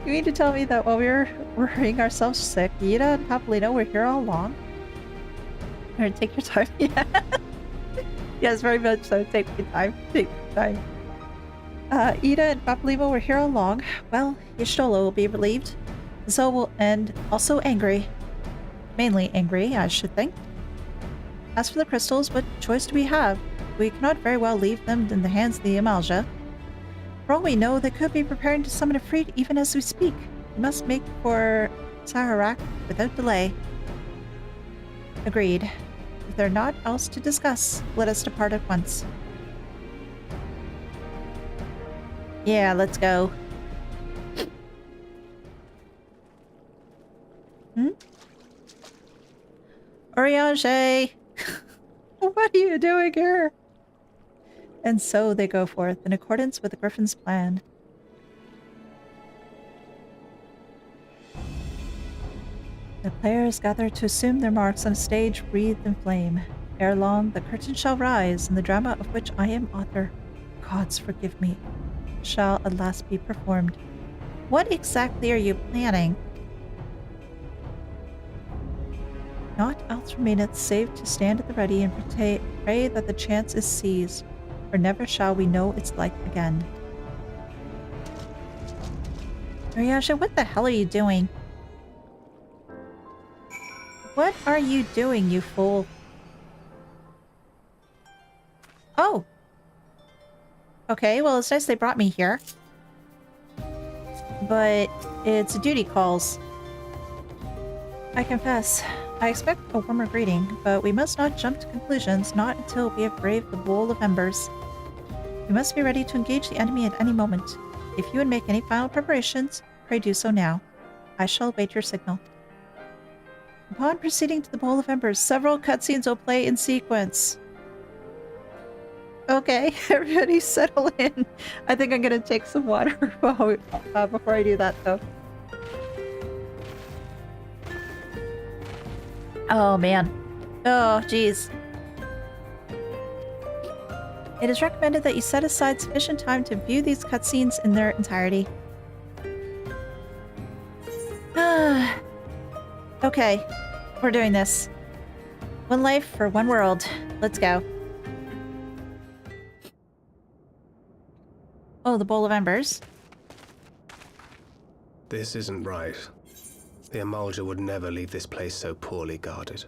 You mean to tell me that while we were worrying ourselves sick, Ida and Papolino were here all along? Or take your time. Yeah. Yes, very much so. Take your time. Ida and Papolino were here all along. Well, Y'shtola will be relieved. Zoe will end also angry. Mainly angry, I should think. As for the crystals, what choice do we have? We cannot very well leave them in the hands of the Amalja. For all we know, they could be preparing to summon a Ifrit even as we speak. We must make for Zarak without delay. Agreed. If there are naught else to discuss, let us depart at once. Yeah, let's go. Oriange! What are you doing here? And so they go forth, in accordance with the Griffin's plan. The players gather to assume their marks on a stage wreathed in flame. Ere long, the curtain shall rise, and the drama of which I am author, gods forgive me, shall at last be performed. What exactly are you planning? Naught else remaineth save to stand at the ready and pray that the chance is seized, for never shall we know its like again. Mariasha, what the hell are you doing? What are you doing, you fool? Oh! Okay, well, it's nice they brought me here. But it's duty calls. I confess, I expect a warmer greeting, but we must not jump to conclusions, not until we have braved the bowl of embers. We must be ready to engage the enemy at any moment. If you would make any final preparations, pray do so now. I shall await your signal. Upon proceeding to the bowl of embers, several cutscenes will play in sequence. Okay, everybody settle in. I think I'm gonna take some water before I do that, though. Oh, man. Oh, jeez. It is recommended that you set aside sufficient time to view these cutscenes in their entirety. Okay, we're doing this. One life for one world. Let's go. Oh, the Bowl of Embers. This isn't right. The Amalja would never leave this place so poorly guarded.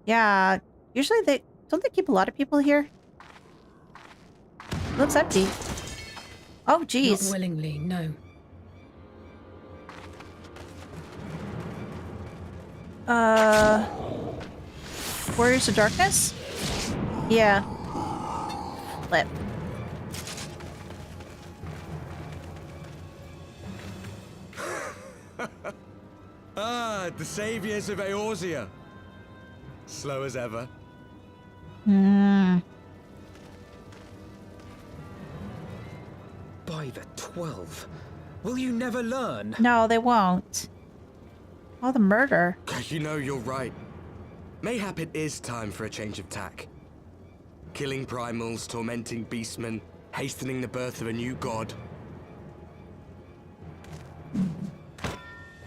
Yeah, usually don't they keep a lot of people here? Looks empty. Oh, Not jeez. willingly, no. Warriors of Darkness? Yeah. Flip. Ah, the saviors of Eorzea. Slow as ever. Hmm. By the 12. Will you never learn? No, they won't. All the murder. You know, you're right. Mayhap it is time for a change of tack. Killing primals, tormenting beastmen, hastening the birth of a new god.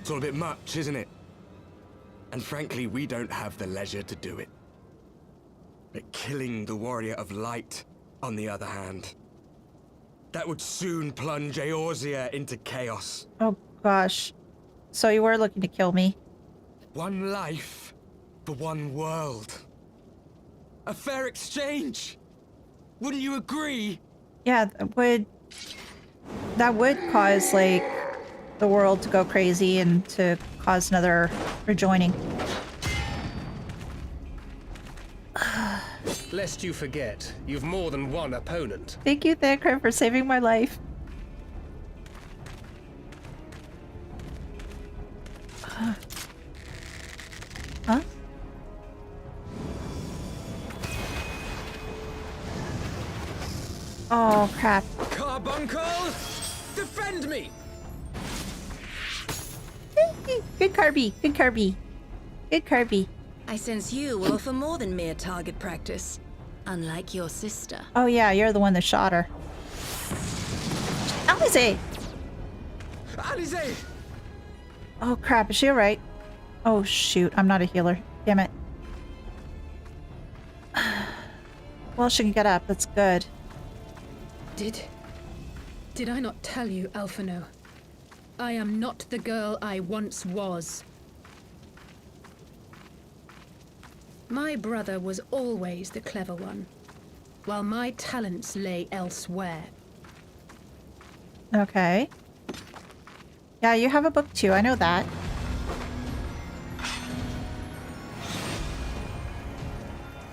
It's all a bit much, isn't it? And frankly, we don't have the leisure to do it. But killing the warrior of light, on the other hand, that would soon plunge Eorzea into chaos. Oh, gosh. So you were looking to kill me. One life for one world. A fair exchange. Wouldn't you agree? Yeah, that would cause, like, the world to go crazy and to cause another rejoining. Lest you forget, you've more than one opponent. Thank you, Thancred, for saving my life. Huh? Oh, crap. Carbuncle! Defend me! Good Carby, good Carby. Good Carby. I sense you will offer more than mere target practice, unlike your sister. Oh yeah, you're the one that shot her. Alisaie! Alisaie! Oh crap, is she alright? Oh shoot, I'm not a healer. Damn it. Well, she can get up, that's good. Did I not tell you, Alphino? I am not the girl I once was. My brother was always the clever one, while my talents lay elsewhere. Okay. Yeah, you have a book too, I know that.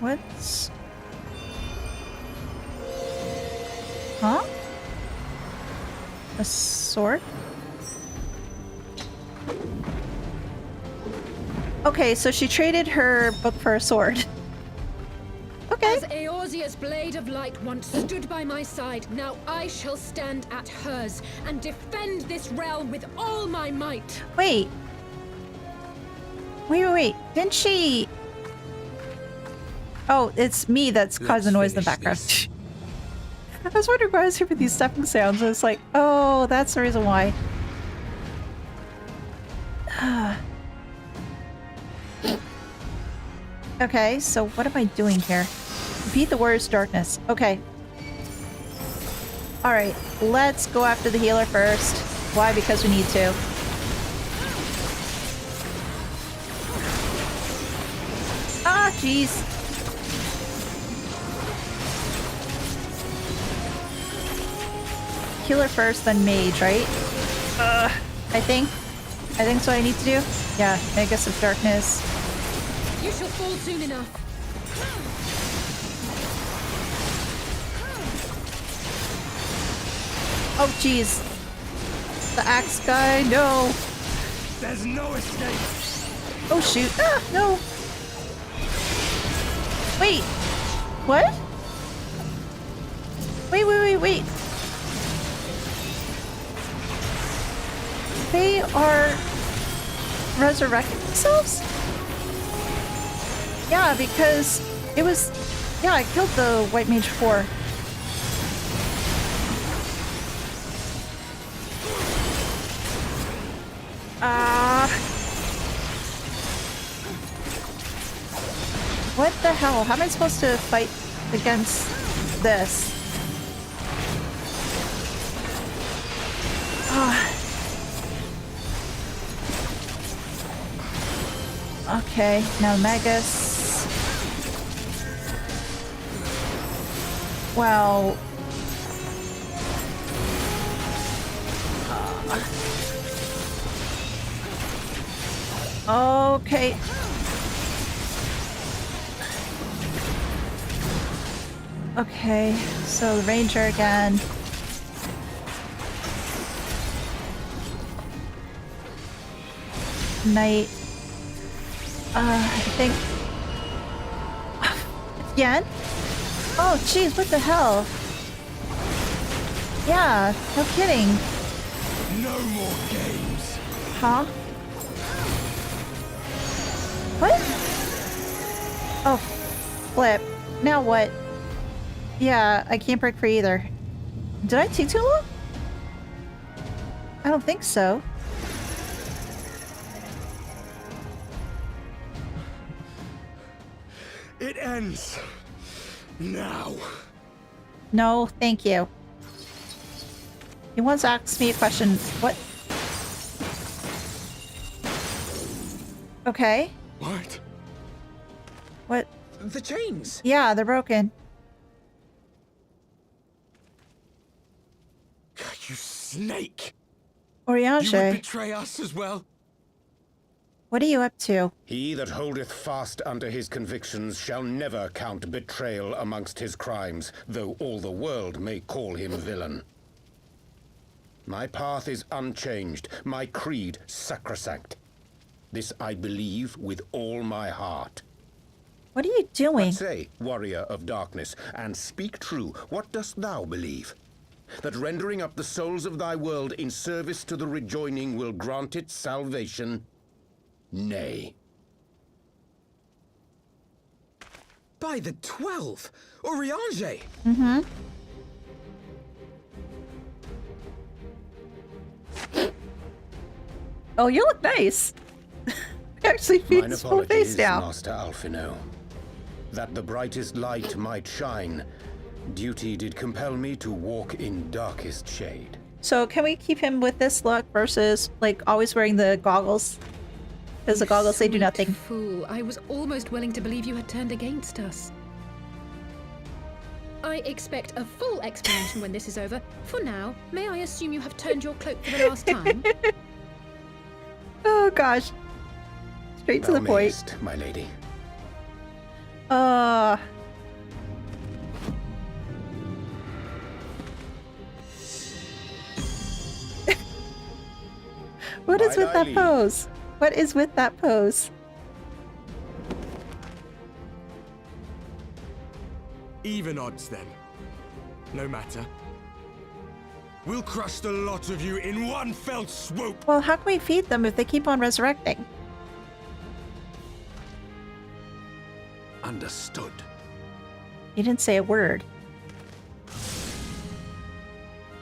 What's... Huh? A sword? Okay, so she traded her book for a sword. Okay. As Eorzea's blade of light once stood by my side, now I shall stand at hers and defend this realm with all my might. Wait. Wait. Didn't she... Oh, it's me that's causing noise in the background. I was wondering why I was hearing these stepping sounds. I was like, oh, that's the reason why. Okay, so what am I doing here? Beat the Warrior's Darkness. Okay. Alright, let's go after the healer first. Why? Because we need to. Ah, jeez. Healer first, then mage, right? I think that's what I need to do. Yeah, Magus of Darkness. You shall fall soon enough. Oh, jeez. The axe guy, no. There's no escape. Oh, shoot. Ah, no. Wait. What? Wait. They are resurrecting themselves? Yeah, because it was... Yeah, I killed the White Mage 4. Ah! the hell? How am I supposed to fight against this? Okay, now Magus. Well... Okay. Okay, so the Ranger again. Knight. I think... Again? Oh, jeez, what the hell? Yeah, no kidding. No more games. Huh? What? Oh, flip. Now what? Yeah, I can't break free either. Did I take too long? I don't think so. It ends now. No, thank you. He wants to ask me a question. What? Okay. What? What? The chains! Yeah, they're broken. You snake! You would Oriange, betray us as well? what are you up to? He that holdeth fast unto his convictions shall never count betrayal amongst his crimes, though all the world may call him villain. My path is unchanged, my creed sacrosanct. This I believe with all my heart. What are you doing? What say, warrior of darkness, and speak true, what dost thou believe? That rendering up the souls of thy world in service to the rejoining will grant it salvation? Nay. By the 12! Oriange! Mm-hmm. Oh, you look nice. Actually, Mine feeds full face apologies, now. Master Alphino. That the brightest light might shine, duty did compel me to walk in darkest shade. So can we keep him with this look versus like always wearing the goggles? Because the goggles, they do Sweet nothing. Fool, I was almost willing to believe you had turned against us. I expect a full explanation when this is over. For now, may I assume you have turned your cloak for the last time? Oh gosh. Straight to Thou the point. mayest, my lady. What is By with thy that leave. pose? What is with that pose? Even odds then. No matter. We'll crush the lot of you in one fell swoop! Well, how can we feed them if they keep on resurrecting? Understood. You didn't say a word.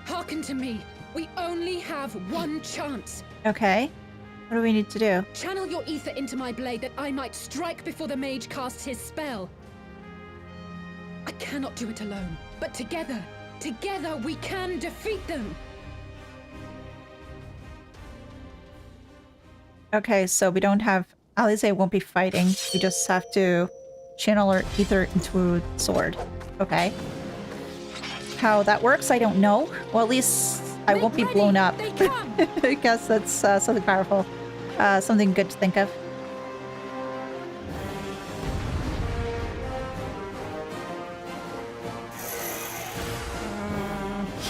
Hearken to me. We only have one chance. Okay. What do we need to do? Channel your ether into my blade that I might strike before the mage casts his spell. I cannot do it alone, but together we can defeat them. Okay, so we don't have... Alisaie won't be fighting. We just have to channel our ether into a sword. Okay. How that works, I don't know. Well, at least I Make won't be ready, blown up. they come. I guess that's something powerful. Something good to think of.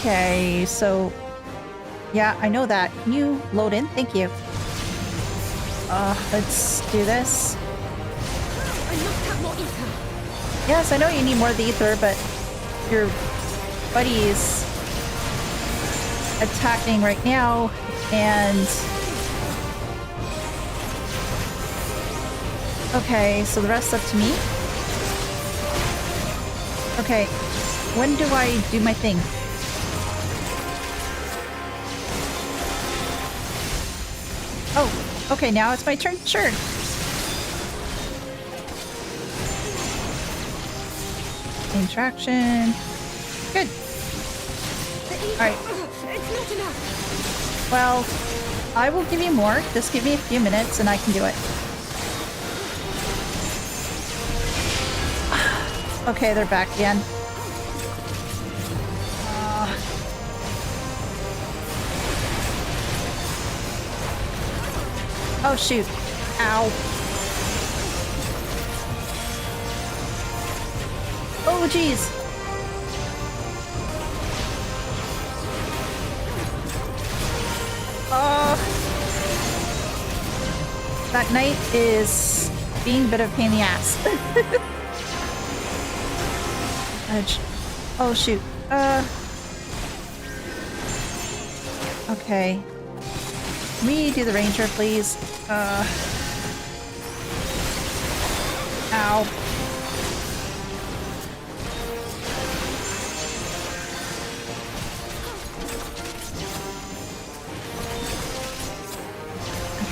Okay, so... Yeah, I know that. Can you load in? Thank you. Let's do this. I must have more ether. Yes, I know you need more of the ether, but your buddy's attacking right now, and... Okay, so the rest's up to me. Okay, when do I do my thing? Oh, okay, now it's my turn. Sure. Interaction. Good. Alright. It's not enough. Well, I will give you more. Just give me a few minutes and I can do it. Okay, they're back again. Oh shoot. Ow. Oh jeez. That knight is being a bit of a pain in the ass. Edge. Oh shoot. Okay. Can we do the ranger, please? Ow.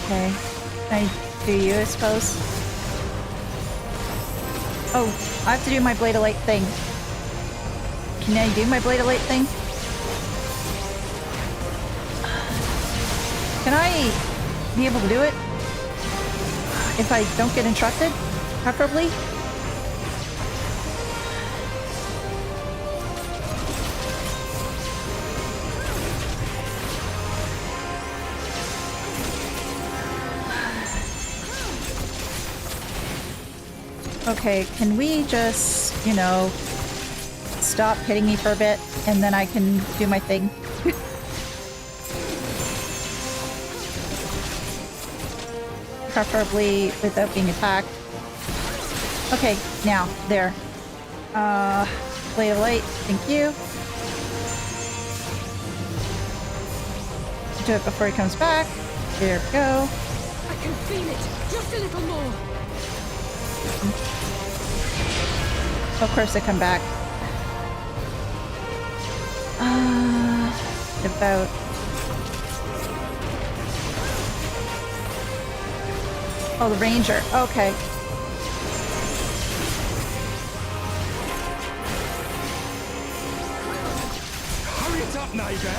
Okay. Can I do you, I suppose? Oh, I have to do my Blade of Light thing. Can I do my Blade of Light thing? Can I be able to do it? If I don't get interrupted, preferably? Okay, can we just, you know, stop hitting me for a bit and then I can do my thing? Preferably without being attacked. Okay, now, there. Blade of Light, thank you. Do it before he comes back. There we go. I can feel it. Just a little more. Of course they come back. About... Oh, the ranger. Okay. Hurry it up, neighbor.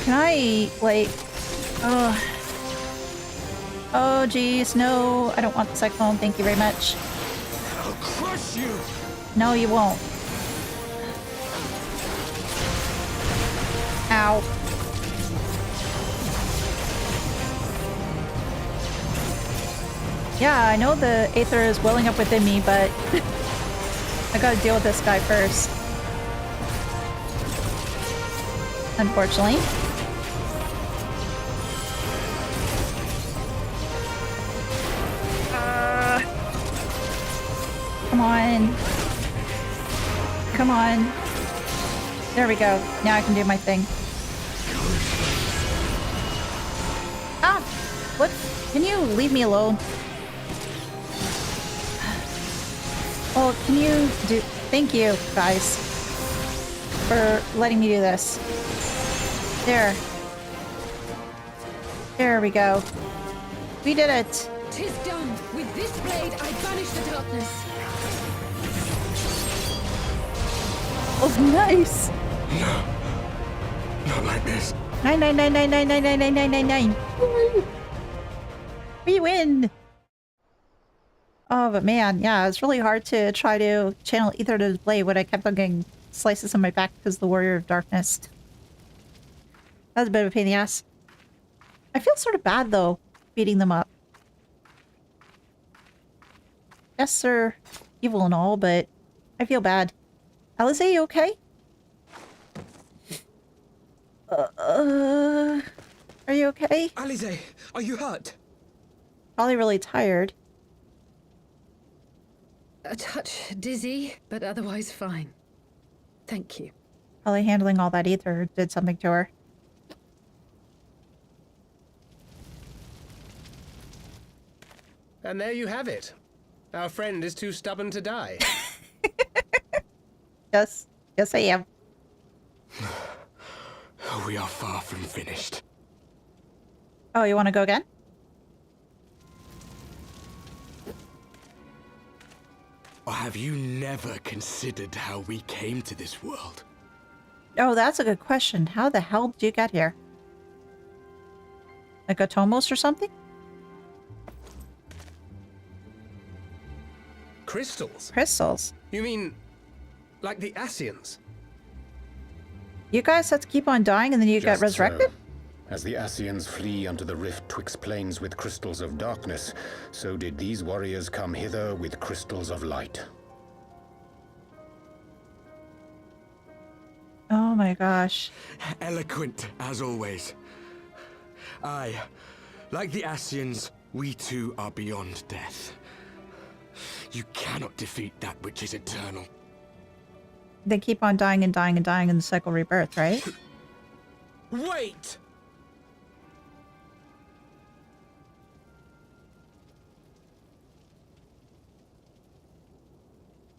Can I, like... Oh, geez, no. I don't want the cyclone. Thank you very much. I'll crush you. No, you won't. Ow. Yeah, I know the Aether is welling up within me, but I gotta deal with this guy first. Unfortunately. Come on. Come on. There we go. Now I can do my thing. Ah! What? Can you leave me alone? Well, can you do... Thank you, guys, for letting me do this. There. There we go. We did it! 'Tis done. With this blade, I banish the darkness. Oh, nice! No. Not like this. 99999999999. We win! Oh, but man, yeah, it's really hard to try to channel Ether to his blade when I kept on getting slices on my back because of the Warrior of Darkness. That was a bit of a pain in the ass. I feel sort of bad, though, beating them up. Yes, they're evil and all, but I feel bad. Alisaie, you okay? Are you okay? Alisaie, are you hurt? Probably really tired. A touch dizzy, but otherwise fine. Thank you. Probably handling all that ether did something to her. And there you have it. Our friend is too stubborn to die. Yes. Yes, I am. We are far from finished. Oh, you want to go again? Or have you never considered how we came to this world? Oh, that's a good question. How the hell did you get here? Like a Tomos or something? Crystals? Crystals. You mean like the Asians? You guys have to keep on dying and then you get Just resurrected? so. As the Asians flee unto the rift twixt planes with crystals of darkness, so did these warriors come hither with crystals of light. Oh my gosh. Eloquent, as always. Aye, like the Asians, we too are beyond death. You cannot defeat that which is eternal. They keep on dying and dying and dying in the cycle rebirth, right? Wait!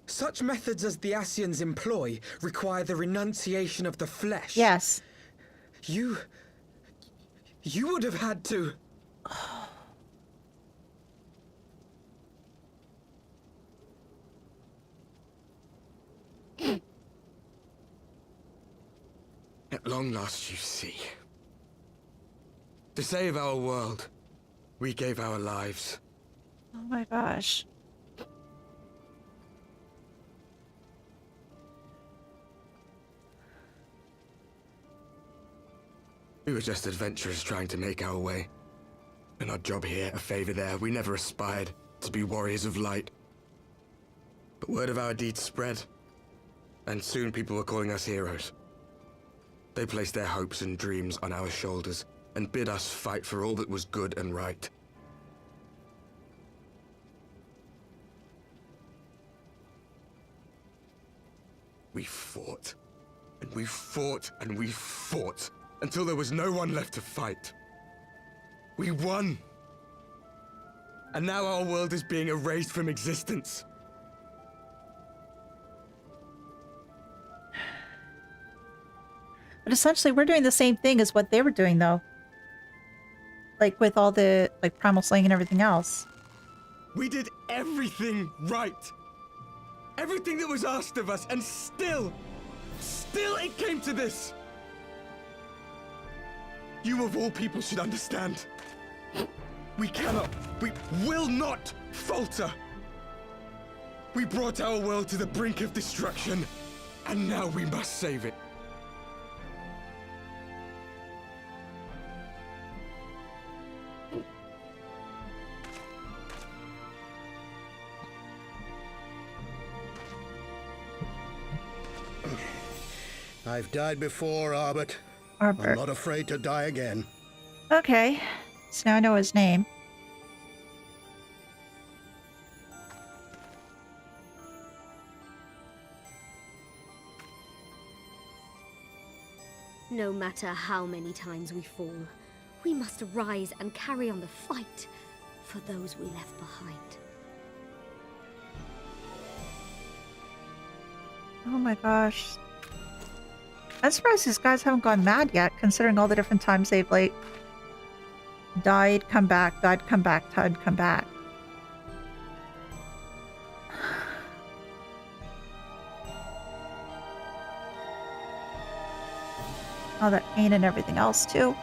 Such methods as the Asians employ require the renunciation of the flesh. Yes. You would have had to... At long last, you see. To save our world, we gave our lives. Oh my gosh. We were just adventurers trying to make our way. An odd job here, a favor there. We never aspired to be warriors of light. But word of our deeds spread, and soon people were calling us heroes. They placed their hopes and dreams on our shoulders, and bid us fight for all that was good and right. We fought, and we fought, and we fought, until there was no one left to fight. We won! And now our world is being erased from existence. But essentially, we're doing the same thing as what they were doing, though. Like, with all the, like, primal slaying and everything else. We did everything right. Everything that was asked of us, and still it came to this. You of all people should understand. We will not falter. We brought our world to the brink of destruction, and now we must save it. I've died before, Arbet. Arbor. I'm not afraid to die again. Okay. So now I know his name. No matter how many times we fall, we must rise and carry on the fight for those we left behind. Oh my gosh. I'm surprised these guys haven't gone mad yet, considering all the different times they've, like, died, come back, died, come back, died, come back. All that pain and everything else, too.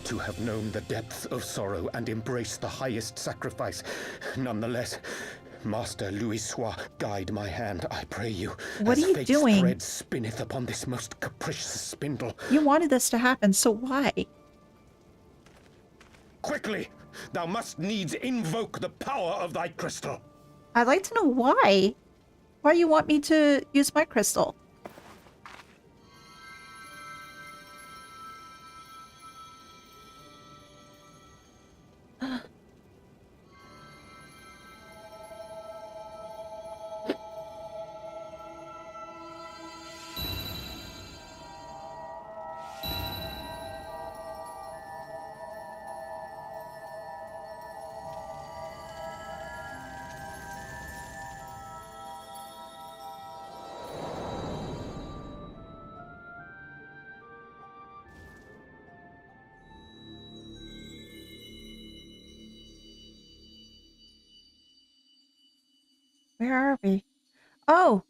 To have known the depth of sorrow and embraced the highest sacrifice. Nonetheless, Master Louisoix, guide my hand, I pray you. What are you fate's doing? thread spinneth upon this most capricious spindle. You wanted this to happen, so why? Quickly! Thou must needs invoke the power of thy crystal. I'd like to know why. Why you want me to use my crystal? Where are we? Oh!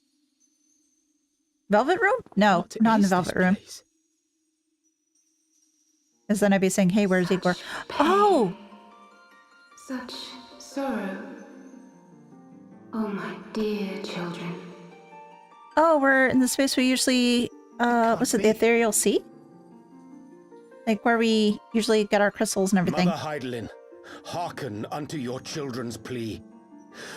Velvet room? No, What not in the is velvet this room. place? Because then I'd be saying, hey, where's Igor? Oh! Such sorrow. Oh, my dear children. Oh, we're in the space we usually, what's it, the Ethereal Sea? Like where we usually get our crystals and everything. Mother Heidelin, hearken unto your children's plea.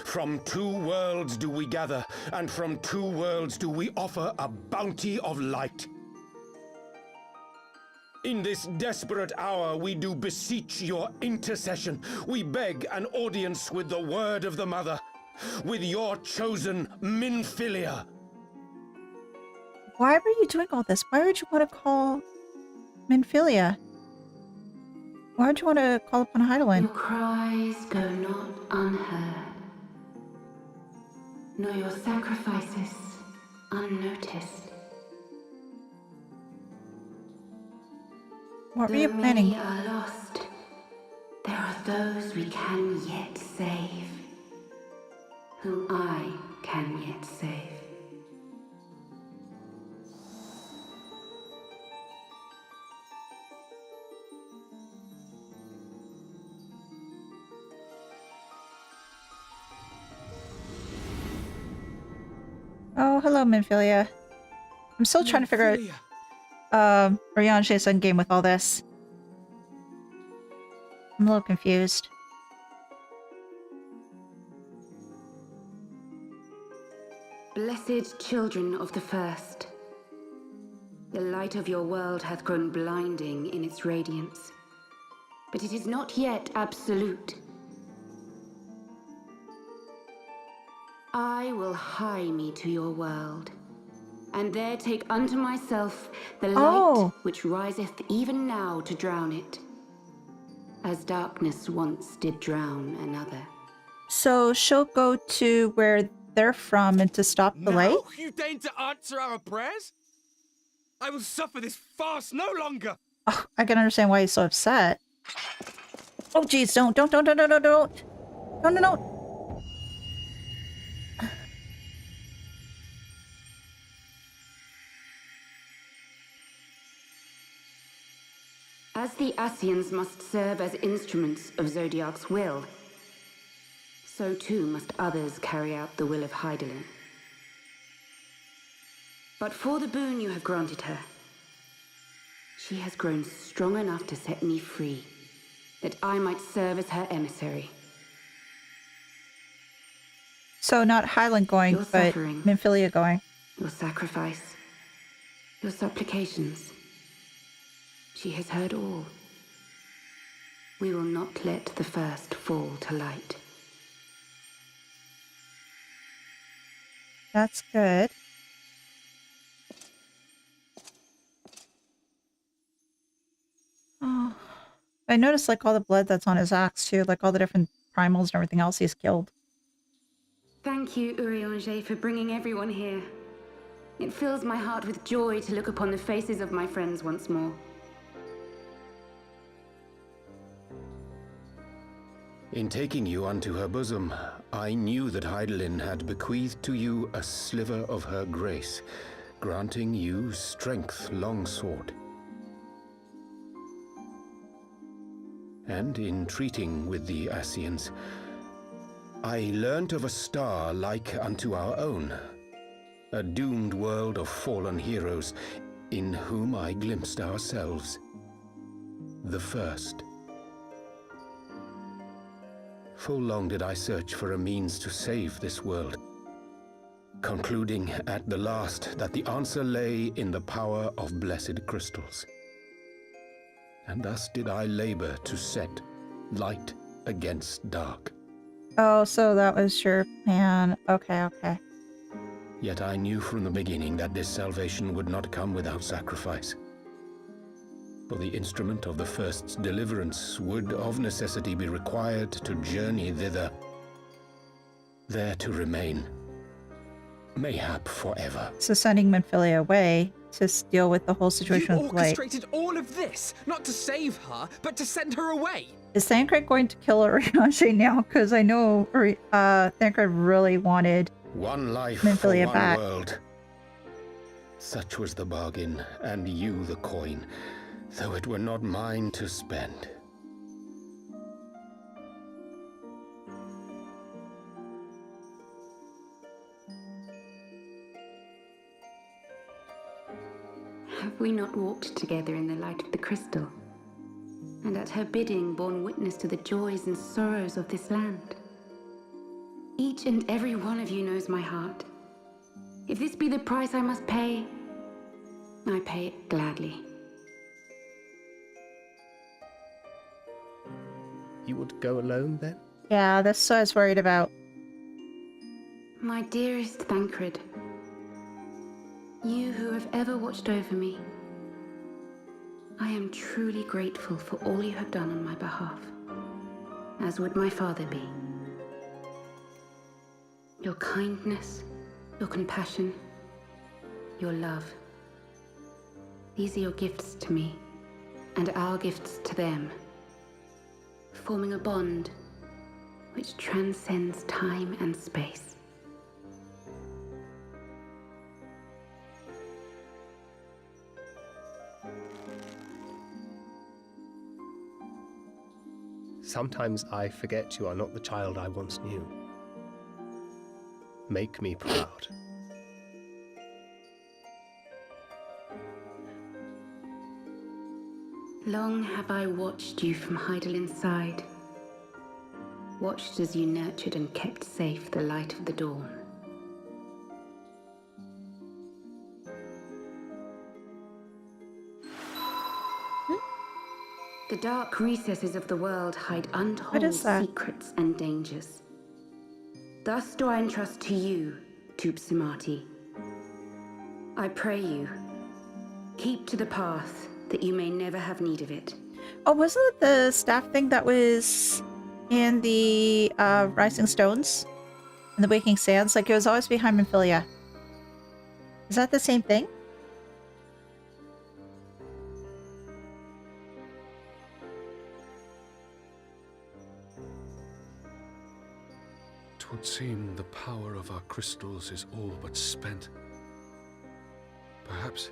From two worlds do we gather, and from two worlds do we offer a bounty of light. In this desperate hour we do beseech your intercession. We beg an audience with the word of the Mother, with your chosen Minfilia. Why were you doing all this? Why would you want to call Minfilia? Why would you want to call upon Heidelin? Your cries go not unheard, nor your sacrifices unnoticed. What were you planning? Many are lost, there are those we can yet save, whom I can yet save. Oh, hello, Minfilia. I'm still trying to figure out Oriange's endgame with all this. I'm a little confused. Blessed children of the first, the light of your world hath grown blinding in its radiance, but it is not yet absolute. I will hie me to your world, and there take unto myself the light which riseth even now to drown it, as darkness once did drown another. So she'll go to where they're from and to stop the light? Now you deign to answer our prayers? I will suffer this farce no longer. Oh, I can understand why he's so upset. Oh, geez, don't. No. As the Ascians must serve as instruments of Zodiark's will, so too must others carry out the will of Heidelin. But for the boon you have granted her, she has grown strong enough to set me free, that I might serve as her emissary. So not Highland going, Your but suffering. Minfilia going. Your sacrifice, your supplications. She has heard all. We will not let the first fall to light. That's good. Oh. I noticed like all the blood that's on his axe too, like all the different primals and everything else he's killed. Thank you, Urianger, for bringing everyone here. It fills my heart with joy to look upon the faces of my friends once more. In taking you unto her bosom, I knew that Heidelin had bequeathed to you a sliver of her grace, granting you strength longsword. And in treating with the Ascians, I learnt of a star like unto our own, a doomed world of fallen heroes, in whom I glimpsed ourselves, the first. Full long did I search for a means to save this world, concluding at the last that the answer lay in the power of blessed crystals. And thus did I labor to set light against dark. Oh, so that was your plan. Okay. Yet I knew from the beginning that this salvation would not come without sacrifice. For the instrument of the first's deliverance would of necessity be required to journey thither, there to remain, mayhap forever. So sending Minfilia away to deal with the whole situation You with light. orchestrated all of this, not to save her, but to send her away. Is Thancred going to kill Ariaje now? Because I know Thancred really wanted One life Minfilia for one back. world. Such was the bargain, and you the coin, though it were not mine to spend. Have we not walked together in the light of the crystal? And at her bidding borne witness to the joys and sorrows of this land? Each and every one of you knows my heart. If this be the price I must pay, I pay it gladly. You would go alone then? Yeah, that's what I was worried about. My dearest Thancred, you who have ever watched over me, I am truly grateful for all you have done on my behalf, as would my father be. Your kindness, your compassion, your love. These are your gifts to me, and our gifts to them, forming a bond which transcends time and space. Sometimes I forget you are not the child I once knew. Make me proud. Long have I watched you from Heidelin's side, watched as you nurtured and kept safe the light of the dawn. The dark recesses of the world hide untold secrets and dangers. Thus do I entrust to you, Tupsimati. I pray you, keep to the path that you may never have need of it. Oh, wasn't it the staff thing that was in the Rising Stones? In the Waking Sands? Like, it was always behind Minfilia. Is that the same thing? Would seem the power of our crystals is all but spent. Perhaps,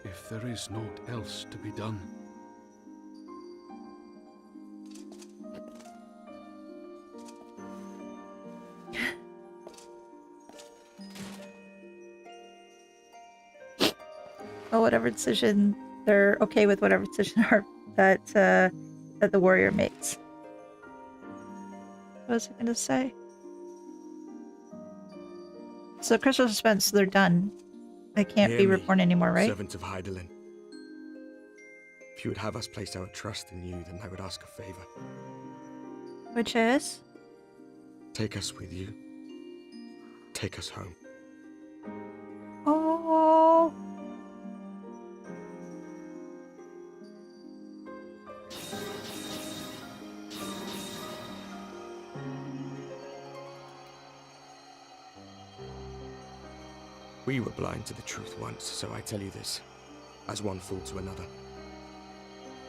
if there is naught else to be done. Well, whatever decision, they're okay with whatever decision that the warrior makes. What was I going to say? So crystal suspense, they're done. They can't be reborn anymore, right? Servants of Heidelin. If you would have us place our trust in you, then I would ask a favor. Which is? Take us with you. Take us home. Oh. We were blind to the truth once, so I tell you this, as one fool to another.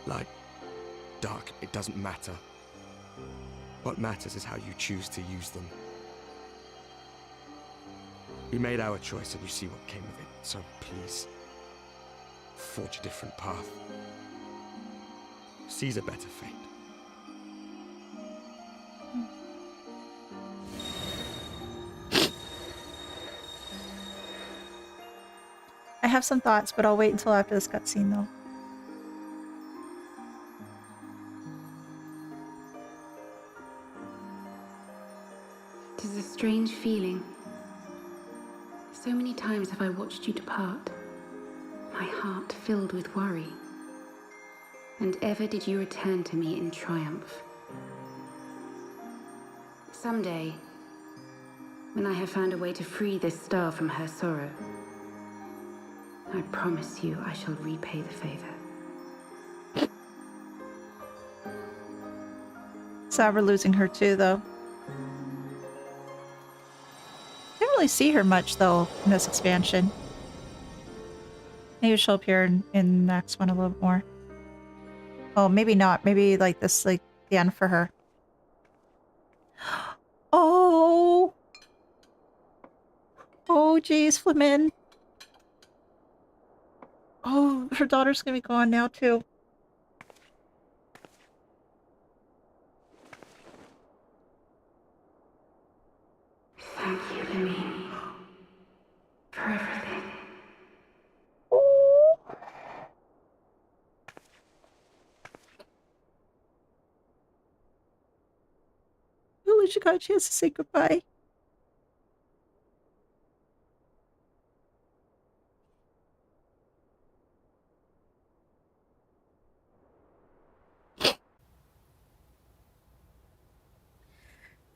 Light, dark, it doesn't matter. What matters is how you choose to use them. We made our choice and you see what came of it, so please, forge a different path. Seize a better fate. I have some thoughts, but I'll wait until after this cutscene, though. It is a strange feeling. So many times have I watched you depart, my heart filled with worry. And ever did you return to me in triumph. Someday, when I have found a way to free this star from her sorrow, I promise you I shall repay the favor. Sad we're losing her too, though. Didn't really see her much, though, in this expansion. Maybe she'll appear in the next one a little bit more. Oh, maybe not. Maybe like this, like the end for her. Oh! Oh, geez, Flamin. Oh, her daughter's gonna be gone now, too. Thank you, Lemmy, for everything. At least you got a chance to say goodbye.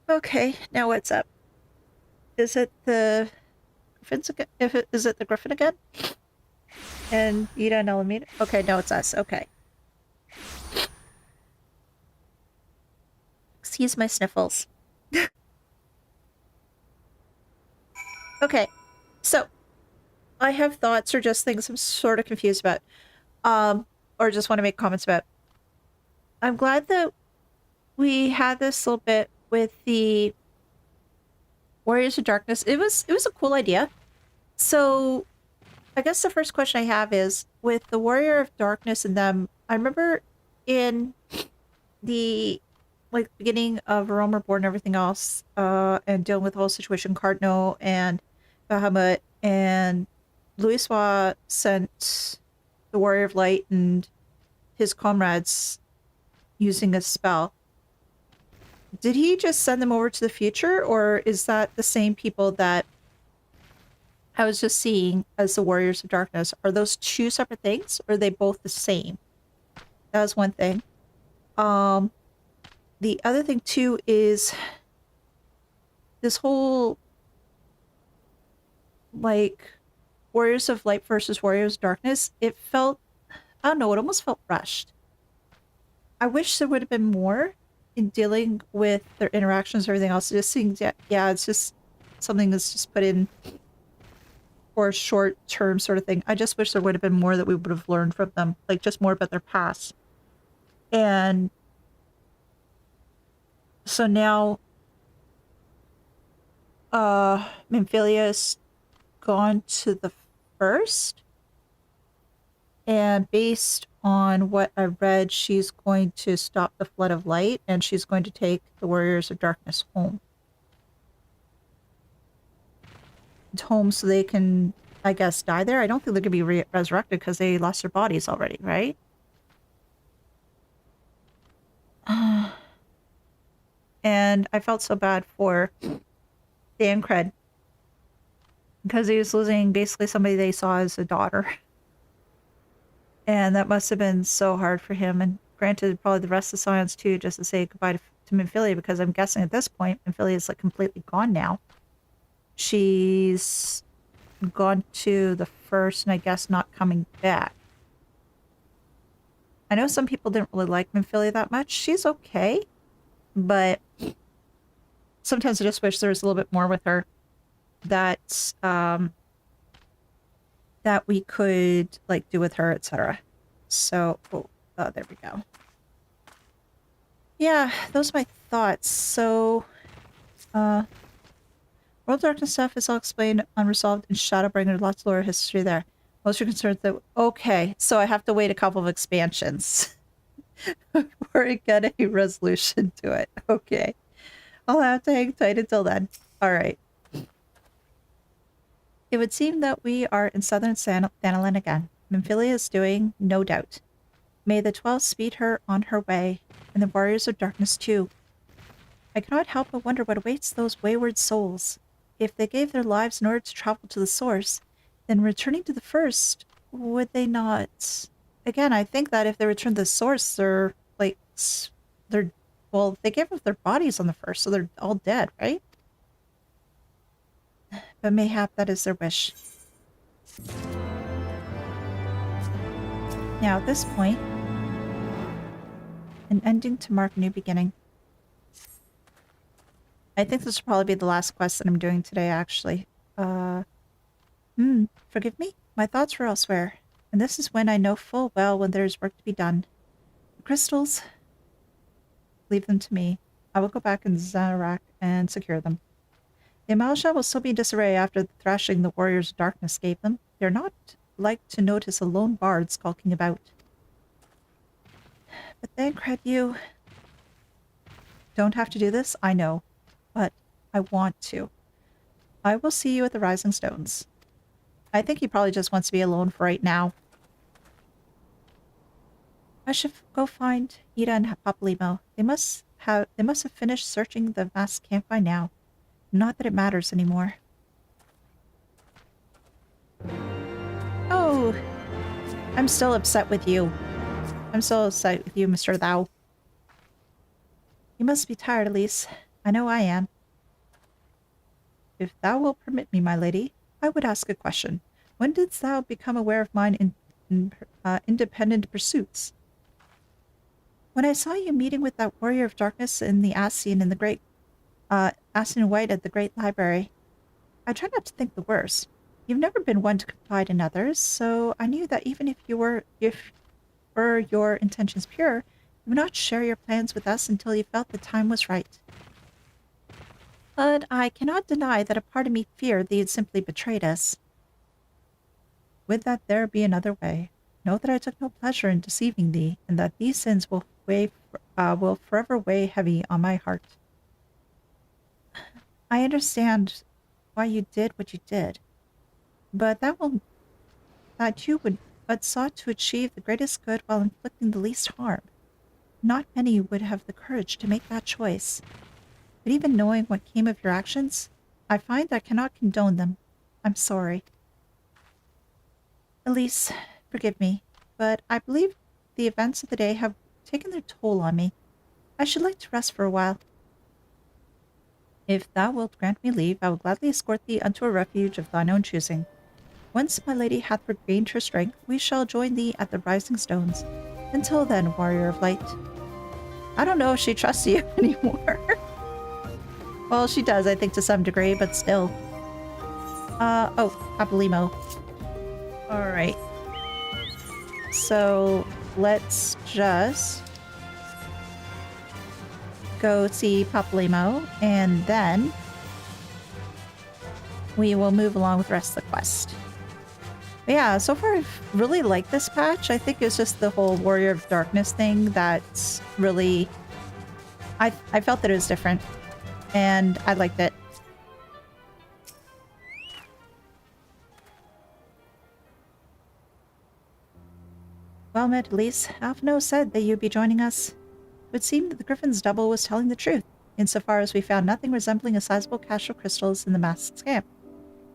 Okay, now what's up? Is it the Griffins again? Is it the Griffin again? And Ida and Elehayyme? Okay, no, it's us. Okay. Excuse my sniffles. Okay, so I have thoughts or just things I'm sort of confused about, or just want to make comments about. I'm glad that we had this little bit with the Warriors of Darkness. It was a cool idea. So I guess the first question I have is with the Warrior of Darkness and them. I remember in the beginning of A Realm Reborn and everything else, and dealing with the whole situation, Cardinal and Bahamut and Louisoix sent the Warrior of Light and his comrades using a spell. Did he just send them over to the future, or is that the same people that I was just seeing as the Warriors of Darkness? Are those two separate things, or are they both the same? That was one thing. The other thing too is this whole Warriors of Light versus Warriors of Darkness. It felt, I don't know, it almost felt rushed. I wish there would have been more in dealing with their interactions and everything else. It just seems, yeah, it's just something that's just put in for a short-term sort of thing. I just wish there would have been more that we would have learned from them, like just more about their past. And so now, Minfilia's gone to the first, and based on what I read, she's going to stop the flood of light, and she's going to take the Warriors of Darkness home. Home so they can, I guess, die there. I don't think they're going to be resurrected because they lost their bodies already, right? And I felt so bad for Dancred because he was losing basically somebody they saw as a daughter. And that must have been so hard for him. And granted, probably the rest of the Scions too, just to say goodbye to Minfilia, because I'm guessing at this point, Minfilia is like completely gone now. She's gone to the first, and I guess not coming back. I know some people didn't really like Minfilia that much. She's okay, but sometimes I just wish there was a little bit more with her that that we could like do with her, etc. So, there we go. Yeah, those are my thoughts. So, World Darkness stuff is all explained, unresolved, in Shadowbringer. Lots of lore history there. Most are concerned that... Okay, so I have to wait a couple of expansions before I get a resolution to it. Okay. I'll have to hang tight until then. Alright. It would seem that we are in southern Thanalan again. Minfilia is doing, no doubt. May the 12 speed her on her way, and the Warriors of Darkness too. I cannot help but wonder what awaits those wayward souls. If they gave their lives in order to travel to the source, then returning to the first, would they not? Again, I think that if they return to the source, they're, well, they gave up their bodies on the first, so they're all dead, right? But mayhap that is their wish. Now, at this point, an ending to mark a new beginning. I think this will probably be the last quest that I'm doing today, actually. Forgive me? My thoughts were elsewhere, and this is when I know full well when there is work to be done. Crystals. Leave them to me. I will go back in Zarak and secure them. The Amalsha will still be in disarray after the thrashing the warriors of darkness gave them. They're not like to notice a lone bard skulking about. But Thancred, you don't have to do this, I know. But I want to. I will see you at the Rising Stones. I think he probably just wants to be alone for right now. I should go find Ida and Papalymo. They must have finished searching the vast camp by now. Not that it matters anymore. Oh, I'm still upset with you. I'm still upset with you, Mr. Thou. You must be tired, Elise. I know I am. If thou wilt permit me, my lady, I would ask a question. When didst thou become aware of mine independent pursuits? When I saw you meeting with that warrior of darkness in the Ascian in the great Ascian White at the Great Library, I try not to think the worst. You've never been one to confide in others, so I knew that even if your intentions pure, you would not share your plans with us until you felt the time was right. But I cannot deny that a part of me feared that you'd simply betrayed us. Would that there be another way. Know that I took no pleasure in deceiving thee, and that these sins will forever weigh heavy on my heart. I understand why you did what you did, but you sought to achieve the greatest good while inflicting the least harm. Not many would have the courage to make that choice. But even knowing what came of your actions, I find I cannot condone them. I'm sorry. Elise, forgive me, but I believe the events of the day have taken their toll on me. I should like to rest for a while. If thou wilt grant me leave, I will gladly escort thee unto a refuge of thine own choosing. Once my lady hath regained her strength, we shall join thee at the Rising Stones. Until then, warrior of light. I don't know if she trusts you anymore. Well, she does, I think, to some degree, but still. Oh, Papalymo. Alright. So, let's just go see Papalymo, and then we will move along with the rest of the quest. But yeah, so far I've really liked this patch. I think it's just the whole Warrior of Darkness thing that's really... I felt that it was different, and I liked it. Well met, Elise. Alphino said that you'd be joining us. It would seem that the Griffin's double was telling the truth, insofar as we found nothing resembling a sizable cache of crystals in the masked camp.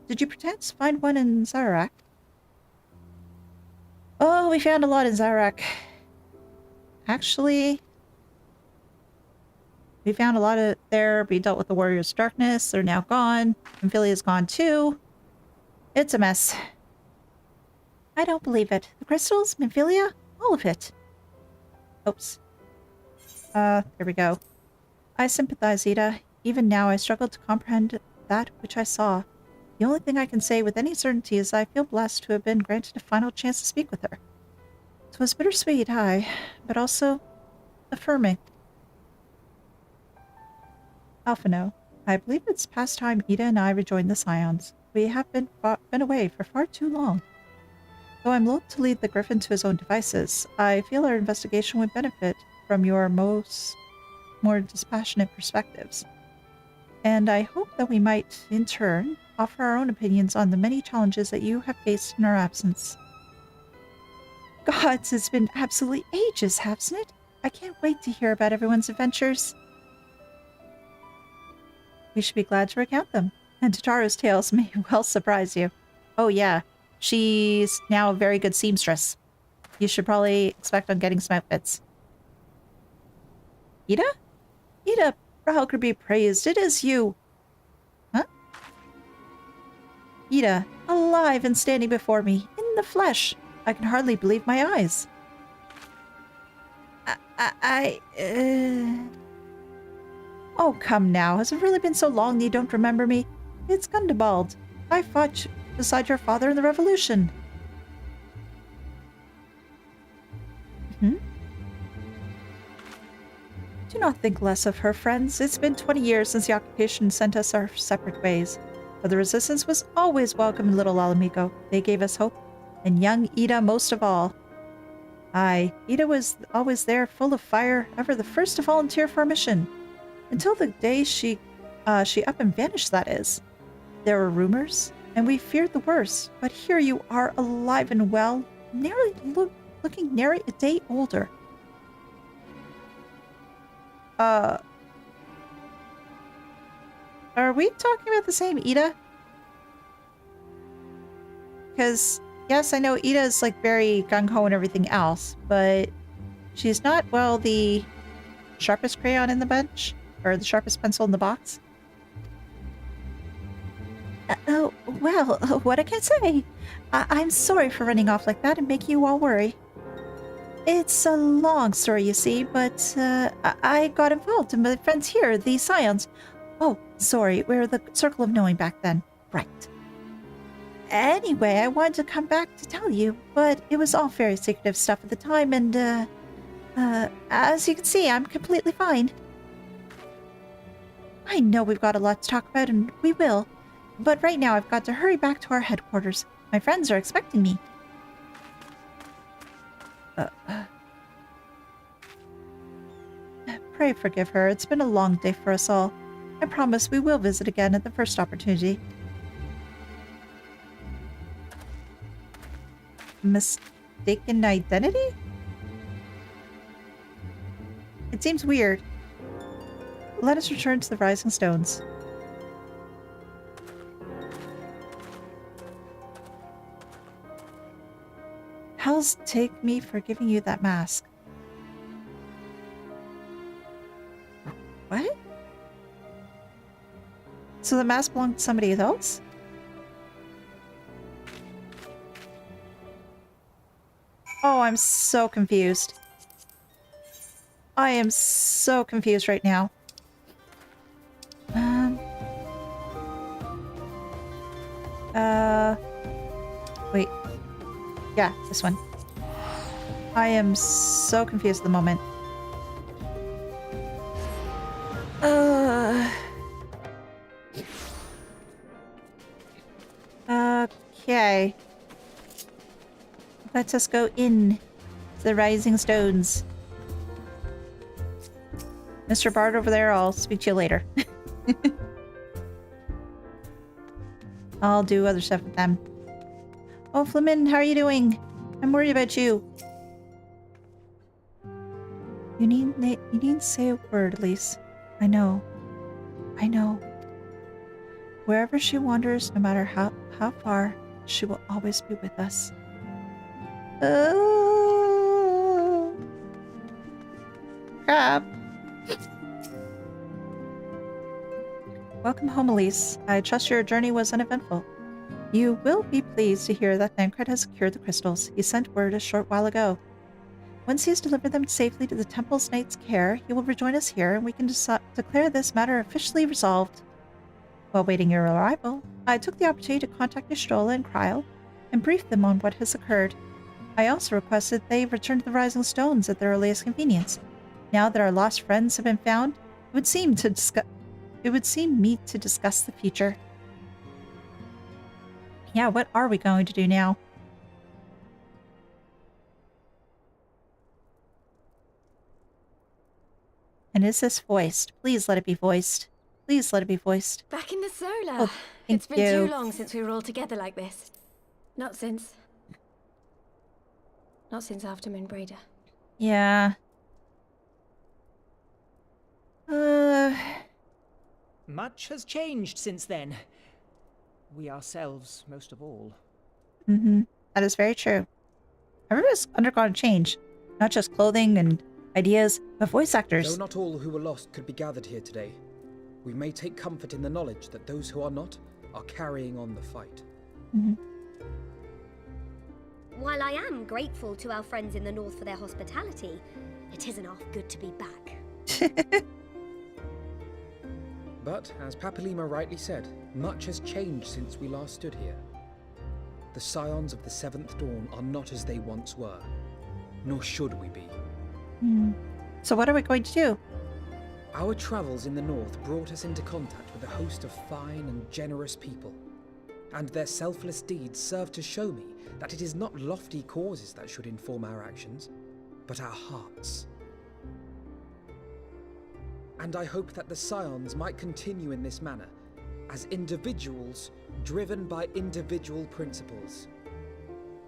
Did you perchance find one in Zarak? Oh, we found a lot in Zarak. Actually, we found a lot of there. We dealt with the Warriors of Darkness. They're now gone. Amphilia's gone too. It's a mess. I don't believe it. The crystals, Amphilia, all of it. Oops. There we go. I sympathize, Ida. Even now I struggle to comprehend that which I saw. The only thing I can say with any certainty is I feel blessed to have been granted a final chance to speak with her. 'Twas bittersweet, aye, but also affirming. Alphino, I believe it's past time Ida and I rejoined the Scions. We have been away for far too long. Though I'm loath to lead the Griffin to his own devices, I feel our investigation would benefit from your more dispassionate perspectives. And I hope that we might, in turn, offer our own opinions on the many challenges that you have faced in our absence. Gods, it's been absolutely ages, hasn't it? I can't wait to hear about everyone's adventures. We should be glad to recount them, and Tataru's tales may well surprise you. Oh yeah, she's now a very good seamstress. You should probably expect on getting some outfits. Ida? Ida, Rahulker be praised, it is you! Huh? Ida, alive and standing before me, in the flesh! I can hardly believe my eyes. Oh, come now. Has it really been so long that you don't remember me? It's Gundabald. I fought beside your father in the Revolution. not think less of her, friends. It's been 20 years since the occupation sent us our separate ways. But the resistance was always welcome in Little Alamico. They gave us hope, and young Ida most of all. Aye, Ida was always there, full of fire, ever the first to volunteer for our mission. Until the day she up and vanished, that is. There were rumors, and we feared the worst, but here you are, alive and well, looking nary a day older. Are we talking about the same Ida? Because, yes, I know Ida is like very gung-ho and everything else, but she's not, well, the sharpest crayon in the bunch, or the sharpest pencil in the box. Oh, well, what I can say? I'm sorry for running off like that and making you all worry. It's a long story, you see, but I got involved in my friends here, the Scions. Oh, sorry, we're the Circle of Knowing back then. Right. Anyway, I wanted to come back to tell you, but it was all very secretive stuff at the time, and, as you can see, I'm completely fine. I know we've got a lot to talk about, and we will, but right now I've got to hurry back to our headquarters. My friends are expecting me. Pray forgive her. It's been a long day for us all. I promise we will visit again at the first opportunity. Mistaken identity? It seems weird. Let us return to the Rising Stones. Hell's take me for giving you that mask. What? So the mask belonged to somebody else? Oh, I'm so confused. I am so confused right now. Wait. Yeah, this one. I am so confused at the moment. Okay. Let us go in to the Rising Stones. Mr. Bard over there, I'll speak to you later. I'll do other stuff with them. Oh, Flamin, how are you doing? I'm worried about you. You needn't say a word, Elise. I know. I know. Wherever she wanders, no matter how far, she will always be with us. Oh. Crap. Welcome home, Elise. I trust your journey was uneventful. You will be pleased to hear that Thancred has secured the crystals. He sent word a short while ago. Once he has delivered them safely to the Temple's Knight's care, he will rejoin us here, and we can declare this matter officially resolved. While waiting your arrival, I took the opportunity to contact Nistrola and Kryl and brief them on what has occurred. I also requested they return to the Rising Stones at their earliest convenience. Now that our lost friends have been found, it would seem meet to discuss the future. Yeah, what are we going to do now? And is this voiced? Please let it be voiced. Please let it be voiced. Back in the Solar. Oh, it's been you. too long since we were all together like this. Not since after Moonbraider. Yeah. Much has changed since then. We ourselves, most of all. Mm-hmm. That is very true. Everyone's undergone change. Not just clothing and ideas, but voice actors. Though not all who were lost could be gathered here today, we may take comfort in the knowledge that those who are not are carrying on the fight. Mm-hmm. While I am grateful to our friends in the north for their hospitality, it isn't half good to be back. But, as Papalima rightly said, much has changed since we last stood here. The Scions of the Seventh Dawn are not as they once were, nor should we be. So what are we going to do? Our travels in the north brought us into contact with a host of fine and generous people, and their selfless deeds serve to show me that it is not lofty causes that should inform our actions, but our hearts. And I hope that the Scions might continue in this manner, as individuals driven by individual principles.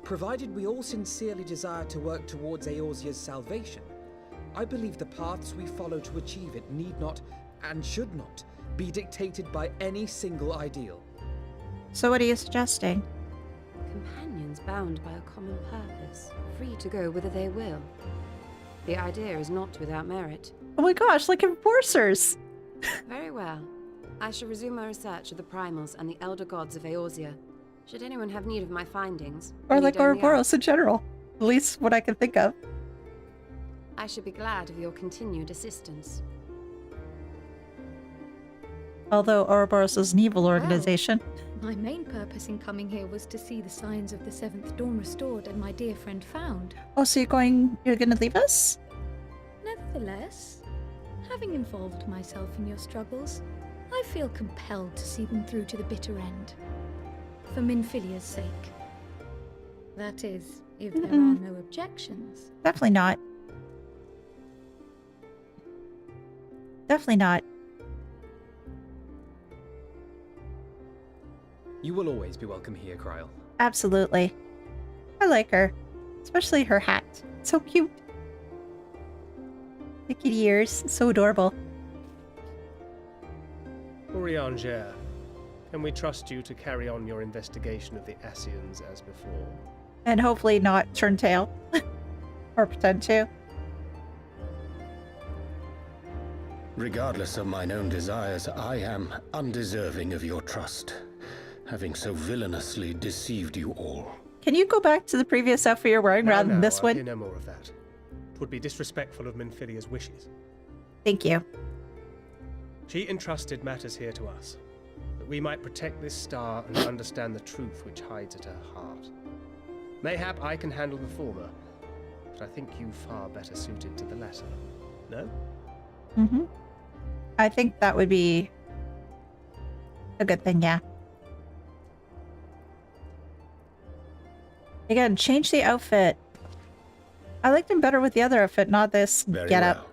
Provided we all sincerely desire to work towards Eorzea's salvation, I believe the paths we follow to achieve it need not, and should not, be dictated by any single ideal. So what are you suggesting? Companions bound by a common purpose, free to go whither they will. The idea is not without merit. Oh my gosh, like enforcers! Very well. I shall resume my research of the primals and the elder gods of Eorzea. Should anyone have need of my findings, Or need like only Ouroboros ask. in general. At least what I can think of. I should be glad of your continued assistance. Although Ouroboros is an evil organization. My main purpose in coming here was to see the signs of the Seventh Dawn restored and my dear friend found. Oh, so you're gonna leave us? Nevertheless, having involved myself in your struggles, I feel compelled to see them through to the bitter end. For Minfilia's sake. That is, if there are no objections. Definitely not. Definitely not. You will always be welcome here, Kryl. Absolutely. I like her. Especially her hat. It's so cute. The kitty ears. So adorable. Urianger, can we trust you to carry on your investigation of the Ascians as before? And hopefully not turn tail. Or pretend to. Regardless of mine own desires, I am undeserving of your trust, having so villainously deceived you all. Can you go back to the previous outfit you're wearing rather than this I'll one? hear no more of that. It would be disrespectful of Minfilia's wishes. Thank you. She entrusted matters here to us, that we might protect this star and understand the truth which hides at her heart. Mayhap I can handle the former, but I think you far better suited to the latter. No? Mm-hmm. I think that would be a good thing, yeah. Again, change the outfit. I liked him better with the other outfit, not this Very getup. well.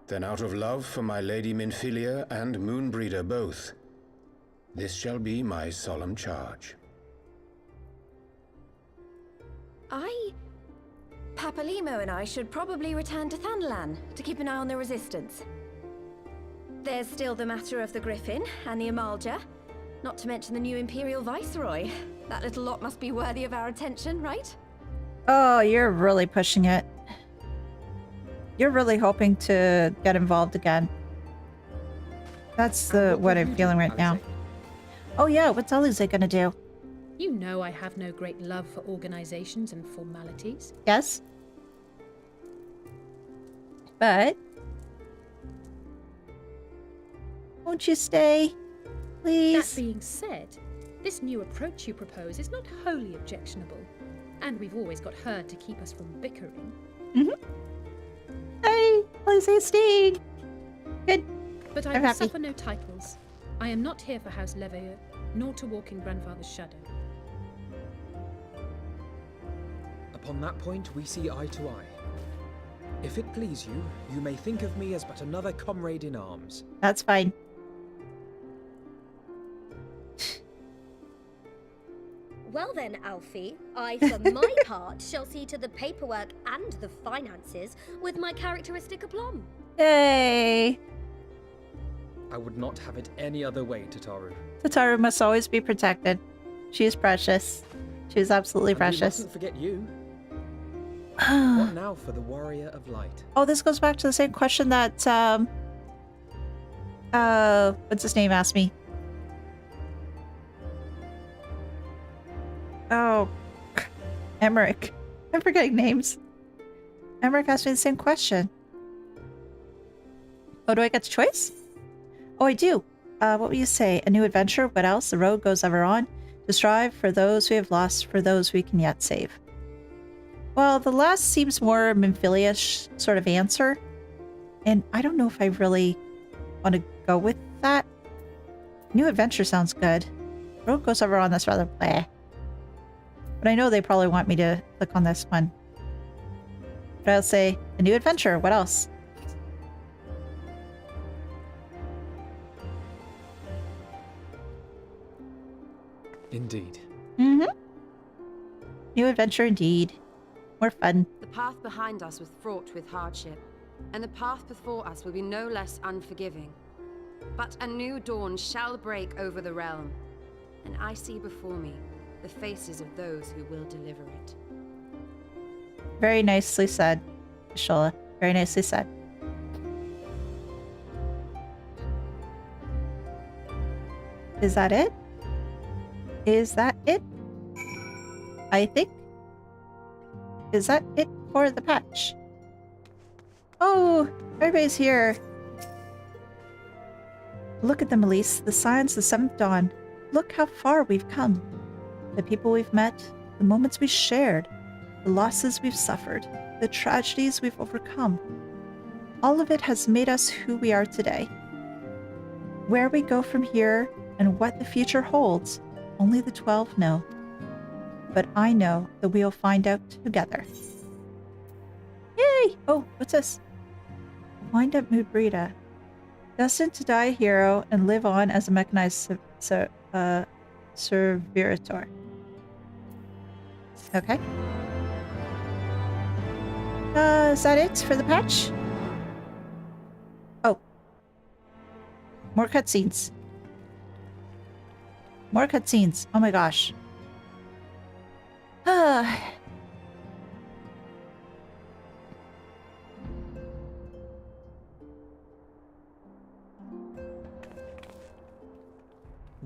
Then out of love for my Lady Minfilia and Moonbreeder both, this shall be my solemn charge. Papalimo and I should probably return to Thanalan to keep an eye on the Resistance. There's still the matter of the Griffin and the Amalja, not to mention the new Imperial Viceroy. That little lot must be worthy of our attention, right? Oh, you're really pushing it. You're really hoping to get involved again. That's what I'm feeling right now. Oh yeah, what's Alisaie gonna do? You know I have no great love for organizations and formalities. Yes? But won't you stay, please? That being said, this new approach you propose is not wholly objectionable, and we've always got her to keep us from bickering. Hey, Alisaie staying. Good. But I I'm will happy. suffer no titles. I am not here for House Leveilleur, nor to walk in Grandfather's shadow. Upon that point, we see eye to eye. If it please you, you may think of me as but another comrade in arms. That's fine. Well then, Alfie, I for my part shall see to the paperwork and the finances with my characteristic aplomb. Yay! I would not have it any other way, Tataru. Tataru must always be protected. She is precious. She is absolutely And we precious. mustn't forget you. What now for the Warrior of Light? Oh, this goes back to the same question that what's his name asked me. Oh, Emmerich. I'm forgetting names. Emmerich asked me the same question. Oh, do I get the choice? Oh, I do. What will you say? A new adventure? What else? The road goes ever on. To strive for those we have lost, for those we can yet save. Well, the last seems more Minfilia-ish sort of answer. And I don't know if I really want to go with that. New adventure sounds good. Road goes over on this rather bleh. But I know they probably want me to click on this one. But I'll say a new adventure. What else? Indeed. Mm-hmm. New adventure indeed. More fun. The path behind us was fraught with hardship, and the path before us will be no less unforgiving. But a new dawn shall break over the realm, and I see before me the faces of those who will deliver it. Very nicely said, Shola. Very nicely said. Is that it? Is that it? I think. Is that it for the patch? Oh, everybody's here. Look at them, Elise. The signs, the 7th dawn. Look how far we've come. The people we've met, the moments we shared, the losses we've suffered, the tragedies we've overcome. All of it has made us who we are today. Where we go from here and what the future holds, only the 12 know. But I know that we'll find out together. Yay! Oh, what's this? Wind-up mood Brita. Destined to die a hero and live on as a mechanized servitor. Okay. Is that it for the patch? Oh. More cutscenes. More cutscenes. Oh my gosh.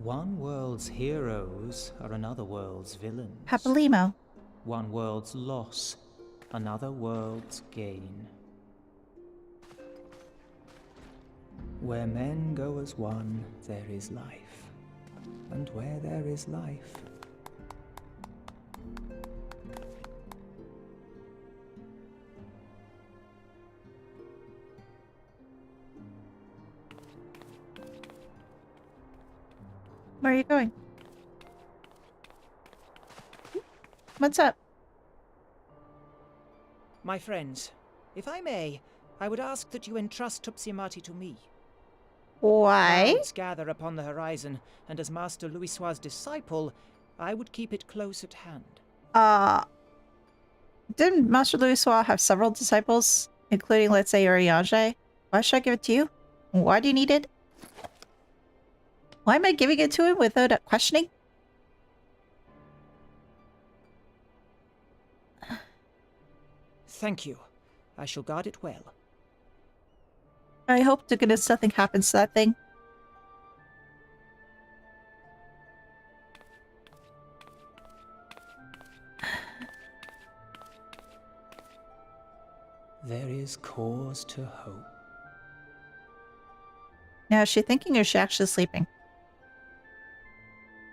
One world's heroes are another world's villains. Papalimo. One world's loss, another world's gain. Where men go as one, there is life. And where there is life, where are you going? What's up? My friends, if I may, I would ask that you entrust Tupsimati to me. Why? Clouds gather upon the horizon, and as Master Louisoir's disciple, I would keep it close at hand. Didn't Master Louisoir have several disciples, including, let's say, Urianger? Why should I give it to you? Why do you need it? Why am I giving it to him without questioning? Thank you. I shall guard it well. I hope to goodness nothing happens to that thing. There is cause to hope. Now, is she thinking or is she actually sleeping?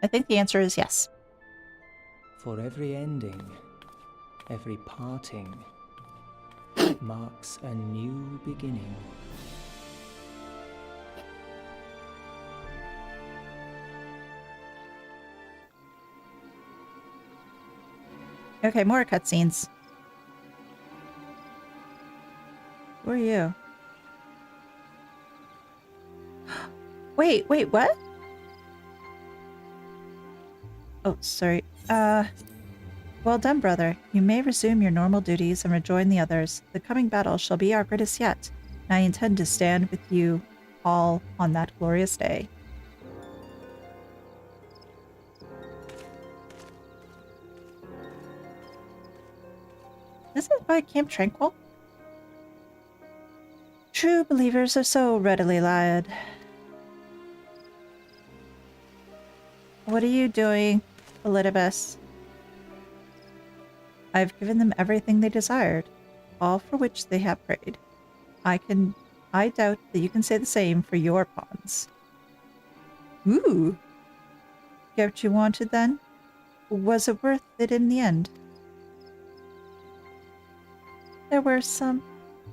I think the answer is yes. For every ending, every parting, marks a new beginning. Okay, more cutscenes. Who are you? Wait, what? Oh, sorry. Well done, brother. You may resume your normal duties and rejoin the others. The coming battle shall be our greatest yet, and I intend to stand with you all on that glorious day. Is it by Camp Tranquil? True believers are so readily lied. What are you doing, Elizabeth? I've given them everything they desired, all for which they have prayed. I doubt that you can say the same for your pawns. Ooh. Get what you wanted then? Was it worth it in the end? There were some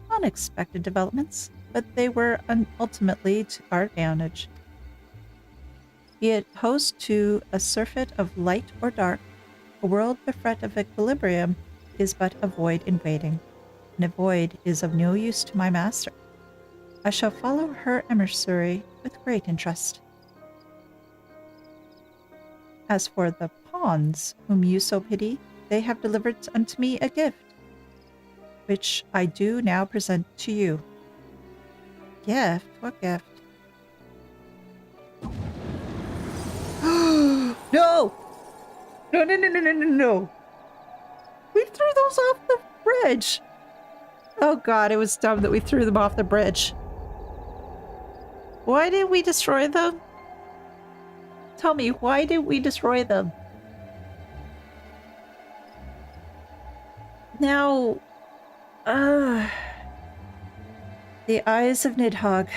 unexpected developments. but they were ultimately to our advantage. Be it host to a surfeit of light or dark, a world bereft of equilibrium is but a void in waiting, and a void is of no use to my master. I shall follow her emissary with great interest. As for the pawns, whom you so pity, they have delivered unto me a gift, which I do now present to you. Gift? What gift? No! No, no, no, no, no, no, no! We threw those off the bridge! Oh god, it was dumb that we threw them off the bridge. Why did we destroy them? Tell me, why did we destroy them? Now, the eyes of Nidhogg.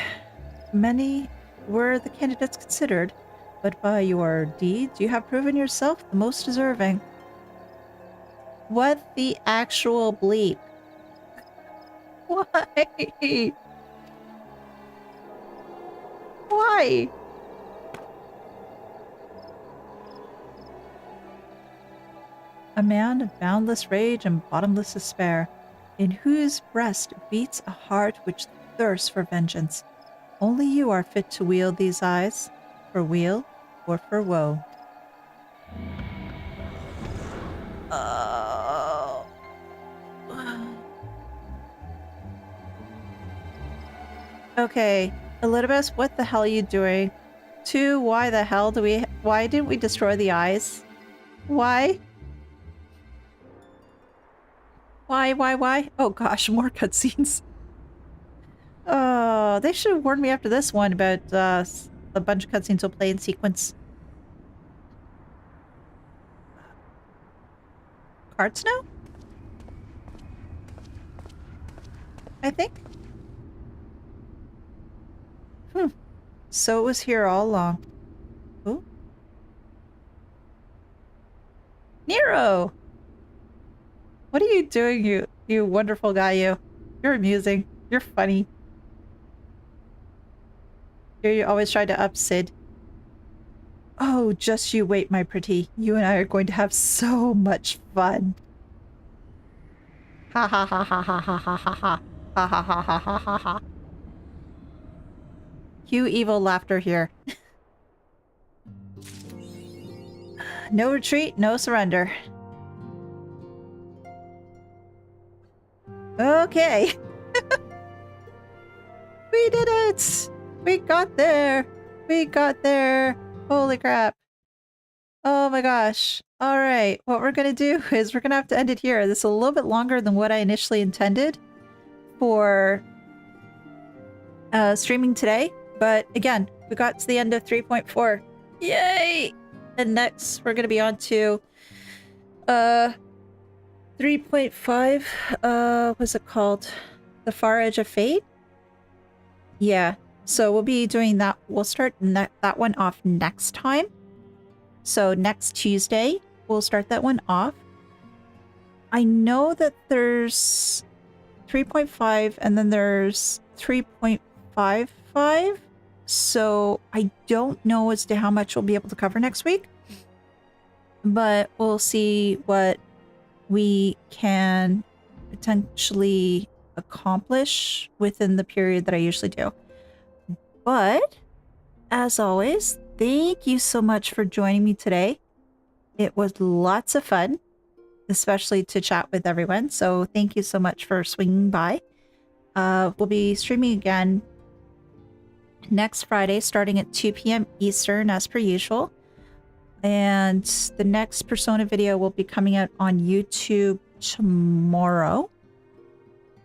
Many were the candidates considered, but by your deeds you have proven yourself the most deserving. What the actual bleep? Why? Why? A man of boundless rage and bottomless despair, in whose breast beats a heart which thirsts for vengeance. Only you are fit to wield these eyes, for weal or for woe. Oh. Okay, Elizabeth, what the hell are you doing? 2, why didn't we destroy the eyes? Why? Why? Oh gosh, more cutscenes. Oh, they should have warned me after this one about a bunch of cutscenes will play in sequence. Card snow? I think. So it was here all along. Ooh. Nero! What are you doing, you wonderful guy, you? You're amusing. You're funny. You always try to up Sid. Oh, just you wait, my pretty. You and I are going to have so much fun. Ha ha ha ha ha ha ha ha ha. Ha ha ha ha ha ha ha. Cue evil laughter here. No retreat, no surrender. Okay. We did it! We got there! We got there! Holy crap. Oh my gosh. Alright, what we're gonna do is we're gonna have to end it here. This is a little bit longer than what I initially intended for streaming today. But again, we got to the end of 3.4. Yay! And next we're gonna be on to 3.5. What's it called? The Far Edge of Fate? Yeah. So we'll be doing that. We'll start that one off next time. So next Tuesday, we'll start that one off. I know that there's 3.5 and then there's 3.55. So I don't know as to how much we'll be able to cover next week. But we'll see what we can potentially accomplish within the period that I usually do. But as always, thank you so much for joining me today. It was lots of fun, especially to chat with everyone. So thank you so much for swinging by. We'll be streaming again next Friday, starting at 2 p.m. Eastern, as per usual. And the next Persona video will be coming out on YouTube tomorrow.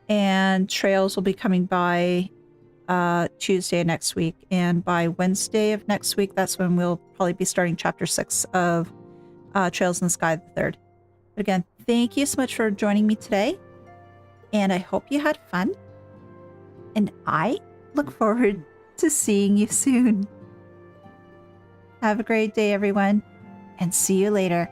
And Trails will be coming by Tuesday next week. And by Wednesday of next week, that's when we'll probably be starting Chapter 6 of Trails in the Sky the Third. But again, thank you so much for joining me today. And I hope you had fun. And I look forward to seeing you soon. Have a great day, everyone, and see you later.